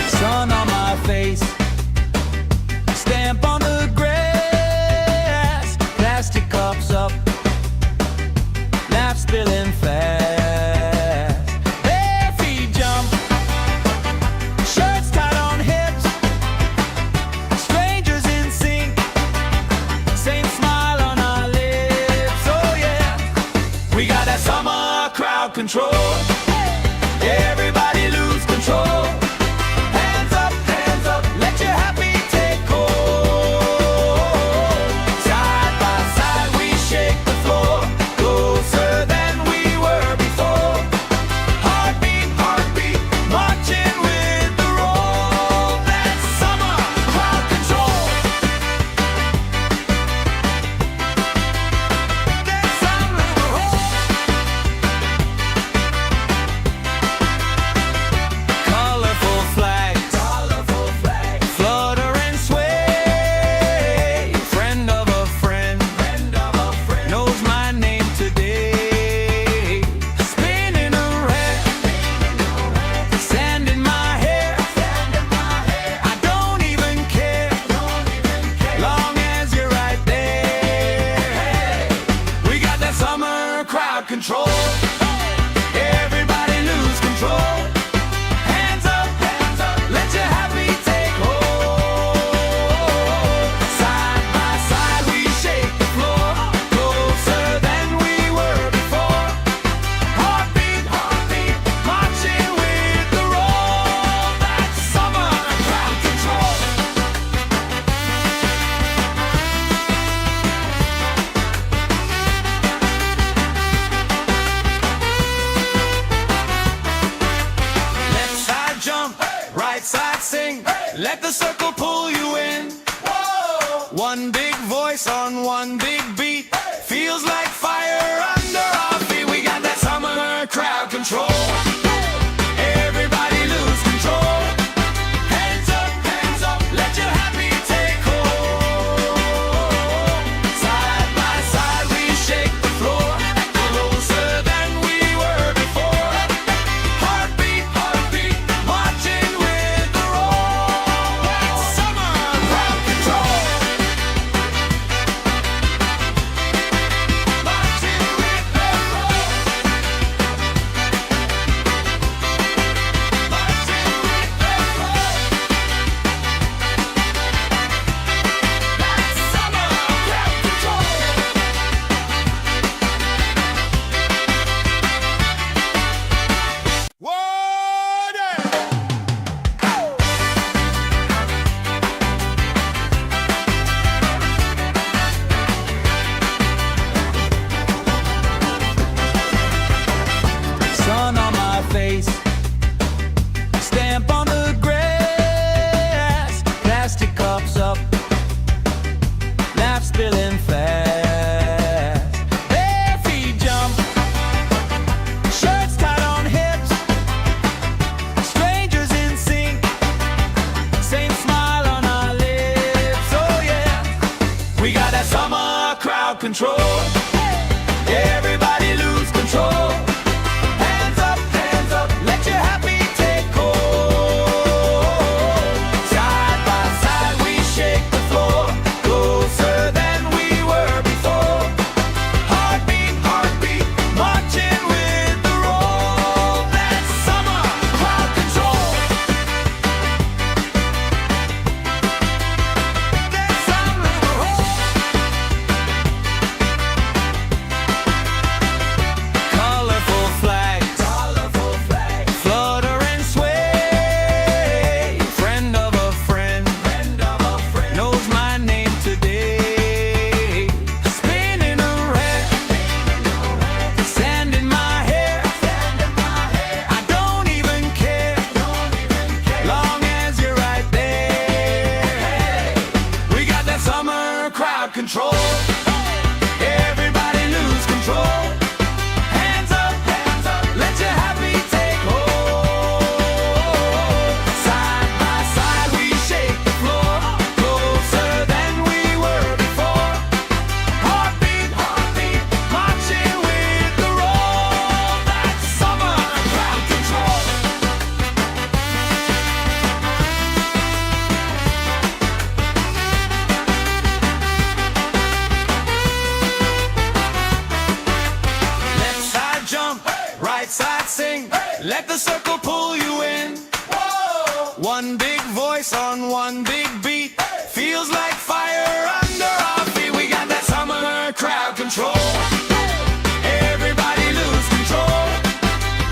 Sun on my face, stamp on the grass, plastic cups up, laugh spilling fast. Bare feet jump, shirts tied on hips, strangers in sync, same smile on our lips. Oh yeah, we got that summer crowd control. Everybody lose control. Hands up, let your happy take hold. Side by side we shake the floor, closer than we were before. Heartbeat, marching with the roll. That's summer crowd control. That's summer control. Colorful flags, flutter and sway. Friend of a friend, knows my name today. Spinning around, sand in my hair. I don't even care, long as you're right there. We got that summer crowd control. Everybody lose control. Hands up, let your happy take hold. Side by side we shake the floor, closer than we were before. Heartbeat, marching with the roll. That's summer crowd control. Left side jump, right side sing. Let the circle pull you in. One big voice on one big beat. Feels like fire under our feet. We got that summer crowd control. Everybody lose control. Hands up, let your happy take hold. Side by side we shake the floor, closer than we were before. Heartbeat, marching with the roll. That's summer crowd control. Marching with the roll. Marching with the roll. That's summer crowd control. Water! Sun on my face, stamp on the grass, plastic cups up, laugh spilling fast. Bare feet jump, shirts tied on hips, strangers in sync, same smile on our lips. Oh yeah, we got that summer crowd control. Everybody lose control. Hands up, let your happy take hold. Side by side we shake the floor, closer than we voice on one big beat. Feels like fire under our feet. We got that summer crowd control. Everybody lose control.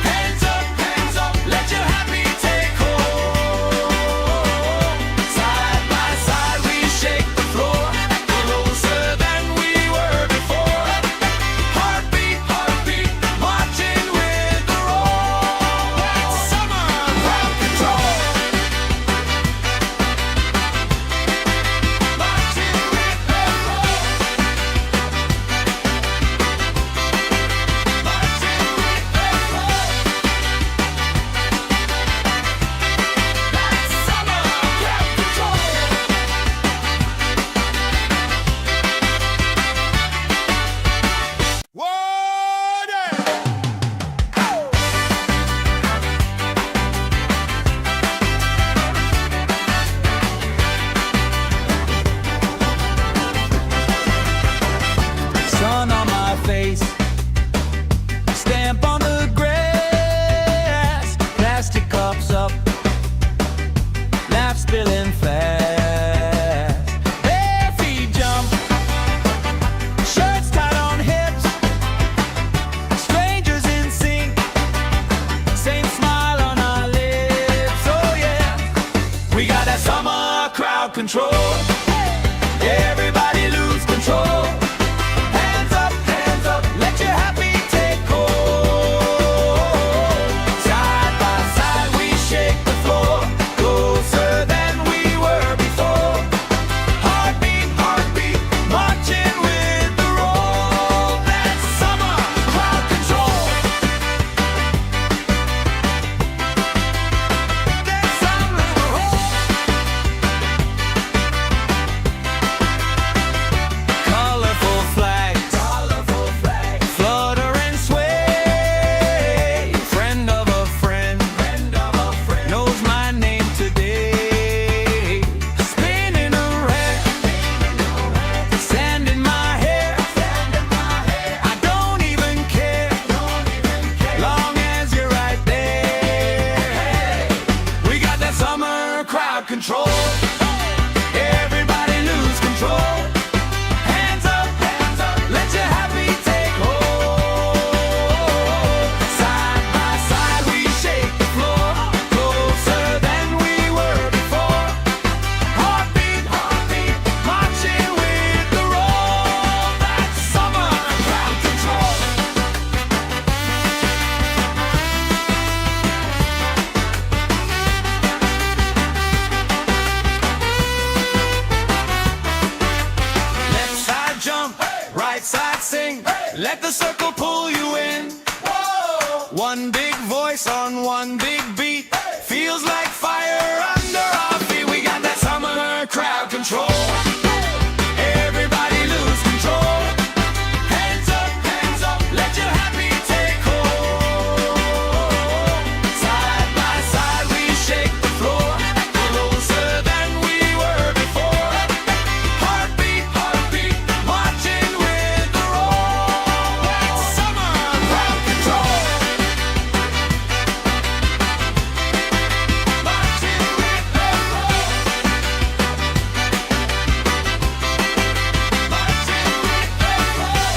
Hands up, let your happy take hold. Side by side we shake the floor, closer than we were before. Heartbeat, marching with the roll. That's summer crowd control. Marching with the roll. Marching with the roll. That's summer crowd control. Sun on my face, stamp on the grass, plastic cups up, laugh spilling fast. Bare feet jump, shirts tied on hips, strangers in sync, same smile on our lips. Oh yeah, we got that summer crowd control. Everybody lose control. Hands up, let your happy take hold. Side by side we shake the floor, closer than we were before. Heartbeat, marching with the roll. That's summer crowd control. That's summer colorful flags, flutter and sway. Friend of a friend, knows my name today. Spinning around, sand in my hair. I don't even care, long as you're right there. We got that summer crowd control. Everybody lose control. Hands up, let your happy take hold. Side by side we shake the floor, closer than we were before. Heartbeat, marching with the roll. That's summer crowd control. Left side jump, right side sing. Let the circle pull you in. One big voice on one big beat. Feels like fire under our feet. We got that summer crowd control. Everybody lose control. Hands up, let your happy take hold. Side by side we shake the floor, closer than we were before. Heartbeat, marching with the roll. That's summer crowd control. Marching with the roll. Marching with the roll.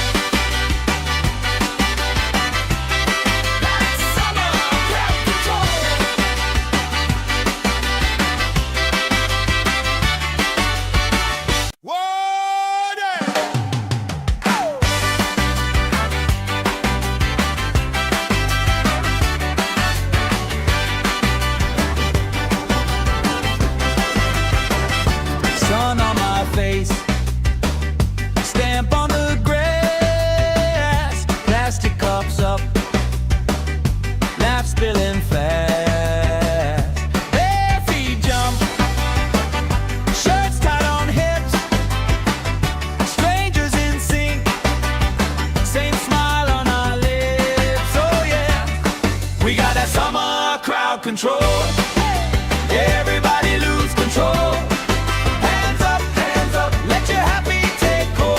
That's summer crowd control. Sun on my face, stamp on the grass, plastic cups up, laugh spilling fast. Bare feet jump, shirts tied on hips, strangers in sync, same smile on our lips. Oh yeah, we got that summer crowd control. Everybody lose control. Hands up, let your happy take hold.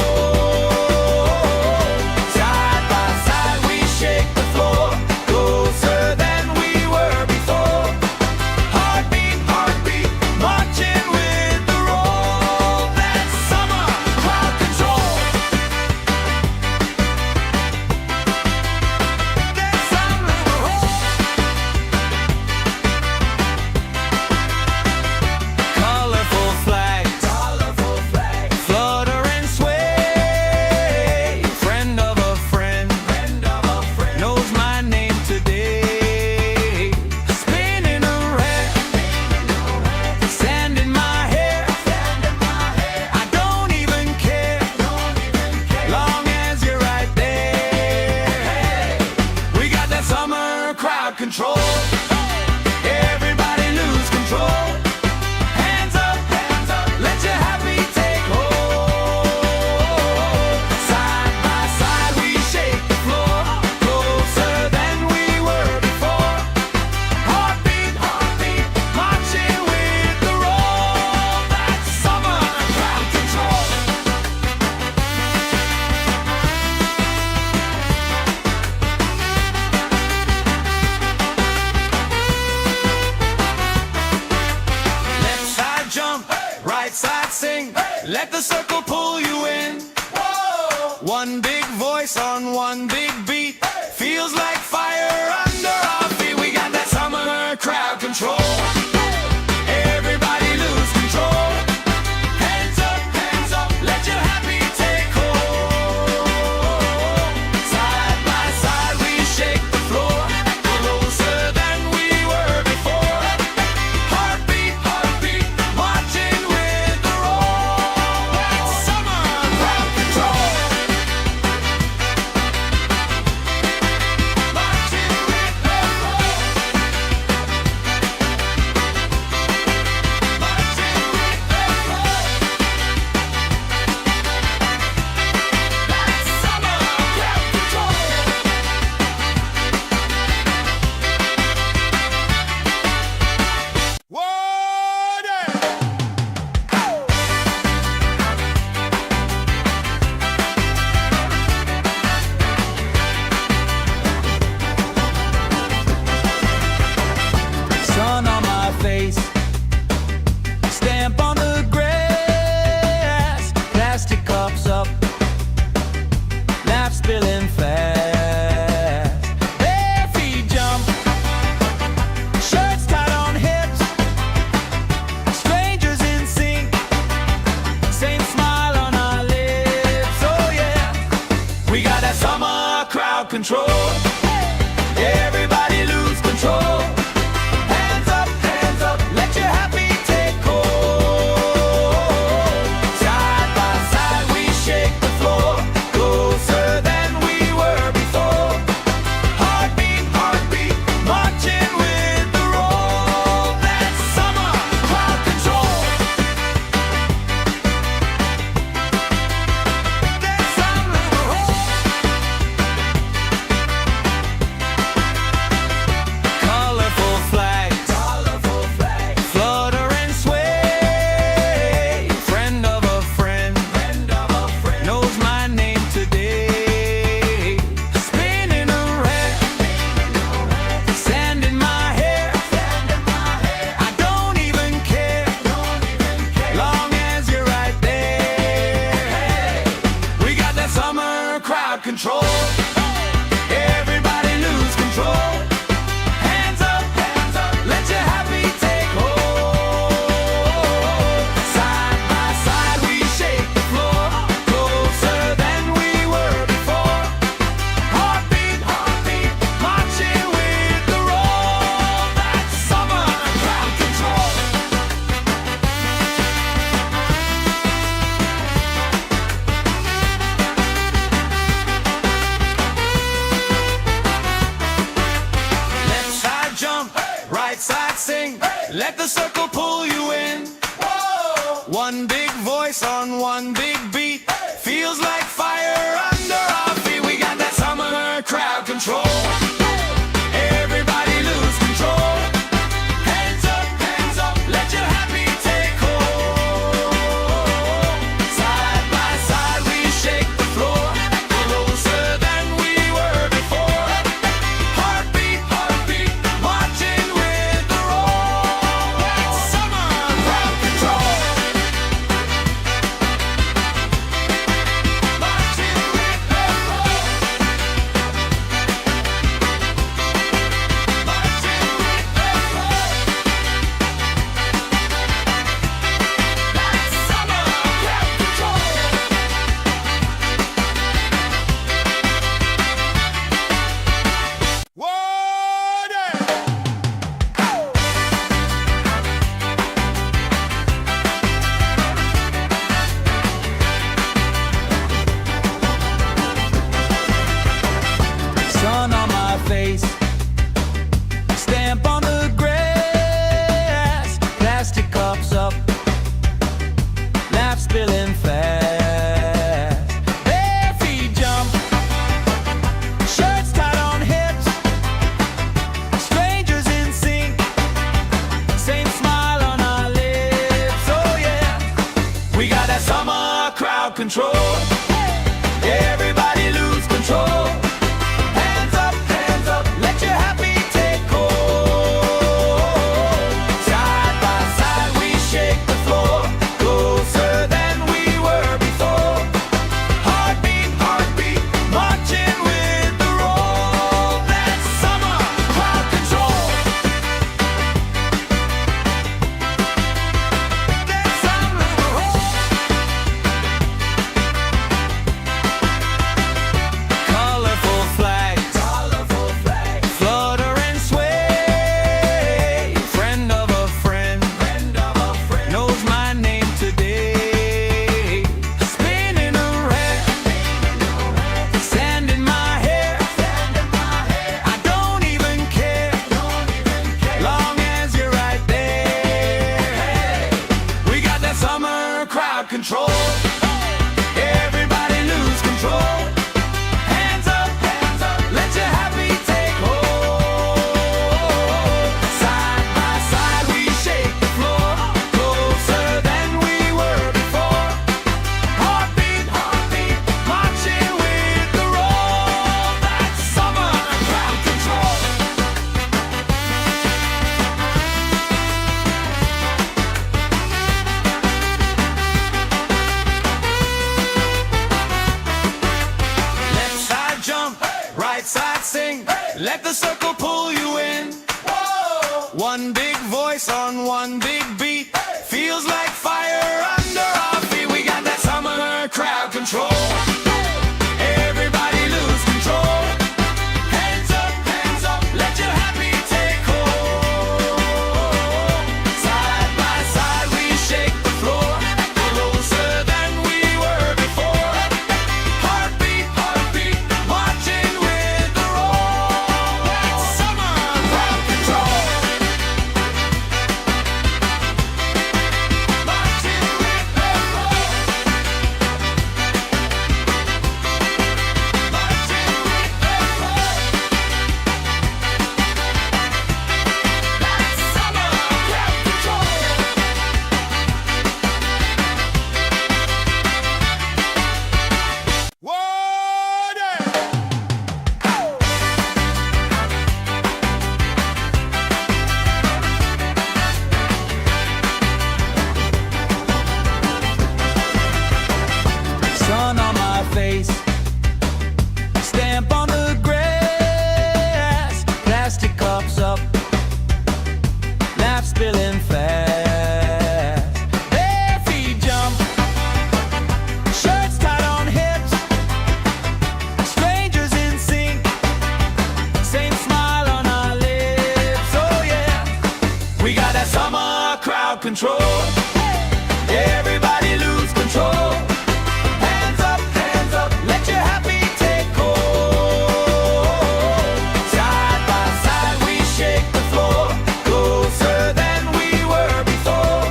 Side by side we shake the floor, closer than we were before. Heartbeat, marching One big voice on one big beat. Feels like fire under our feet. We got that summer crowd control. Everybody lose control. Hands up, let your happy take hold. Side by side we shake the floor, closer than we were before. Heartbeat, marching with the roll. That's summer crowd control. Marching with the roll. Marching with the roll. That's summer crowd control. Sun on my face, stamp on the grass, plastic cups up, laugh spilling fast. Bare feet jump, shirts tied on hips, strangers in sync, same smile on our lips. Oh yeah, we got that summer crowd control. Everybody lose control. Hands up, let your happy take hold. Side by side we shake the floor, closer than we were before. Heartbeat, marching with the roll. That's summer crowd control. That's summer colorful flags, flutter and sway. Friend of a friend, knows my name today. Spinning around, sand in my hair. I don't even care, long as you're right there. We got that summer crowd control. Everybody lose control. Hands up, let your happy take hold. Side by side we shake the floor, closer than we were before. Heartbeat, marching with the roll. That's summer crowd control. Left side jump, right side sing. Let the circle pull you in. One big voice on one big beat. Feels like fire under our feet. We got that summer crowd control. Everybody lose control. Hands up, let your happy take hold. Side by side we shake the floor, closer than we were before. Heartbeat, marching with the roll. That's let the circle pull you in. Whoa. One big voice on one big beat, feels like fire under our feet. We got that summer crowd control. Everybody lose control. Hands up, let your happy take hold. Side by side we shake the floor, closer than we were before. Heartbeat, heartbeat, marching with the roll. That's summer crowd control. Marching with the roll. Marching with the roll. That's summer crowd control. Sun on my face, stamp on the grass, plastic cups up, laugh spilling fast. Bare feet jump, shirts tied on hips, strangers in sync, same smile on our lips. Oh yeah, we got that summer crowd control. Everybody lose control. Hands up, let your happy take hold. Side by side we shake the floor, closer than we were before.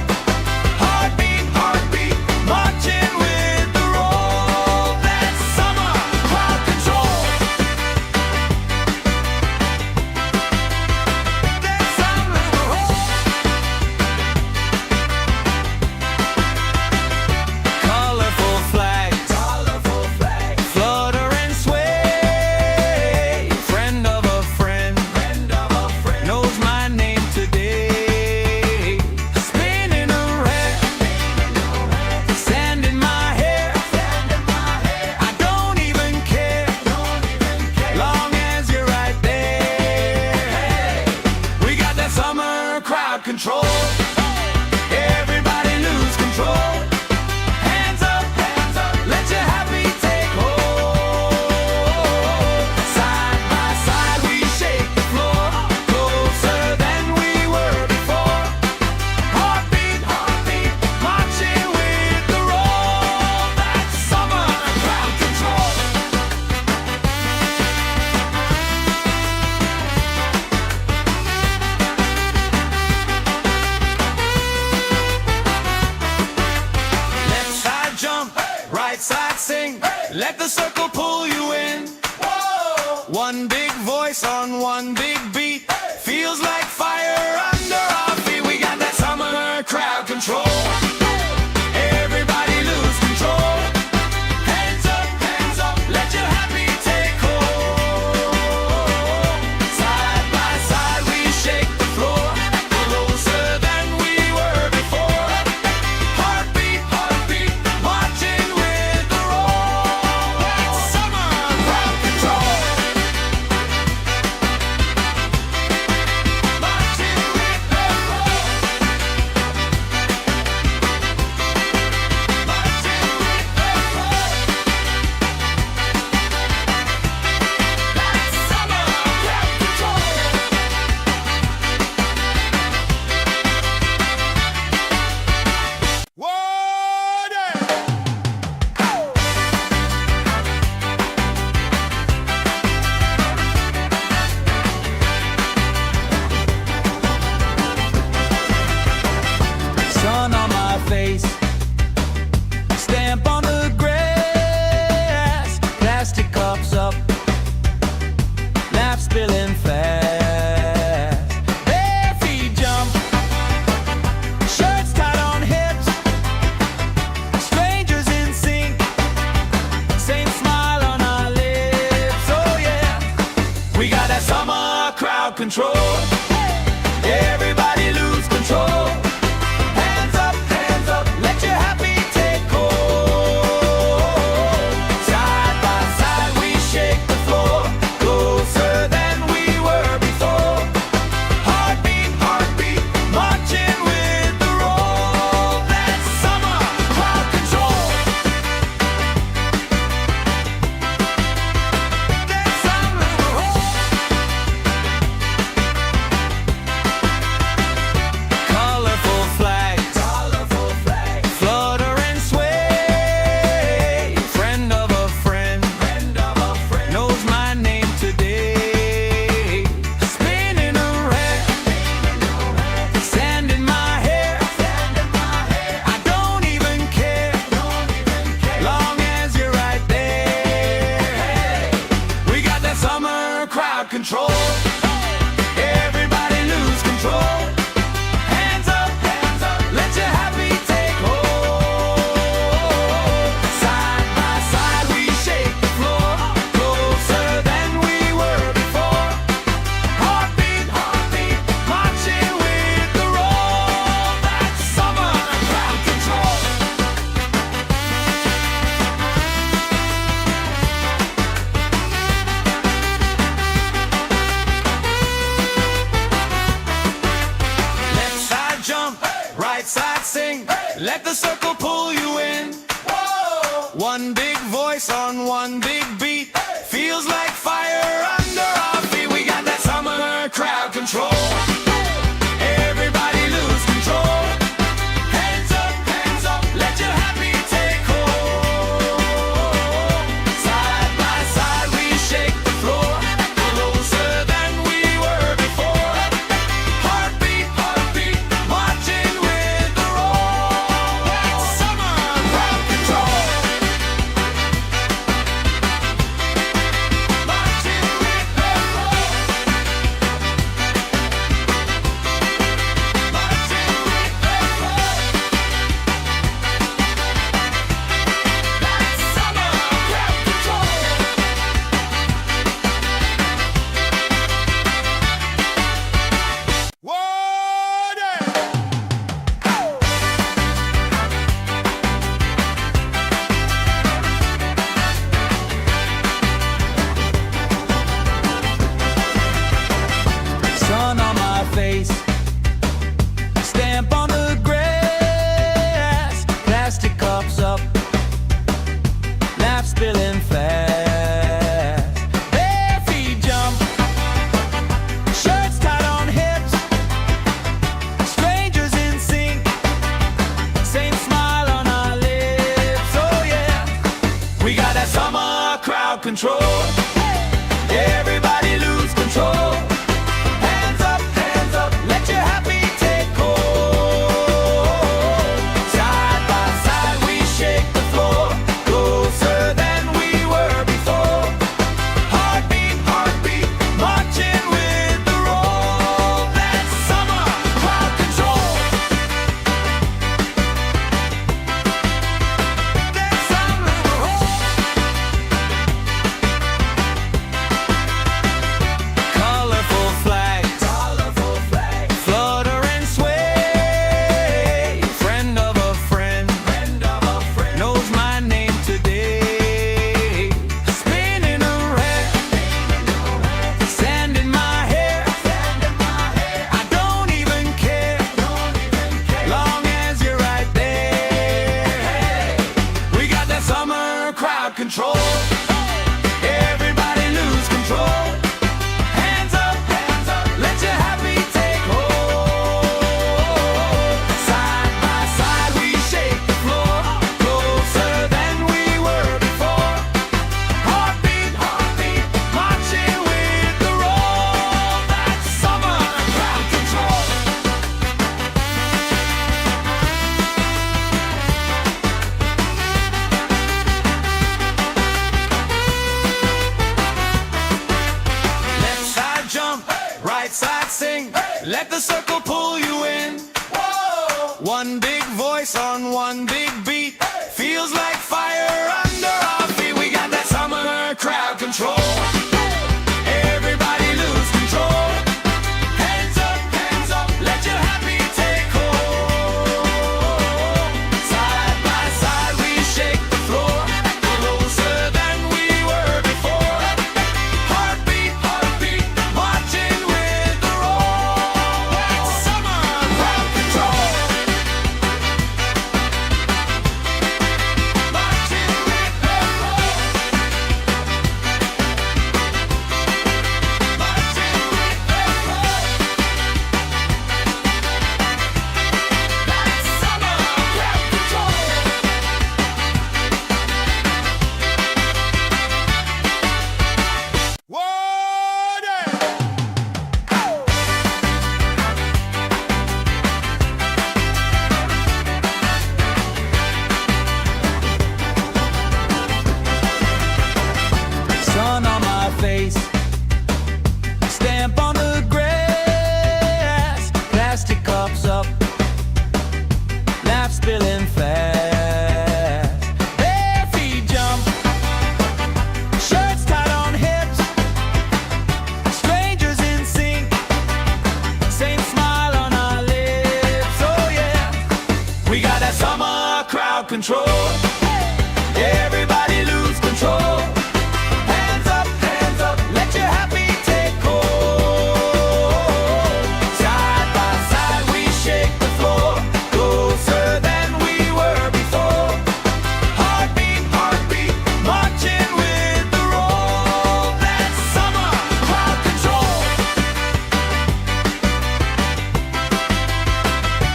Heartbeat, heartbeat, marching with the roll. That's summer crowd control. That's summer crowd. Colorful flags, flutter and sway. Friend of a friend, knows my name today. Spinning around, sand in my hair. I don't even care, long as you're right there. We got that summer crowd control. Everybody lose control. Hands up, let your happy take hold. Side by side we shake the floor, closer than we were before. Heartbeat, heartbeat, marching with the roll. That's summer crowd control. Left side jump, right side sing, let the circle pull you in. One big voice on one big beat, feels like fire under our feet. We got that summer crowd control. Everybody lose control. Hands up, let your happy take hold. Side by side we shake the floor, closer than we were before. Heartbeat, heartbeat, marching with the roll. That's summer crowd control. Marching with the roll. Marching with the roll. That's summer crowd control. Sun on my face, stamp on the grass, plastic cups up, laugh spilling fast. Bare feet jump, shirts tied on hips, strangers in sync, same smile on our lips. Oh yeah, we got that summer crowd control. Everybody lose control. Hands up, let your happy take hold. Side by side we shake the floor, closer than we control. Everybody lose control. Hands up, let your happy take hold. Side by side we shake the floor, closer than we were before. Heartbeat, marching with the roll. That's summer crowd control. Left side jump, right side sing. Let the circle pull you in. One big voice on one big beat. Feels like fire under our feet. We got that summer crowd control. Everybody lose control. Hands up, let your happy take hold. Side by side we shake the floor, closer than we were before. Heartbeat, marching with the roll. That's summer crowd control. Marching with the roll. Marching with the roll. That's summer crowd control. Sun on my face, stamp on the grass, plastic cups up, laugh spilling fast. Bare feet jump, shirts tied on hips, strangers in sync, same smile on our lips. Oh yeah, we got that summer crowd control. Everybody lose control. Hands up, let your happy take hold. Side by side we shake the floor, closer than we were before. Heartbeat, marching with the roll. That's summer crowd control. That's summer control. Colorful flags, flutter and sway. Friend of a friend, knows my name today. Spinning around, sand in my hair. I don't even care, long as you're right there. We got that summer crowd control. Everybody lose control. Hands up, let your happy take hold. Side by side we shake the floor, closer than we were before. Heartbeat, marching with the roll. That's summer crowd control. Left side jump, right side sing. Let the circle pull you in. One big voice on one big beat. Feels like fire under our feet. We got that summer crowd control. Everybody lose control. Hands up, let your happy take hold. Side by side we shake the floor, closer than we were before. Heartbeat, marching with the roll. That's summer crowd control. Marching with the roll. control. Everybody lose control. Hands up, let your happy take hold. Side by side we shake the floor, closer than we were before. Heartbeat, heartbeat, marching with the roll. That's summer crowd control.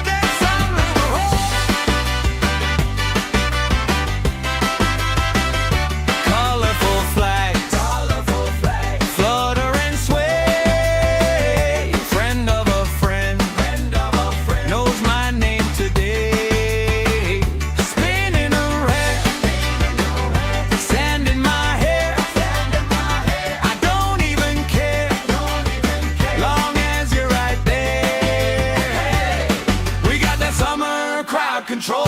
That's summer colorful flags, flutter and sway. Friend of a friend, knows my name today. Spinning around, sand in my hair. I don't even care, long as you're right there. We got that summer crowd control.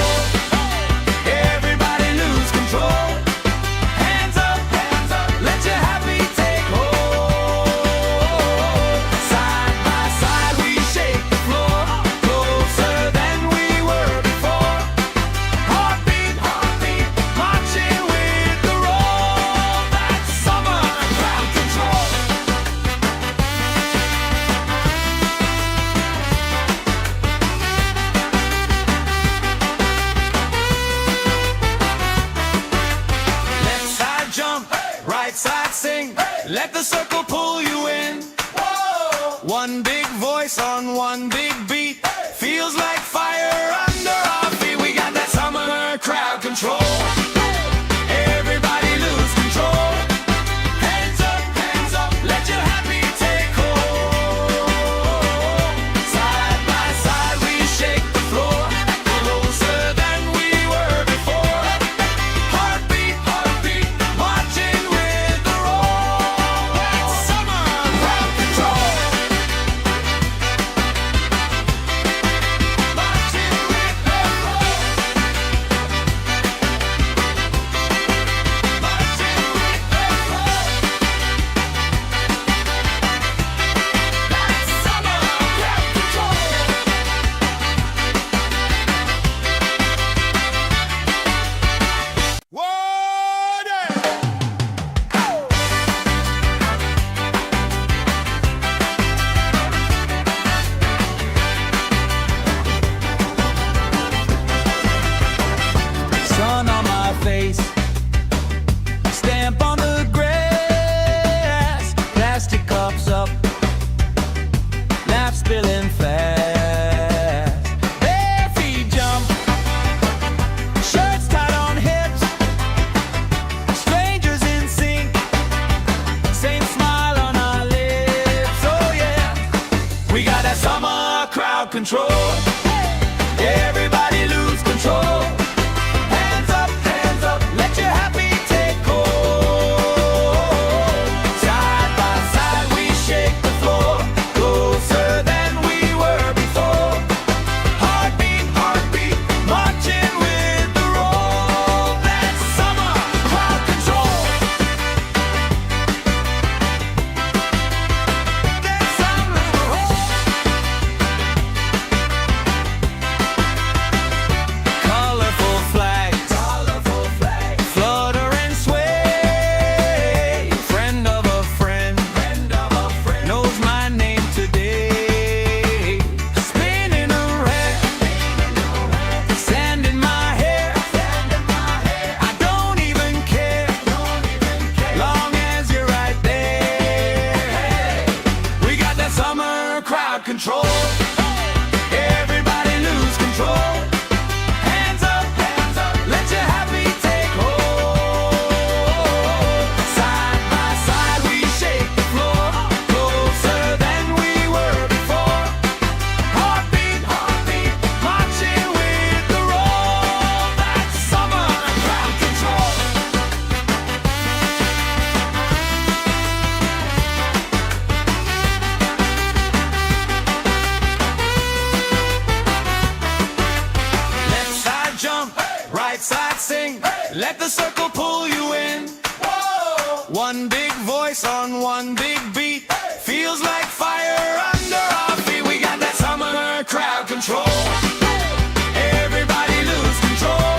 Everybody lose control. Hands up, let your happy take hold. Side by side we shake the floor, closer than we were before. Heartbeat, heartbeat, marching with the roll. That's summer crowd control. Left side jump, right side sing. Let the circle pull you in. One big voice on one big beat. Feels like fire under our feet. We got that summer crowd control. Everybody lose control. Hands up, let your happy take hold. Side by side we shake the floor, closer than we were before. Heartbeat, heartbeat, marching with the roll. That's summer crowd control. Marching with the roll. Marching with the roll. That's summer crowd control. Sun on my face, stamp on the grass, plastic cups up, laugh spilling fast. Bare feet jump, shirts tied on hips, strangers in sync, same smile on our lips. Oh yeah, we got that summer crowd control. Everybody lose control. Hands up, let your happy take hold. Side by side we shake the floor, closer than we were before. Heartbeat, heartbeat, marching with the roll. That's summer crowd control. That's summer colorful flags, flutter and sway. Friend of a friend, knows my name today. Spinning around, sand in my hair. I don't even care, long as you're right there. We got that summer crowd control. Everybody lose control. Hands up, let your happy take hold. Side by side we shake the floor, closer than we were before. Heartbeat, heartbeat, marching with the roll. That's summer crowd control. Left side jump, right side sing. Let the circle pull you in. One big voice on one big beat. Feels like fire under our feet. We got that summer crowd control. Everybody lose control.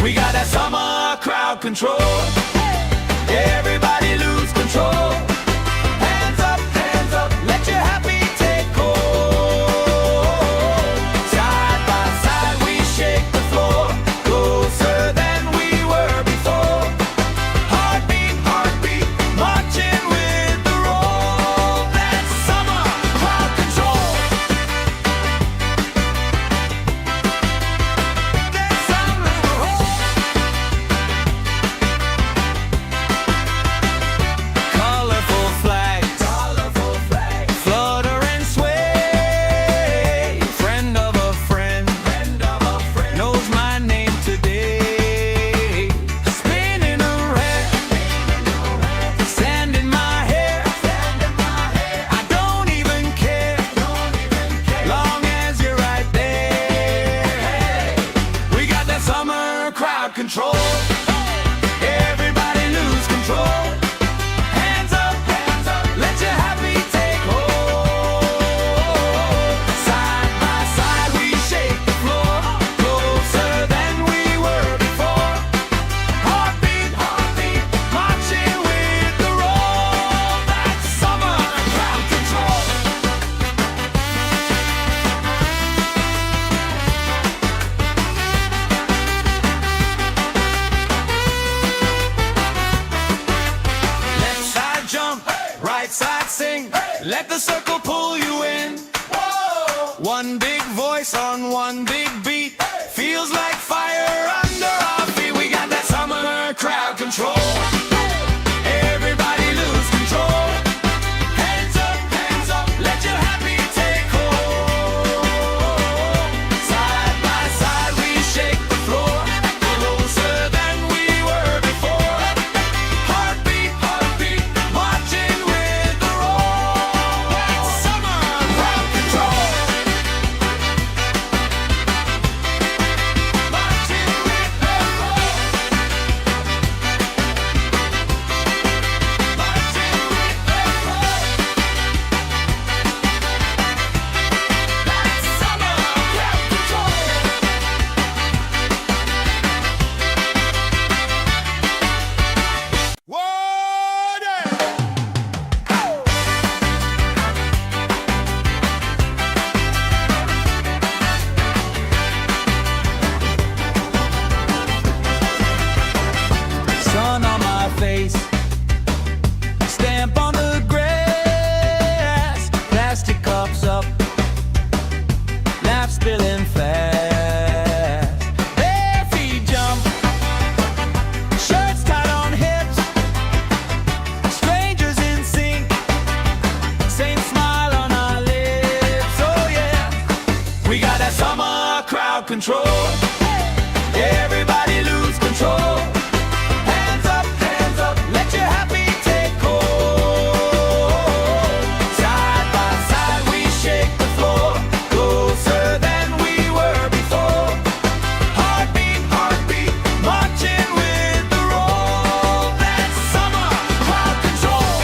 We got that summer crowd control. Everybody lose control. Hands up, let your happy take hold. Side by side we shake the floor, closer than we were before. Heartbeat, heartbeat, marching with the roll. That's summer crowd control. That's summer control. Colorful flags, flutter and sway. Friend of a friend, knows my name today. Spinning around, sand in my hair. I don't even care, long as you're right there. We got that summer crowd control. Everybody lose control. Hands up, let your happy take hold. Side by side we shake the floor, closer than we were before. Heartbeat, heartbeat, marching with the roll. That's summer crowd control. Left side jump, right side sing. Let the circle pull you in. One big voice on one big beat. Feels like fire under our feet. We got that summer crowd control. Everybody lose control. Hands up, let your happy take hold. Side by side we shake the floor, closer than we were before. Heartbeat, heartbeat, marching with the roll. That's summer crowd control. Marching with the roll. Marching with the roll. That's summer crowd control. Sun on my face, stamp on the grass, plastic cups up, laugh spilling fast. Bare feet jump, shirts tied on hips, strangers in sync, same smile on our lips. Oh yeah, we got that summer crowd control. Everybody lose control. Hands up, let your happy take hold. Side by side we shake the floor, closer than we were before. Heartbeat, heartbeat, marching with the roll. That's summer crowd control.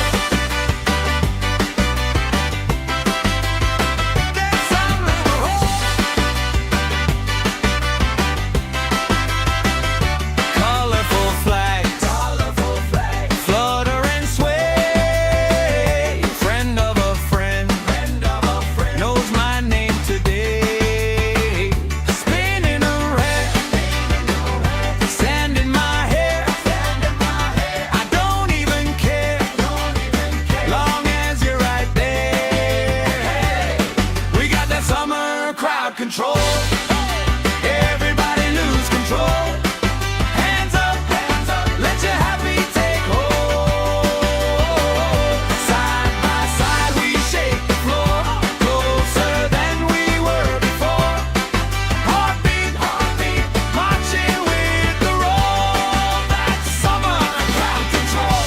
That's summer control. Colorful flags, flutter and sway. Friend of a friend, knows my name today. Spinning around, sand in my hair. I don't even care, long as you're right there. We got that summer crowd control. Everybody lose control. Hands up, let your happy take hold. Side by side we shake the floor, closer than we were before. Heartbeat, heartbeat, marching with the roll. That's summer crowd control.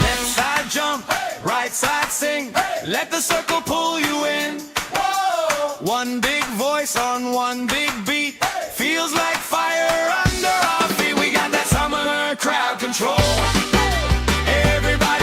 Left side jump, right side sing. Let the circle pull you in. One big voice on one big beat. Feels like fire under our feet. We got that summer crowd control. Everybody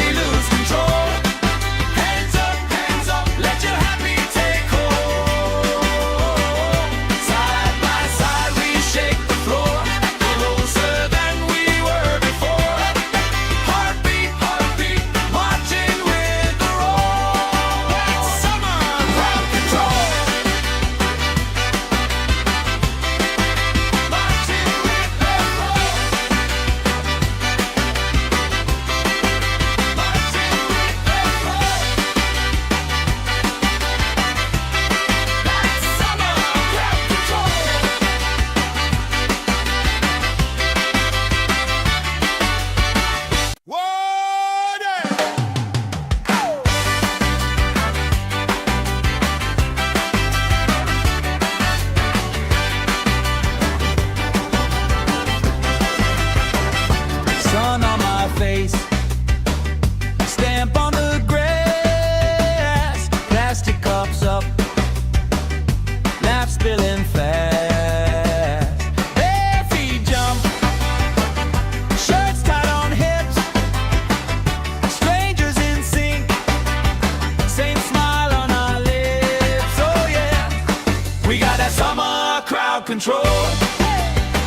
control.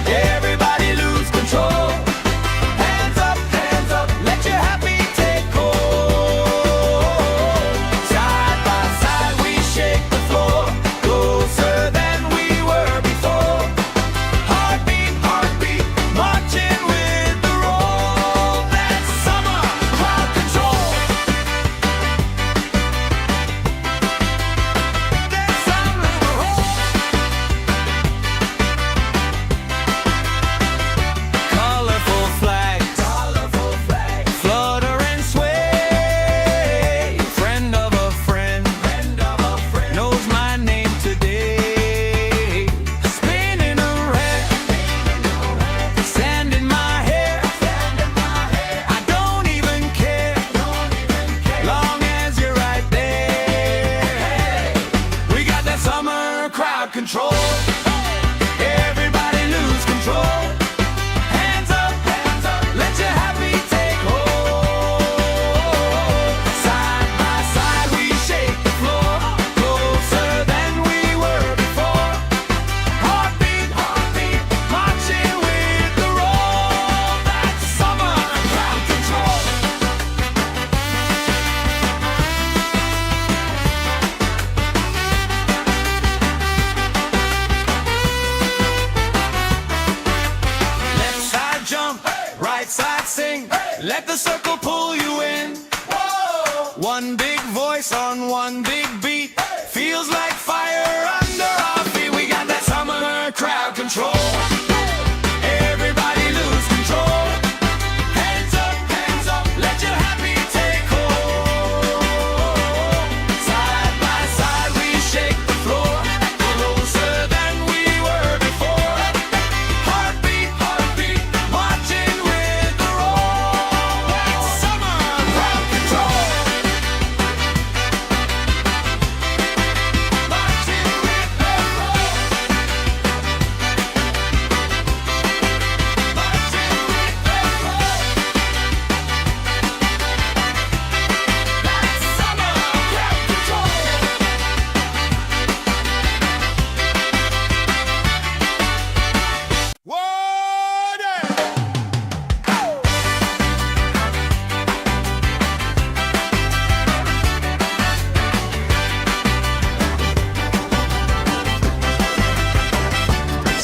Everybody lose control. Hands up, let your happy take hold. Side by side we shake the floor, closer than we were before. Heartbeat, heartbeat, marching with the roll. That's summer crowd control. That's summer roll. Colorful flags, flutter and sway. Friend of a friend, knows my name today. Spinning around, sand in my hair. I don't even care, long as you're right there. We got that summer crowd control. Everybody lose control. Hands up, let your happy take hold. Side by side we shake the floor, closer than we were before. Heartbeat, heartbeat, marching with the roll. That's summer crowd control. Left side jump, right side sing. Let the circle pull you in. One big voice on one big beat. Feels like fire under our feet. We got that summer crowd control. Everybody lose control. Hands up, let your happy take hold. Side by side we shake the floor, closer than we were before. Heartbeat, heartbeat, marching with the roll. That's summer crowd control. Marching with the roll. Marching with the roll. That's summer crowd control.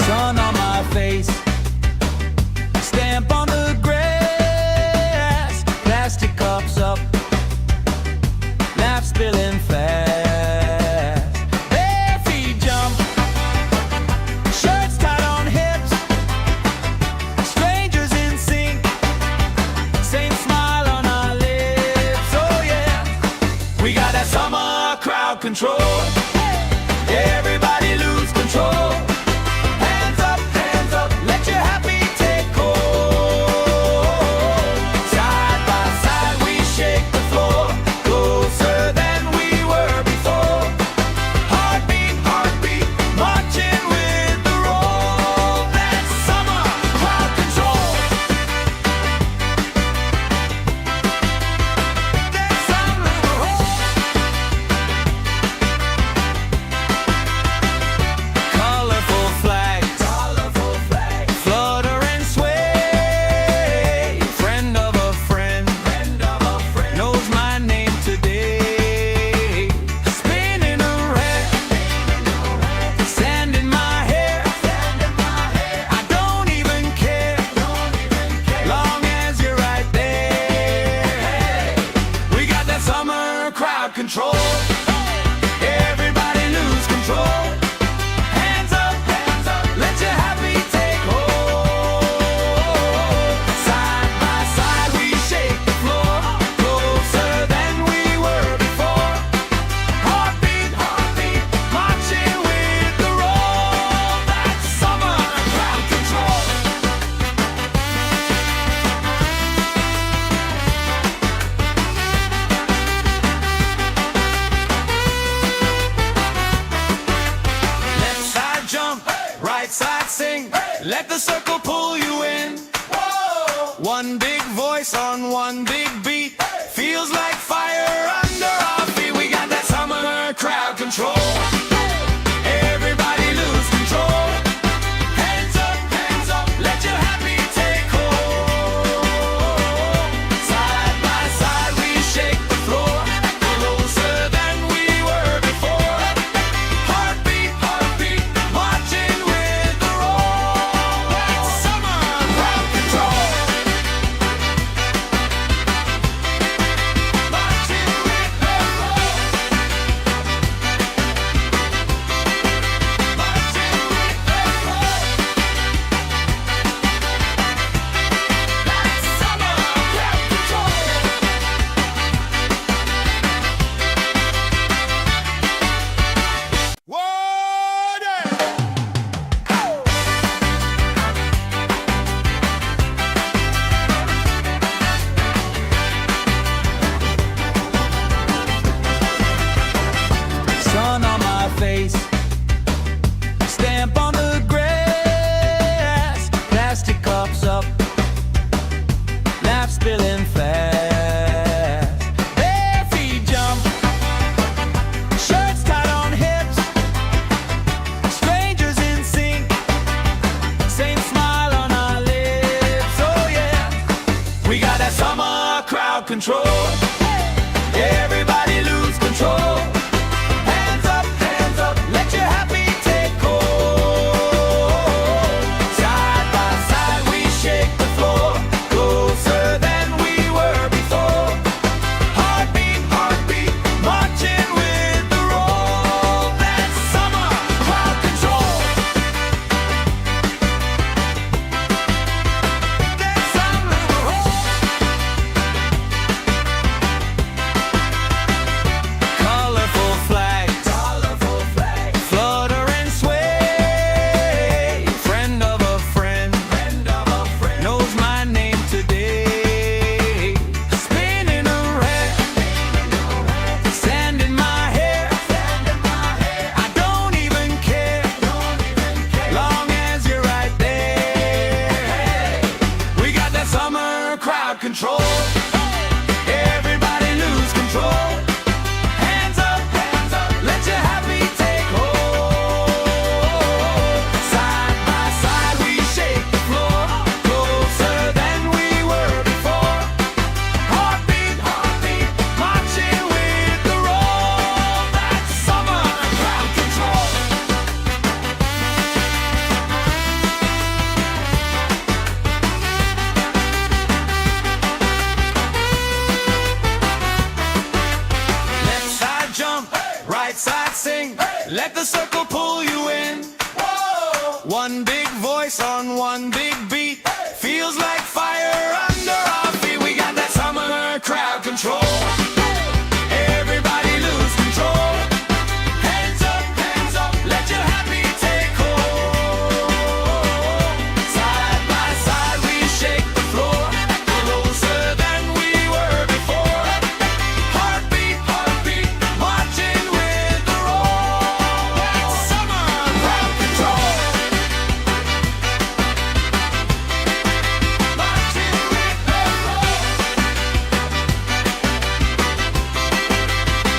Sun on my face, stamp on the grass, plastic cups up, laugh spilling fast. Bare feet jump, shirts tied on hips, strangers in sync, same smile on our lips. Oh yeah, we got that summer crowd control. Everybody lose control. Hands up, let your happy take hold. Side by side we shake the floor, closer than we were before. Heartbeat, heartbeat, marching with the roll. That's summer crowd control. That's summer roll. Colorful flags, flutter and sway. Friend of a friend, knows my name today. Spinning around, sand in my hair. I don't even care, long as you're right there. We got that summer crowd control. Everybody lose control. Hands up, let your happy take hold. Side by side we shake the floor, closer than we were before. Heartbeat, heartbeat, marching with the roll. That's summer crowd control. control. Everybody lose control. Hands up, let your happy take hold. Side by side we shake the floor, closer than we were before. Heartbeat, heartbeat, marching with the roll. That's summer crowd control. That's summer colorful flags, flutter and sway. Friend of a friend, knows my name today. Spinning around, sand in my hair. I don't even care, long as you're right there. We got that summer crowd control. Everybody lose control. Hands up, let your happy take hold. Side by side we shake the floor, closer than we were before. Heartbeat, heartbeat, marching with the roll. That's summer crowd control. Left side jump, right side sing. Let the circle pull you in. One big voice on one big beat. Feels like fire under our feet. We got that summer crowd control. Everybody lose control. Hands up, let your happy take hold. Side by side we shake the floor, closer than we were before. Heartbeat, heartbeat, marching with the roll. That's summer crowd control. Marching with the roll.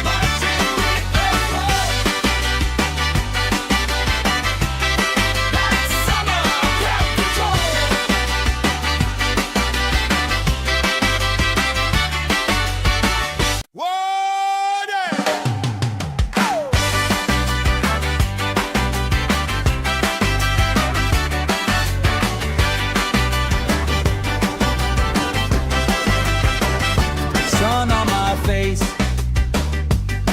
Marching with the roll. That's summer crowd control. Sun on my face,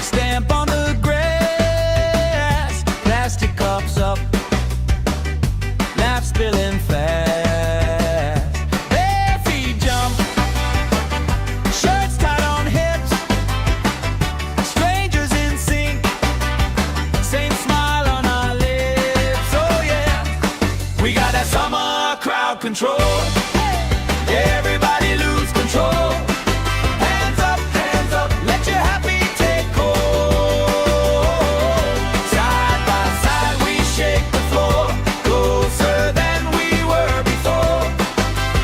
stamp on the grass, plastic cups up, laugh spilling fast. Bare feet jump, shirts tied on hips, strangers in sync, same smile on our lips. Oh yeah, we got that summer crowd control. Everybody lose control. Hands up, let your happy take hold. Side by side we shake the floor, closer than we were before.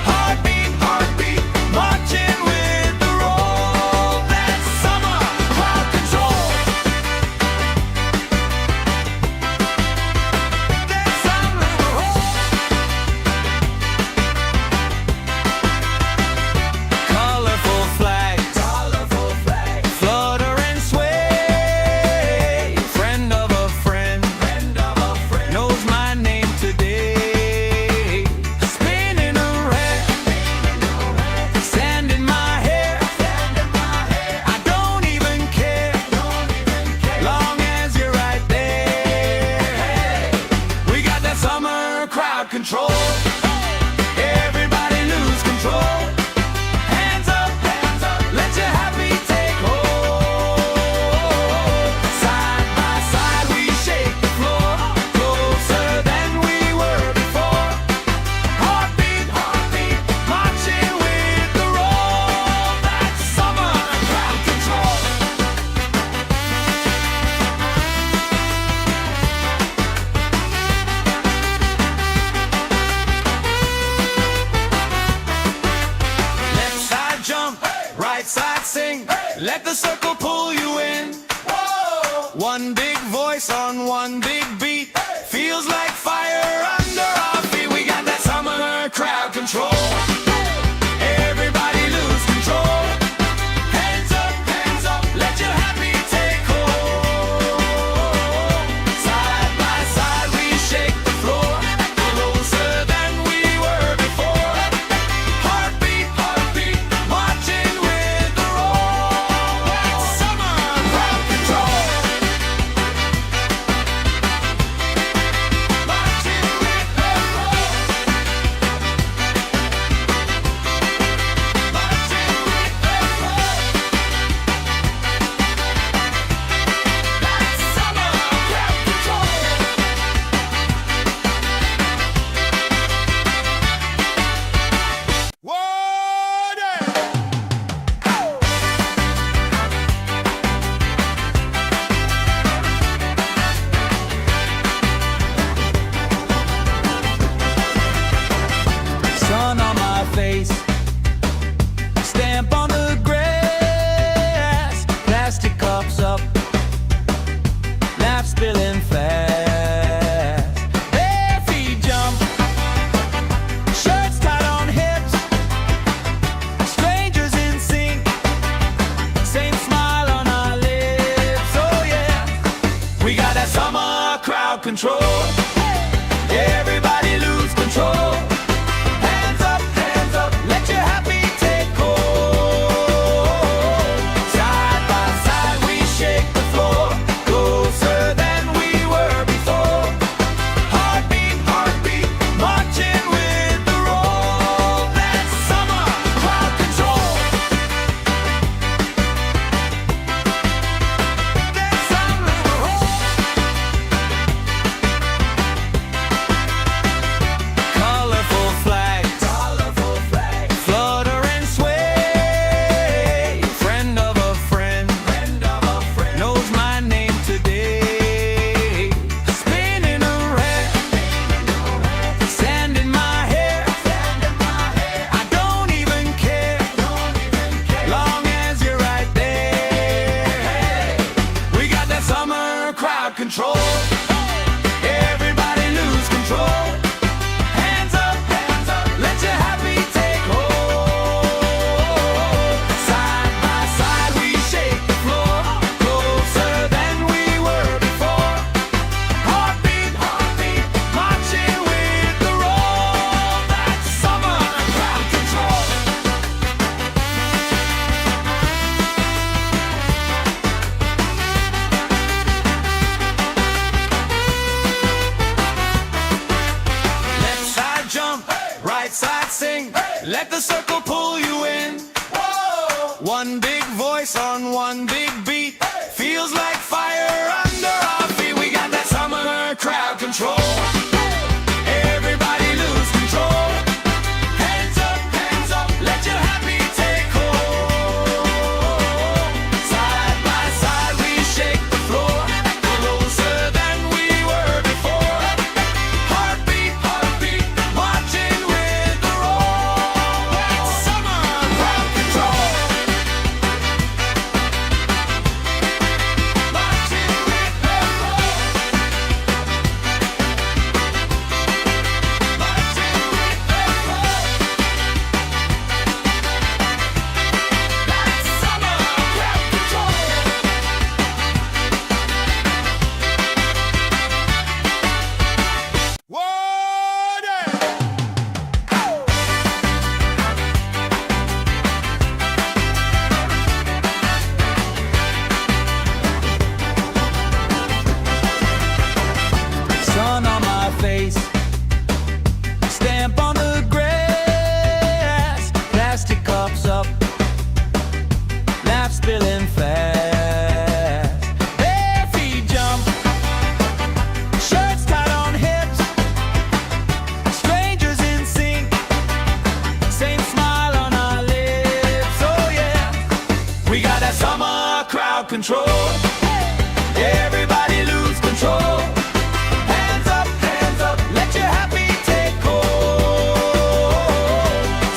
Heartbeat, heartbeat, marching with the roll. That's summer crowd control. That's summer colorful flags, flutter and sway. Friend of a friend, knows my name today. Spinning around, sand in my hair. I don't even care, long as you're right there. We got that summer crowd control. Everybody lose control. Hands up, let your happy take hold. Side by side we shake the floor, closer than we were before. Heartbeat, heartbeat, marching with the roll. That's summer crowd control. Left side jump, right side sing. Let the circle pull you in. One big voice on one big beat. Feels like fire under our feet. We got that summer crowd control. Everybody lose control. control. Everybody lose control. Hands up, let your happy take hold. Side by side we shake the floor, closer than we were before. Heartbeat, marching with the roll. That's summer crowd control. That's summer colorful flags, flutter and sway. Friend of a friend, knows my name today. Spinning around, sand in my hair. I don't even care, long as you're right there. We got that summer crowd control. Everybody lose control. Hands up, let your happy take hold. Side by side we shake the floor, closer than we were before. Heartbeat, marching with the roll. That's summer crowd control. Left side jump, right side sing. Let the circle pull you in. One big voice on one big beat. Feels like fire under our feet. We got that summer crowd control. Everybody lose control. Hands up, let your happy take hold. Side by side we shake the floor, closer than we were before. Heartbeat, marching with the roll. That's summer crowd control. Marching with the roll. Marching with the roll. That's summer crowd control. Sun on my face, stamp on the grass, plastic cups up, laugh spilling fast. Bare feet jump, shirts tied on hips, strangers in sync, same smile on our lips. Oh yeah, we got that summer crowd control. Everybody lose control. Hands up, let your happy take hold.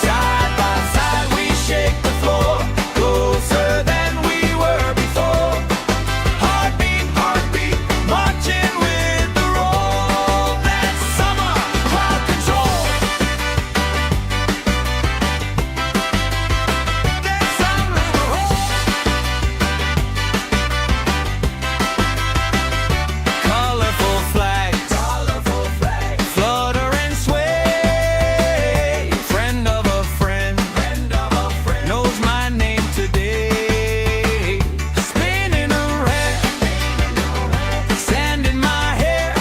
Side by side we shake the floor, closer than we were before. Heartbeat, marching with the roll. That's summer crowd control. That's summer colorful flags, flutter and sway. Friend of a friend, knows my name today. Spinning around, sand in my hair.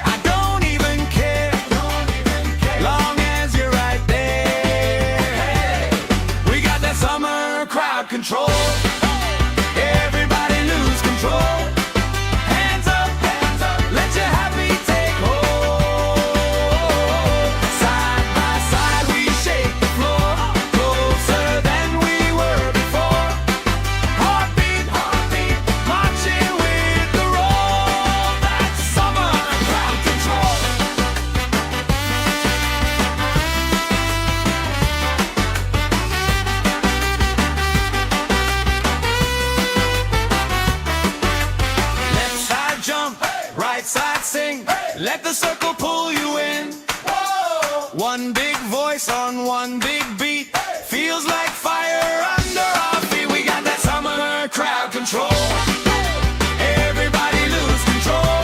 I don't even care, long as you're right there. We got that summer crowd control. Everybody lose control. Hands up, let your happy take hold. Side by side we shake the floor, closer than we were before. Heartbeat, marching with the roll. That's summer crowd control. Left side jump, right side sing. Let the circle pull you in. One big voice on one big beat. Feels like fire under our feet. We got that summer crowd control. Everybody lose control.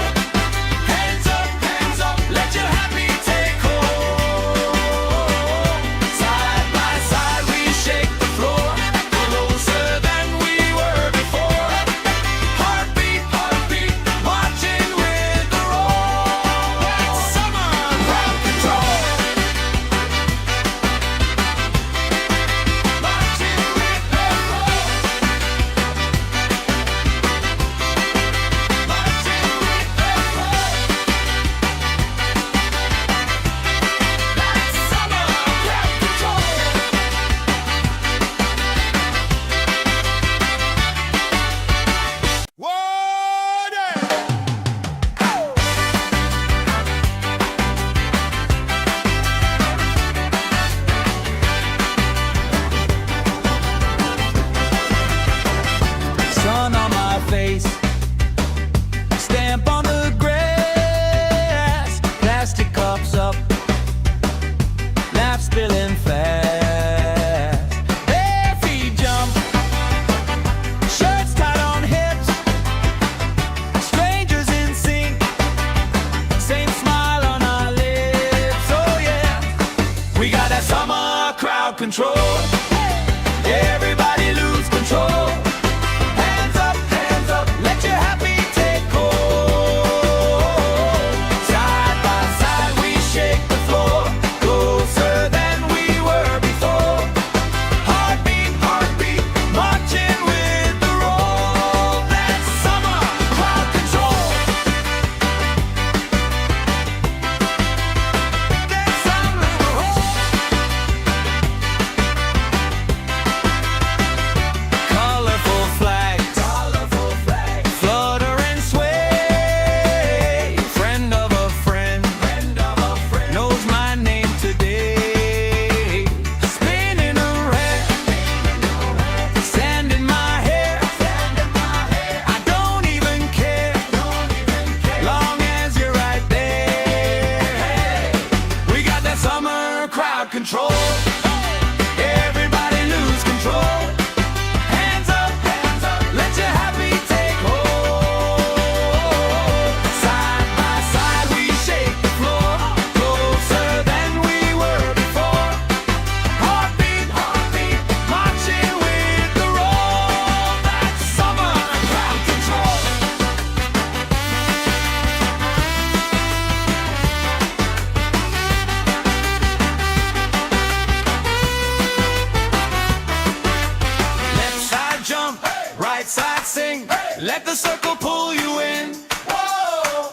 right side sing. Let the circle pull you in.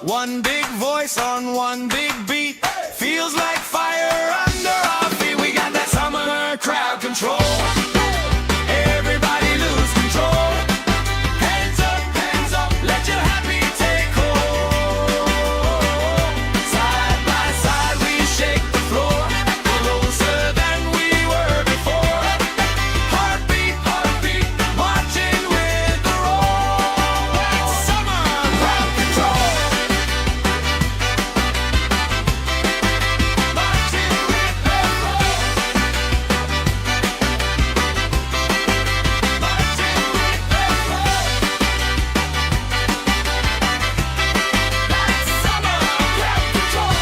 One big voice on one big beat. Feels like fire under our feet. We got that summer crowd control. Everybody lose control. Hands up, let your happy take hold. Side by side we shake the floor, closer than we were before. Heartbeat, marching with the roll. That's summer crowd control. Marching with the roll. Marching with the roll. That's summer crowd control.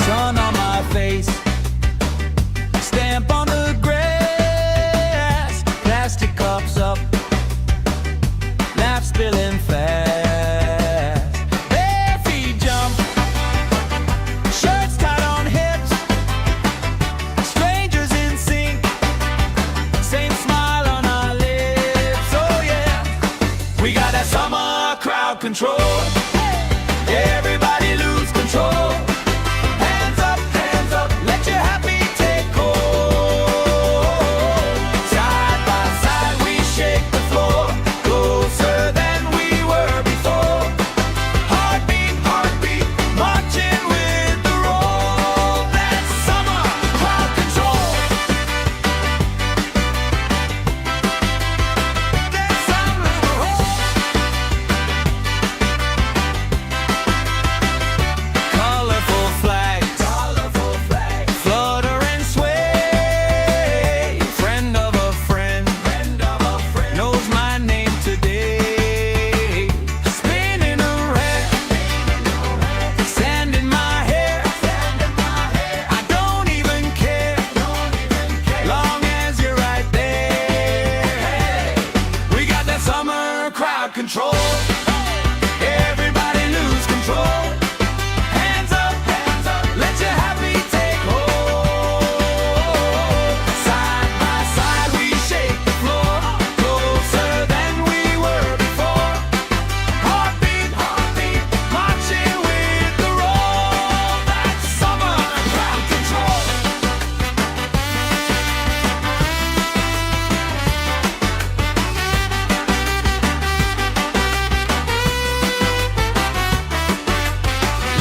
Sun on my face, stamp on the grass, plastic cups up, laugh spilling fast. Bare feet jump, shirts tied on hips, strangers in sync, same smile on our lips. Oh yeah, we got that summer crowd control. Everybody lose control. Hands up, let your happy take hold. Side by side we shake the floor, closer than we were before. Heartbeat, marching with the roll. That's summer crowd control. That's summer control. Colorful flags, flutter and sway. Friend of a friend, knows my name today. Spinning around, sand in my hair. I don't even care, long as you're right there. We got that summer crowd control. Everybody lose control. Hands up, let your happy take hold. Side by side we shake the floor, closer than we were before. Heartbeat, marching with the roll. That's summer crowd control.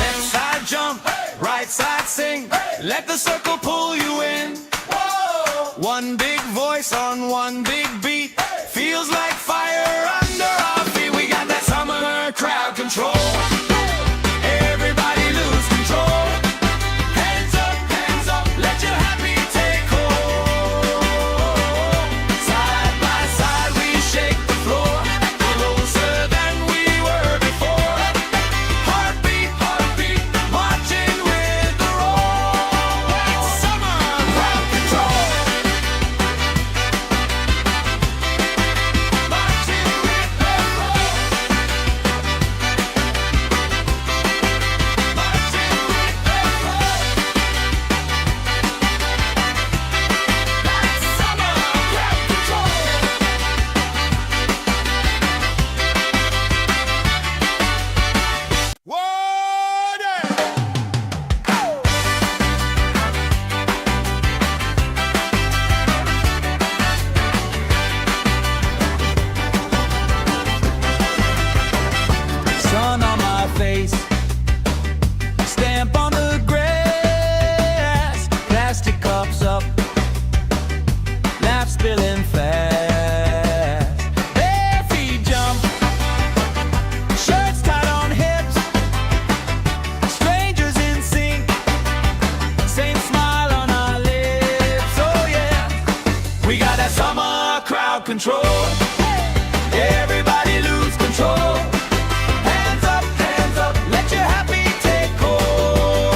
Left side jump, right side sing. Let the circle pull you in. One big voice on one big beat. Feels like fire under our feet. We got that summer crowd control. Everybody lose control. Hands up, let your happy take hold. Side by side we shake the floor, closer than we were before. Heartbeat, marching with the roll. That's summer crowd control. Marching with the roll. Marching with the roll. That's summer crowd control. Sun on my face, stamp on the grass, plastic cups up, laugh spilling fast. Bare feet jump, shirts tied on hips, strangers in sync, same smile on our lips. Oh yeah, we got that summer crowd control. Everybody lose control. Hands up, let your happy take hold.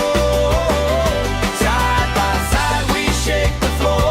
Side by side we shake the floor.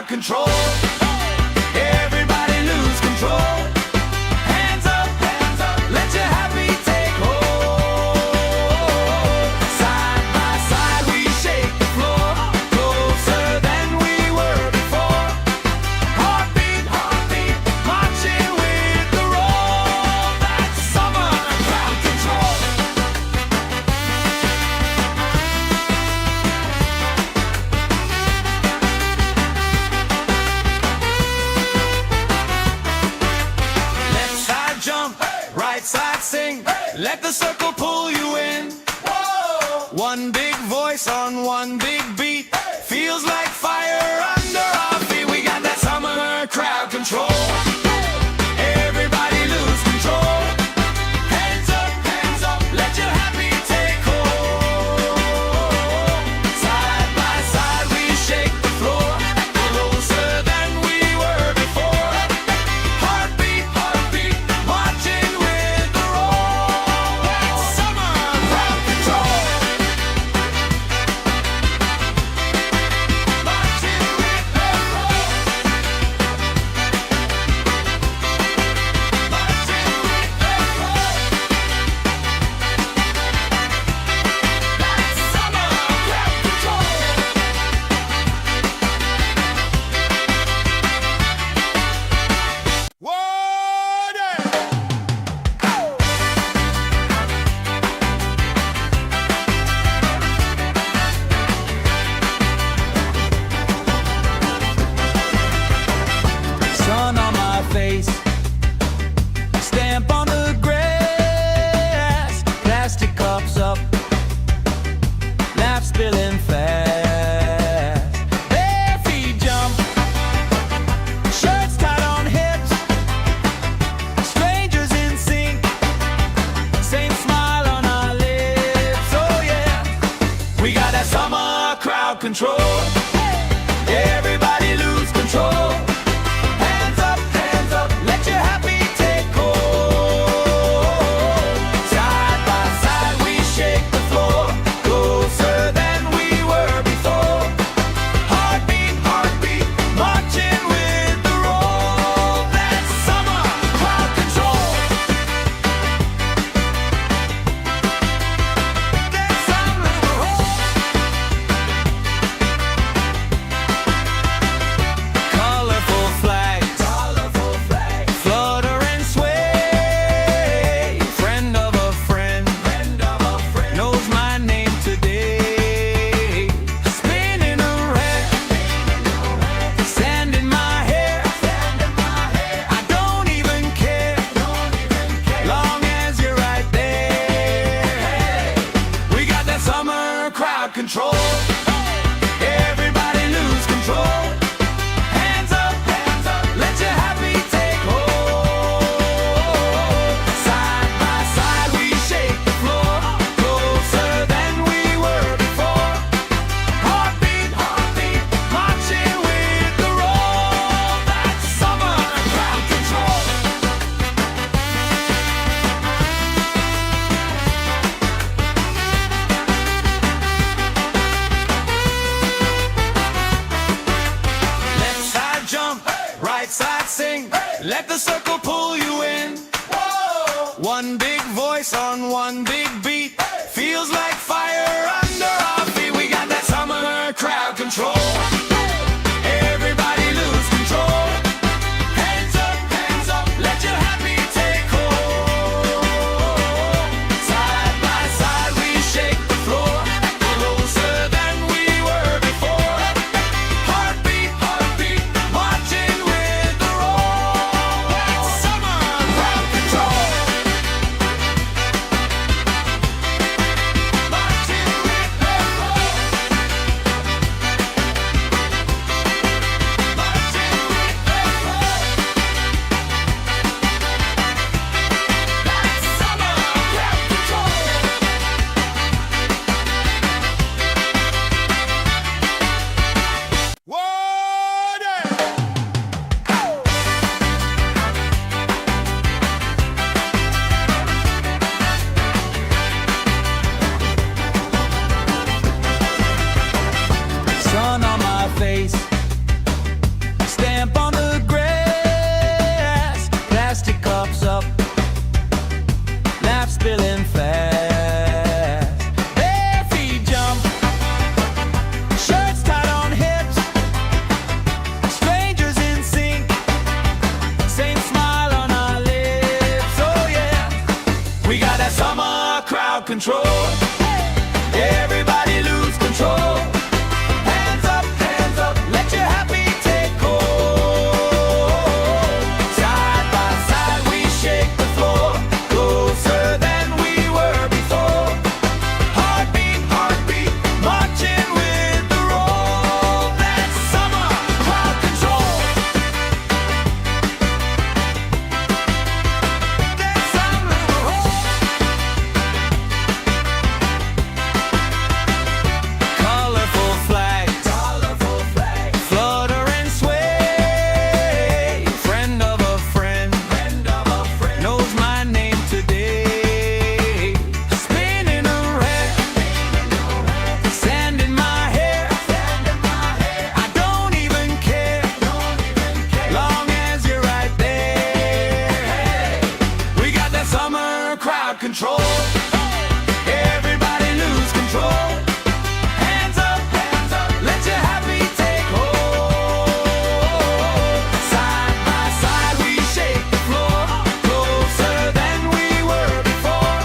control. Everybody lose control. Hands up, let your happy take hold. Side by side we shake the floor, closer than we were before. Heartbeat, marching with the roll. That's summer crowd control. Left side jump, right side sing. Let the circle pull you in. One big voice on one big beat. Feels like fire under our feet. We got that summer crowd control. Everybody lose control. Hands up, let your happy take hold. Side by side we shake the floor, closer than we were before. Heartbeat, marching with the roll. That's summer crowd control. Marching with the roll. Marching with the roll. That's summer crowd control. Sun on my face, stamp on the grass, plastic cups up, laugh spilling fast. Bare feet jump, shirts tied on hips, strangers in sync, same smile on our lips. Oh yeah, we got that summer crowd control. Everybody lose control. Hands up, let your happy take hold. Side by side we shake the floor, closer than we were before. Heartbeat, marching with the roll. That's summer crowd control. That's summer control. Colorful flags, flutter and sway. Friend of a friend, knows my name today. Spinning around, sand in my hair. I don't even care, long as you're right there. We got that summer crowd control. Everybody lose control. Hands up, let your happy take hold. Side by side we shake the floor, closer than we were before. Heartbeat, marching with the roll. That's summer crowd control. Left side jump, right side sing. Let the circle pull you in. One big voice on one big beat. Feels like fire under our feet. We got that summer crowd control. Everybody lose control. Hands up, let your happy take hold. Side by side we shake the floor, closer than we were before. Heartbeat, marching with the roll. That's summer crowd control. Marching with the roll. control. Everybody lose control. Hands up, let your happy take hold. Side by side we shake the floor, closer than we were before. Heartbeat, heartbeat, marching with the roll. That's summer crowd control. That's summer roll. Colorful flags, flutter and sway. Friend of a friend, knows my name today. Spinning around, sand in my hair. I don't even care, long as you're right there. We got that summer crowd control. Everybody lose control. Hands up, let your happy take hold. Side by side we shake the floor, closer than we were before.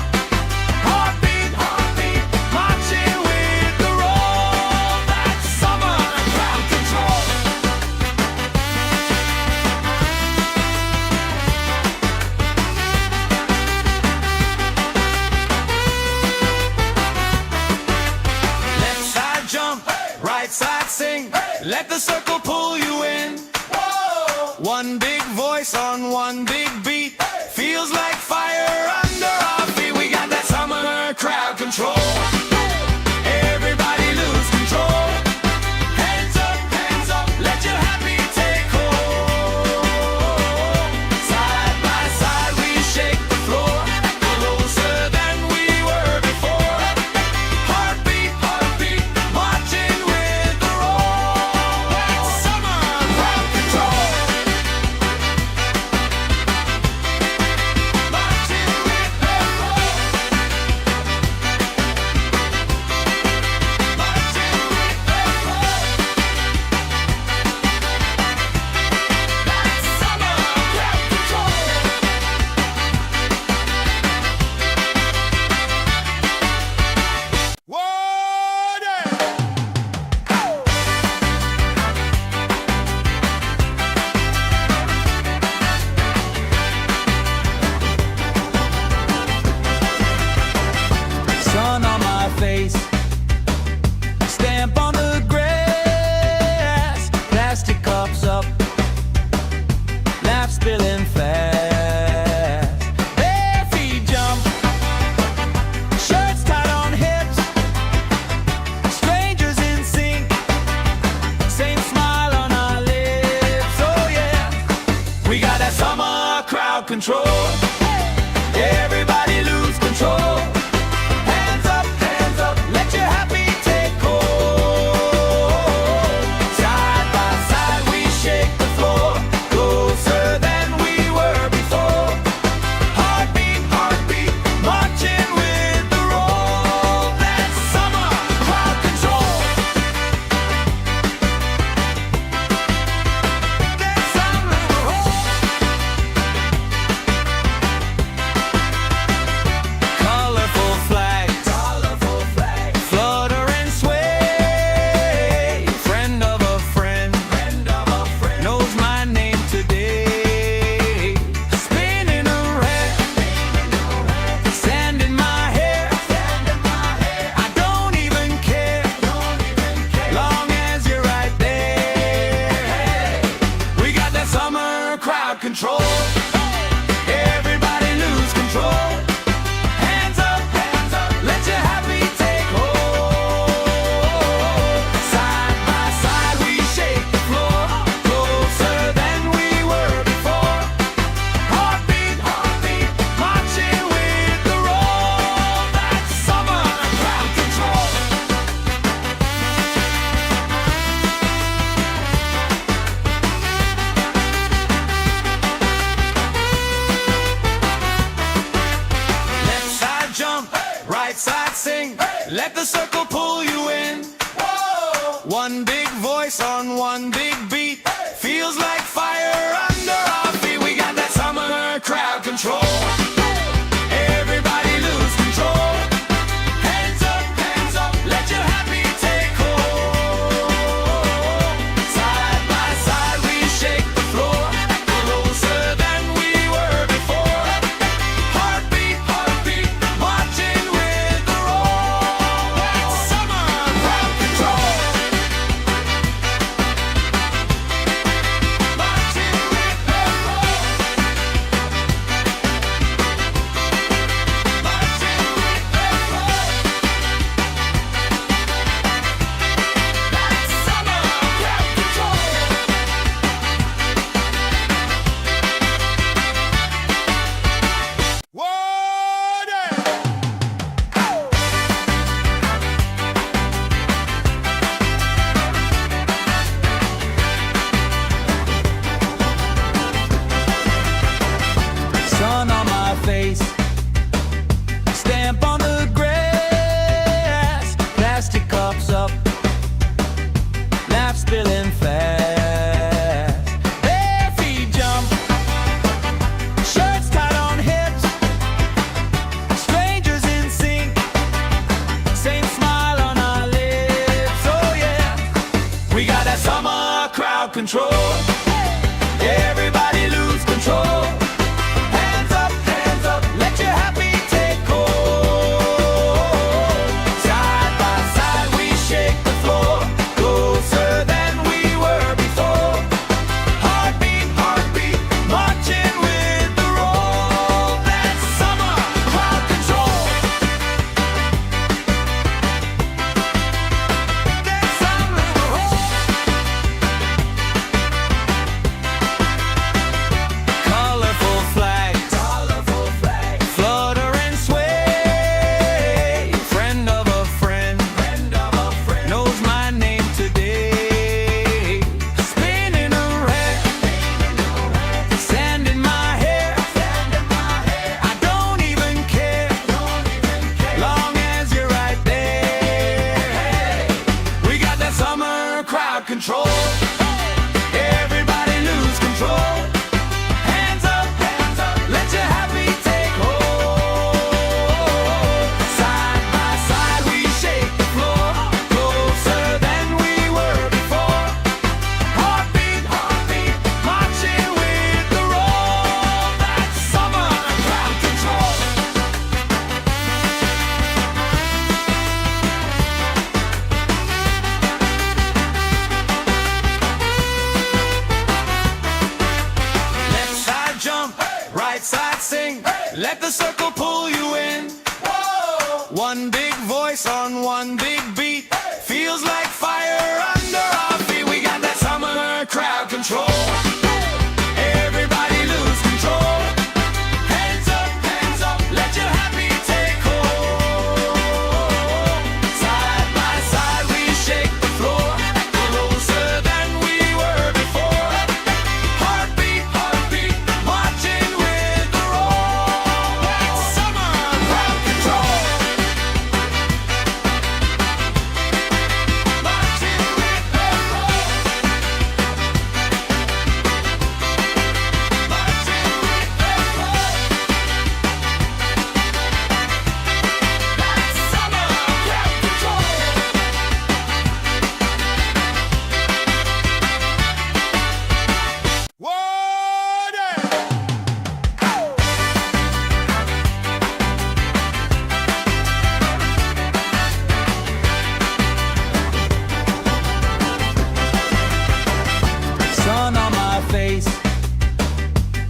Heartbeat, heartbeat, marching with the roll. That's summer crowd control. Left side jump, right side sing. Let the circle pull you in. One big voice on one big beat. Feels like fire under our feet. We got that summer crowd control. Everybody lose control. Hands up, let your happy take hold. Side by side we shake the floor, closer than we were before. Heartbeat, heartbeat, marching with the roll. That's summer crowd control. Marching with the roll. Marching with the roll. That's summer crowd control. Sun on my face, stamp on the grass, plastic cups up, laugh spilling fast. Bare feet jump, shirts tied on hips, strangers in sync, same smile on our lips. Oh yeah, we got that summer crowd control. Everybody lose control. Hands up, let your happy take hold. Side by side we shake the floor, closer than we were before. Heartbeat, heartbeat, marching with the roll. That's summer crowd control. That's summer roll. Colorful flags, flutter and sway. Friend of a friend, knows my name today. Spinning around, sand in my hair. I don't even care, long as you're right there. We got that summer crowd control. Everybody lose control. Hands up, let your happy take hold. Side by side we shake the floor, closer than we were before. Heartbeat, heartbeat, marching with the roll. That's summer crowd control. Left side jump, right side sing. Let the circle pull you in. One big voice on one big beat. Feels like fire under our feet. We got that summer crowd control. Everybody lose control. We got that summer crowd control. Everybody lose control. Hands up, let your happy take hold. Side by side we shake the floor, closer than we were before. Heartbeat, marching with the roll. That's summer crowd control. That's summer control. Colorful flags, flutter and sway. Friend of a friend, knows my name today. Spinning around, sand in my hair. I don't even care, long as you're right there. We got that summer crowd control. Everybody lose control. Hands up, let your happy take hold. Side by side we shake the floor, closer than we were before. Heartbeat, marching with the roll. That's summer crowd control. Left side jump, right side sing. Let the circle pull you in. One big voice on one big beat. Feels like fire under our feet. We got that summer crowd control. Everybody lose control. Hands up, let your happy take hold. Side by side we shake the floor, closer than we were before. Heartbeat, marching with the roll. That's summer crowd control. Marching with the roll. Marching with the roll. That's summer crowd control. Sun on my face,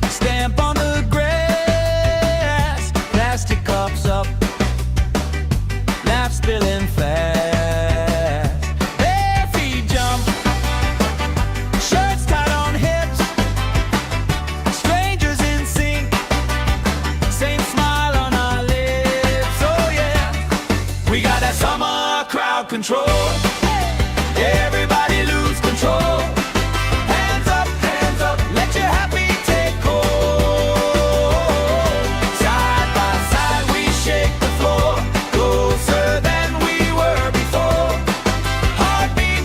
stamp on the grass, plastic cups up, laugh spilling fast. Bare feet jump, shirts tied on hips, strangers in sync, same smile on our lips. Oh yeah, we got that summer crowd control. Everybody lose control. Hands up, let your happy take hold. Side by side we shake the floor, closer than we were before. Heartbeat,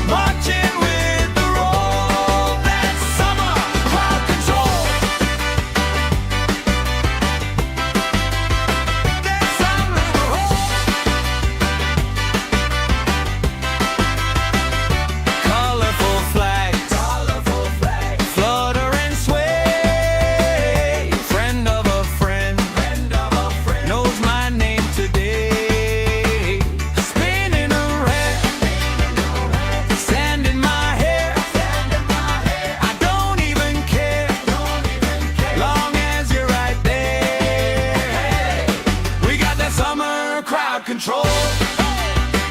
marching with the roll. That's summer crowd control. That's summer control. Colorful flags, flutter and sway. Friend of a friend, knows my name today. Spinning around, sand in my hair. I don't even care, long as you're right there. We got that summer crowd control.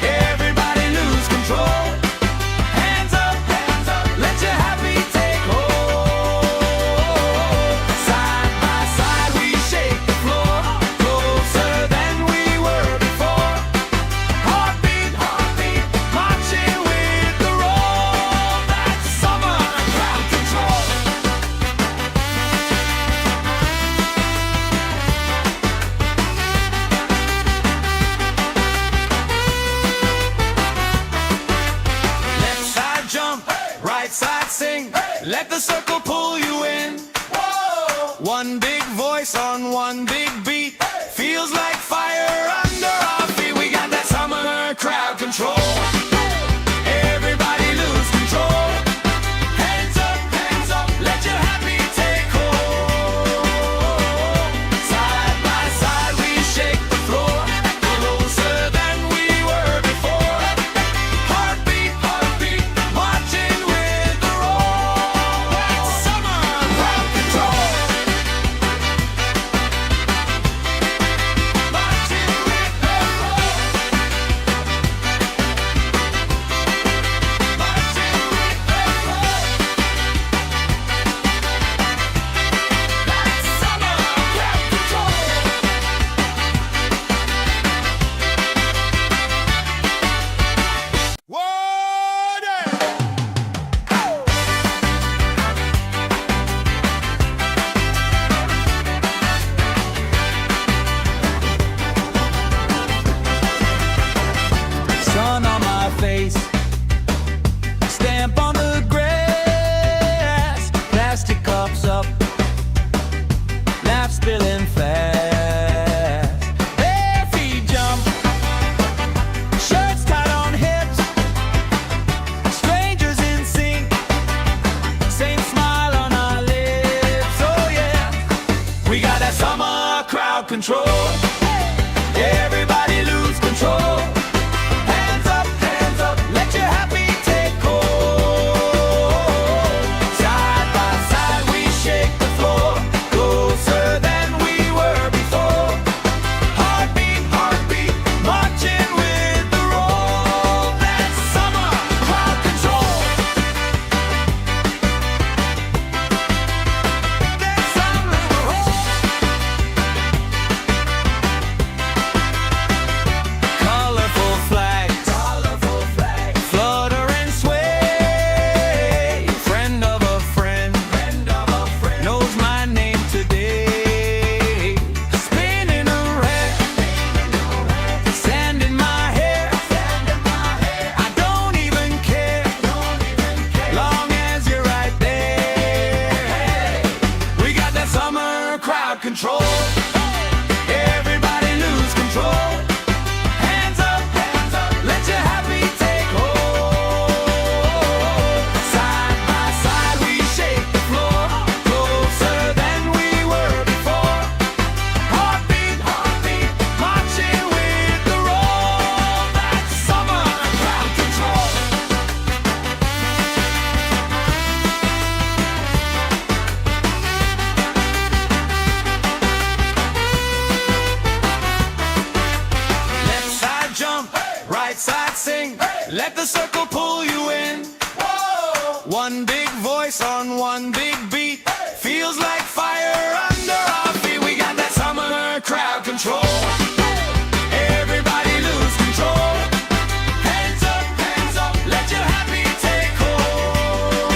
Everybody lose control. Hands up, let your happy take hold. Side by side we shake the floor, closer than we were before. Heartbeat, marching with the roll. That's summer crowd control. Let the circle pull you in. One big voice on one big beat. Feels like fire under our feet. We got that summer crowd control. Everybody control. Everybody lose control. Hands up, let your happy take hold. Side by side we shake the floor, closer than we were before. Heartbeat, heartbeat, marching with the roll. That's summer crowd control. That's summer control. Colorful flags, flutter and sway. Friend of a friend, knows my name today. Spinning around, sand in my hair. I don't even care, long as you're right there. We got that summer crowd control. Everybody lose control. Hands up, let your happy take hold. Side by side we shake the floor, closer than we were before. Heartbeat, heartbeat, marching with the roll. That's summer crowd control. Left side jump, right side sing. Let the circle pull you in. One big voice on one big beat. Feels like fire under our feet. We got that summer crowd control. Everybody lose control. Hands up, let your happy take hold.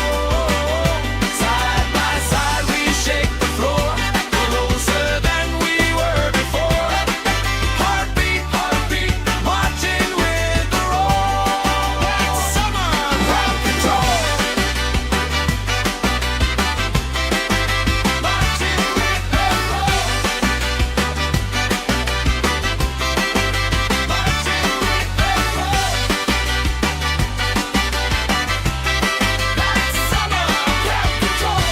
Side by side we shake the floor, closer than we were before. Heartbeat, heartbeat, marching with the roll. That's summer crowd control. Marching with the roll. Marching with the roll. That's summer crowd control.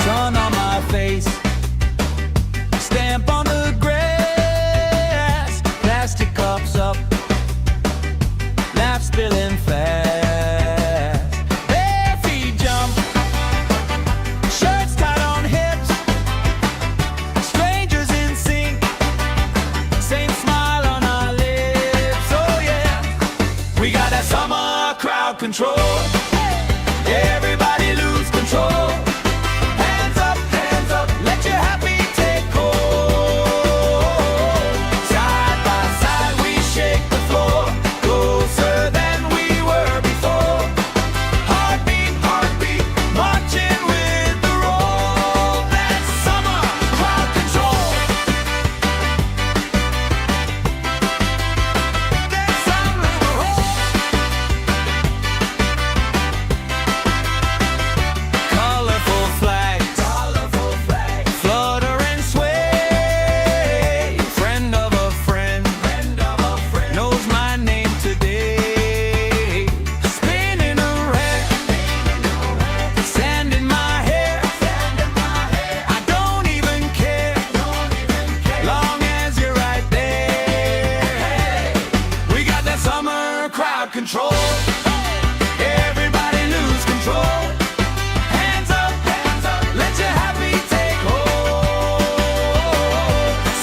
Sun on my face, stamp on the grass, plastic cups up, laugh spilling fast. Bare feet jump, shirts tied on hips, strangers in sync, same smile on our lips. Oh yeah, we got that summer crowd control. Everybody lose control. Hands up, let your happy take hold. Side by side we shake the floor, closer than we were before. Heartbeat, heartbeat, marching with the roll. That's summer crowd control. That's summer control. Colorful flags, flutter and sway. Friend of a friend, knows my name today. Spinning around, sand in my hair. I don't even care, long as you're right there. We got that summer crowd control. Everybody lose control. Hands up, let your happy take hold.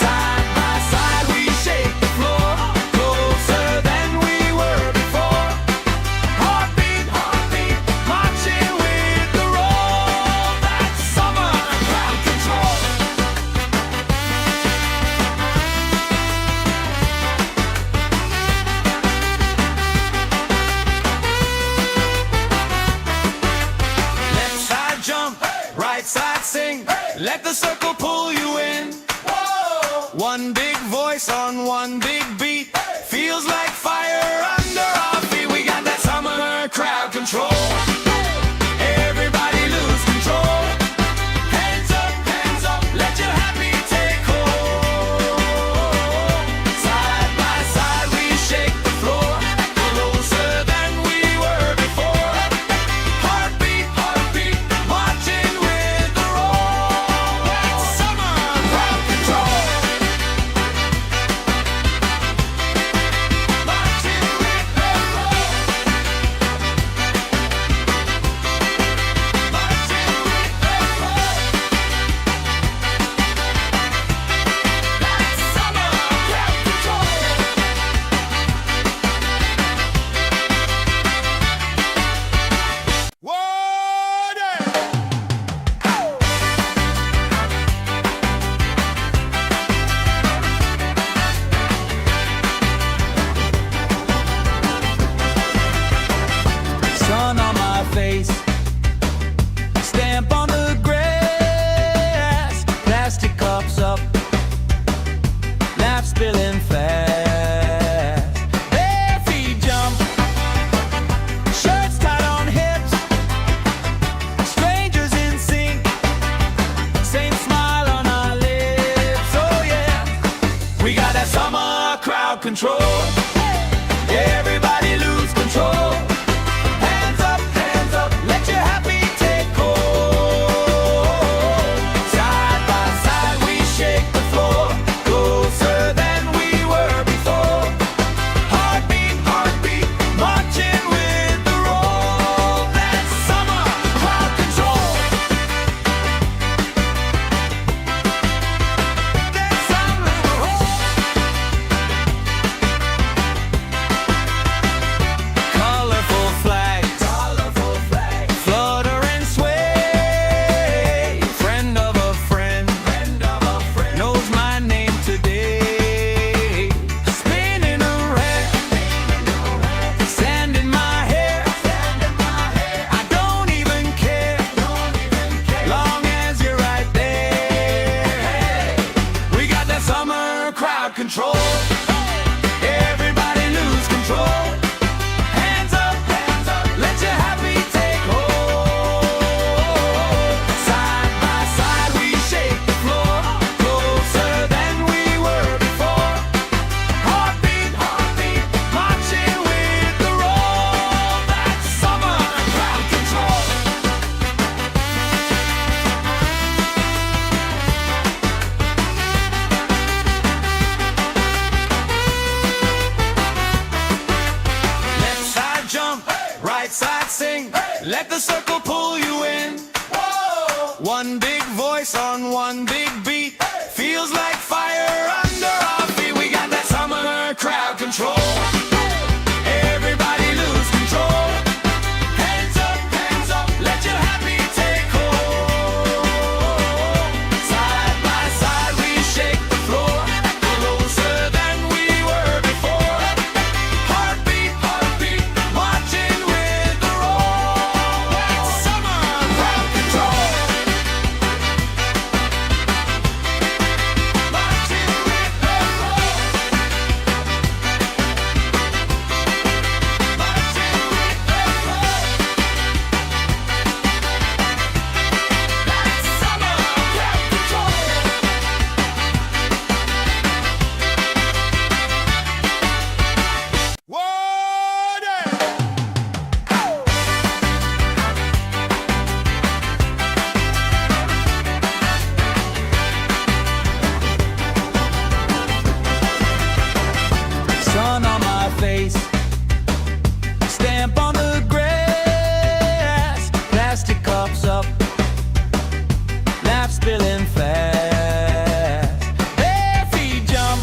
Side by side we shake the floor, closer than we were before. Heartbeat, heartbeat, marching with the roll. That's summer crowd control. Left side jump, right side sing. Let the circle pull you in. One big voice on one big beat. Feels like fire under our feet. We got that summer crowd control. Everybody lose control. right side sing. Let the circle pull you in. One big voice on one big beat. Feels like fire under our feet. We got that summer crowd control. Everybody lose control. Hands up, let your happy take hold. Side by side we shake the floor, closer than we were before. Heartbeat, marching with the roll. That's summer crowd control. Marching with the roll. Marching with the roll. That's summer crowd control. Sun on my face, stamp on the grass, plastic cups up, laugh spilling fast. Bare feet jump,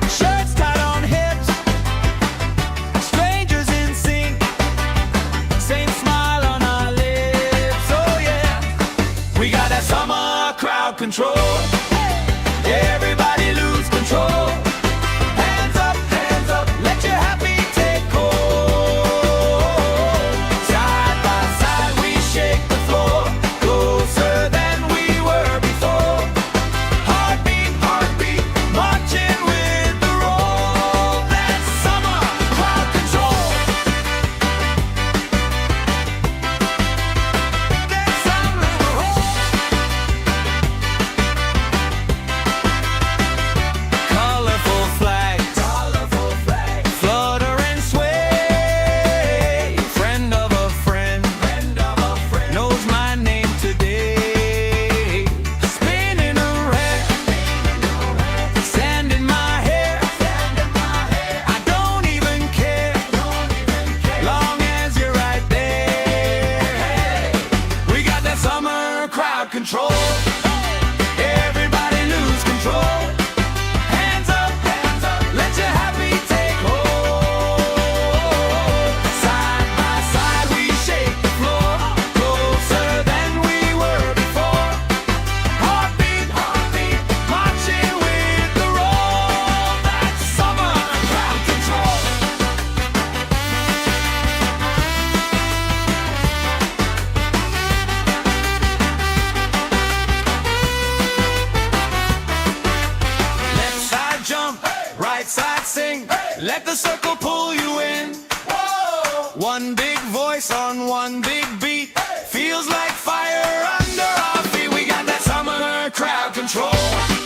shirts tied on hips, strangers in sync, same smile on our lips. Oh yeah, we got that summer crowd control. Everybody lose control. Hands up, let your happy take hold. Side by side we shake the floor, closer than we were before. Heartbeat, marching with the roll. That's summer crowd control. That's summer crowd. Colorful flags, flutter and sway. Friend of a friend, knows my name today. Spinning around, sand in my hair. I don't even care, long as you're right there. We got that summer crowd control. Everybody lose control. Hands up, let your happy take hold. Side by side we shake the floor, closer than we were before. Heartbeat, marching with the roll. That's summer crowd control. Left side jump, right side sing. Let the circle pull you in. One big voice on one big beat. Feels like fire under our feet. We got that summer crowd control.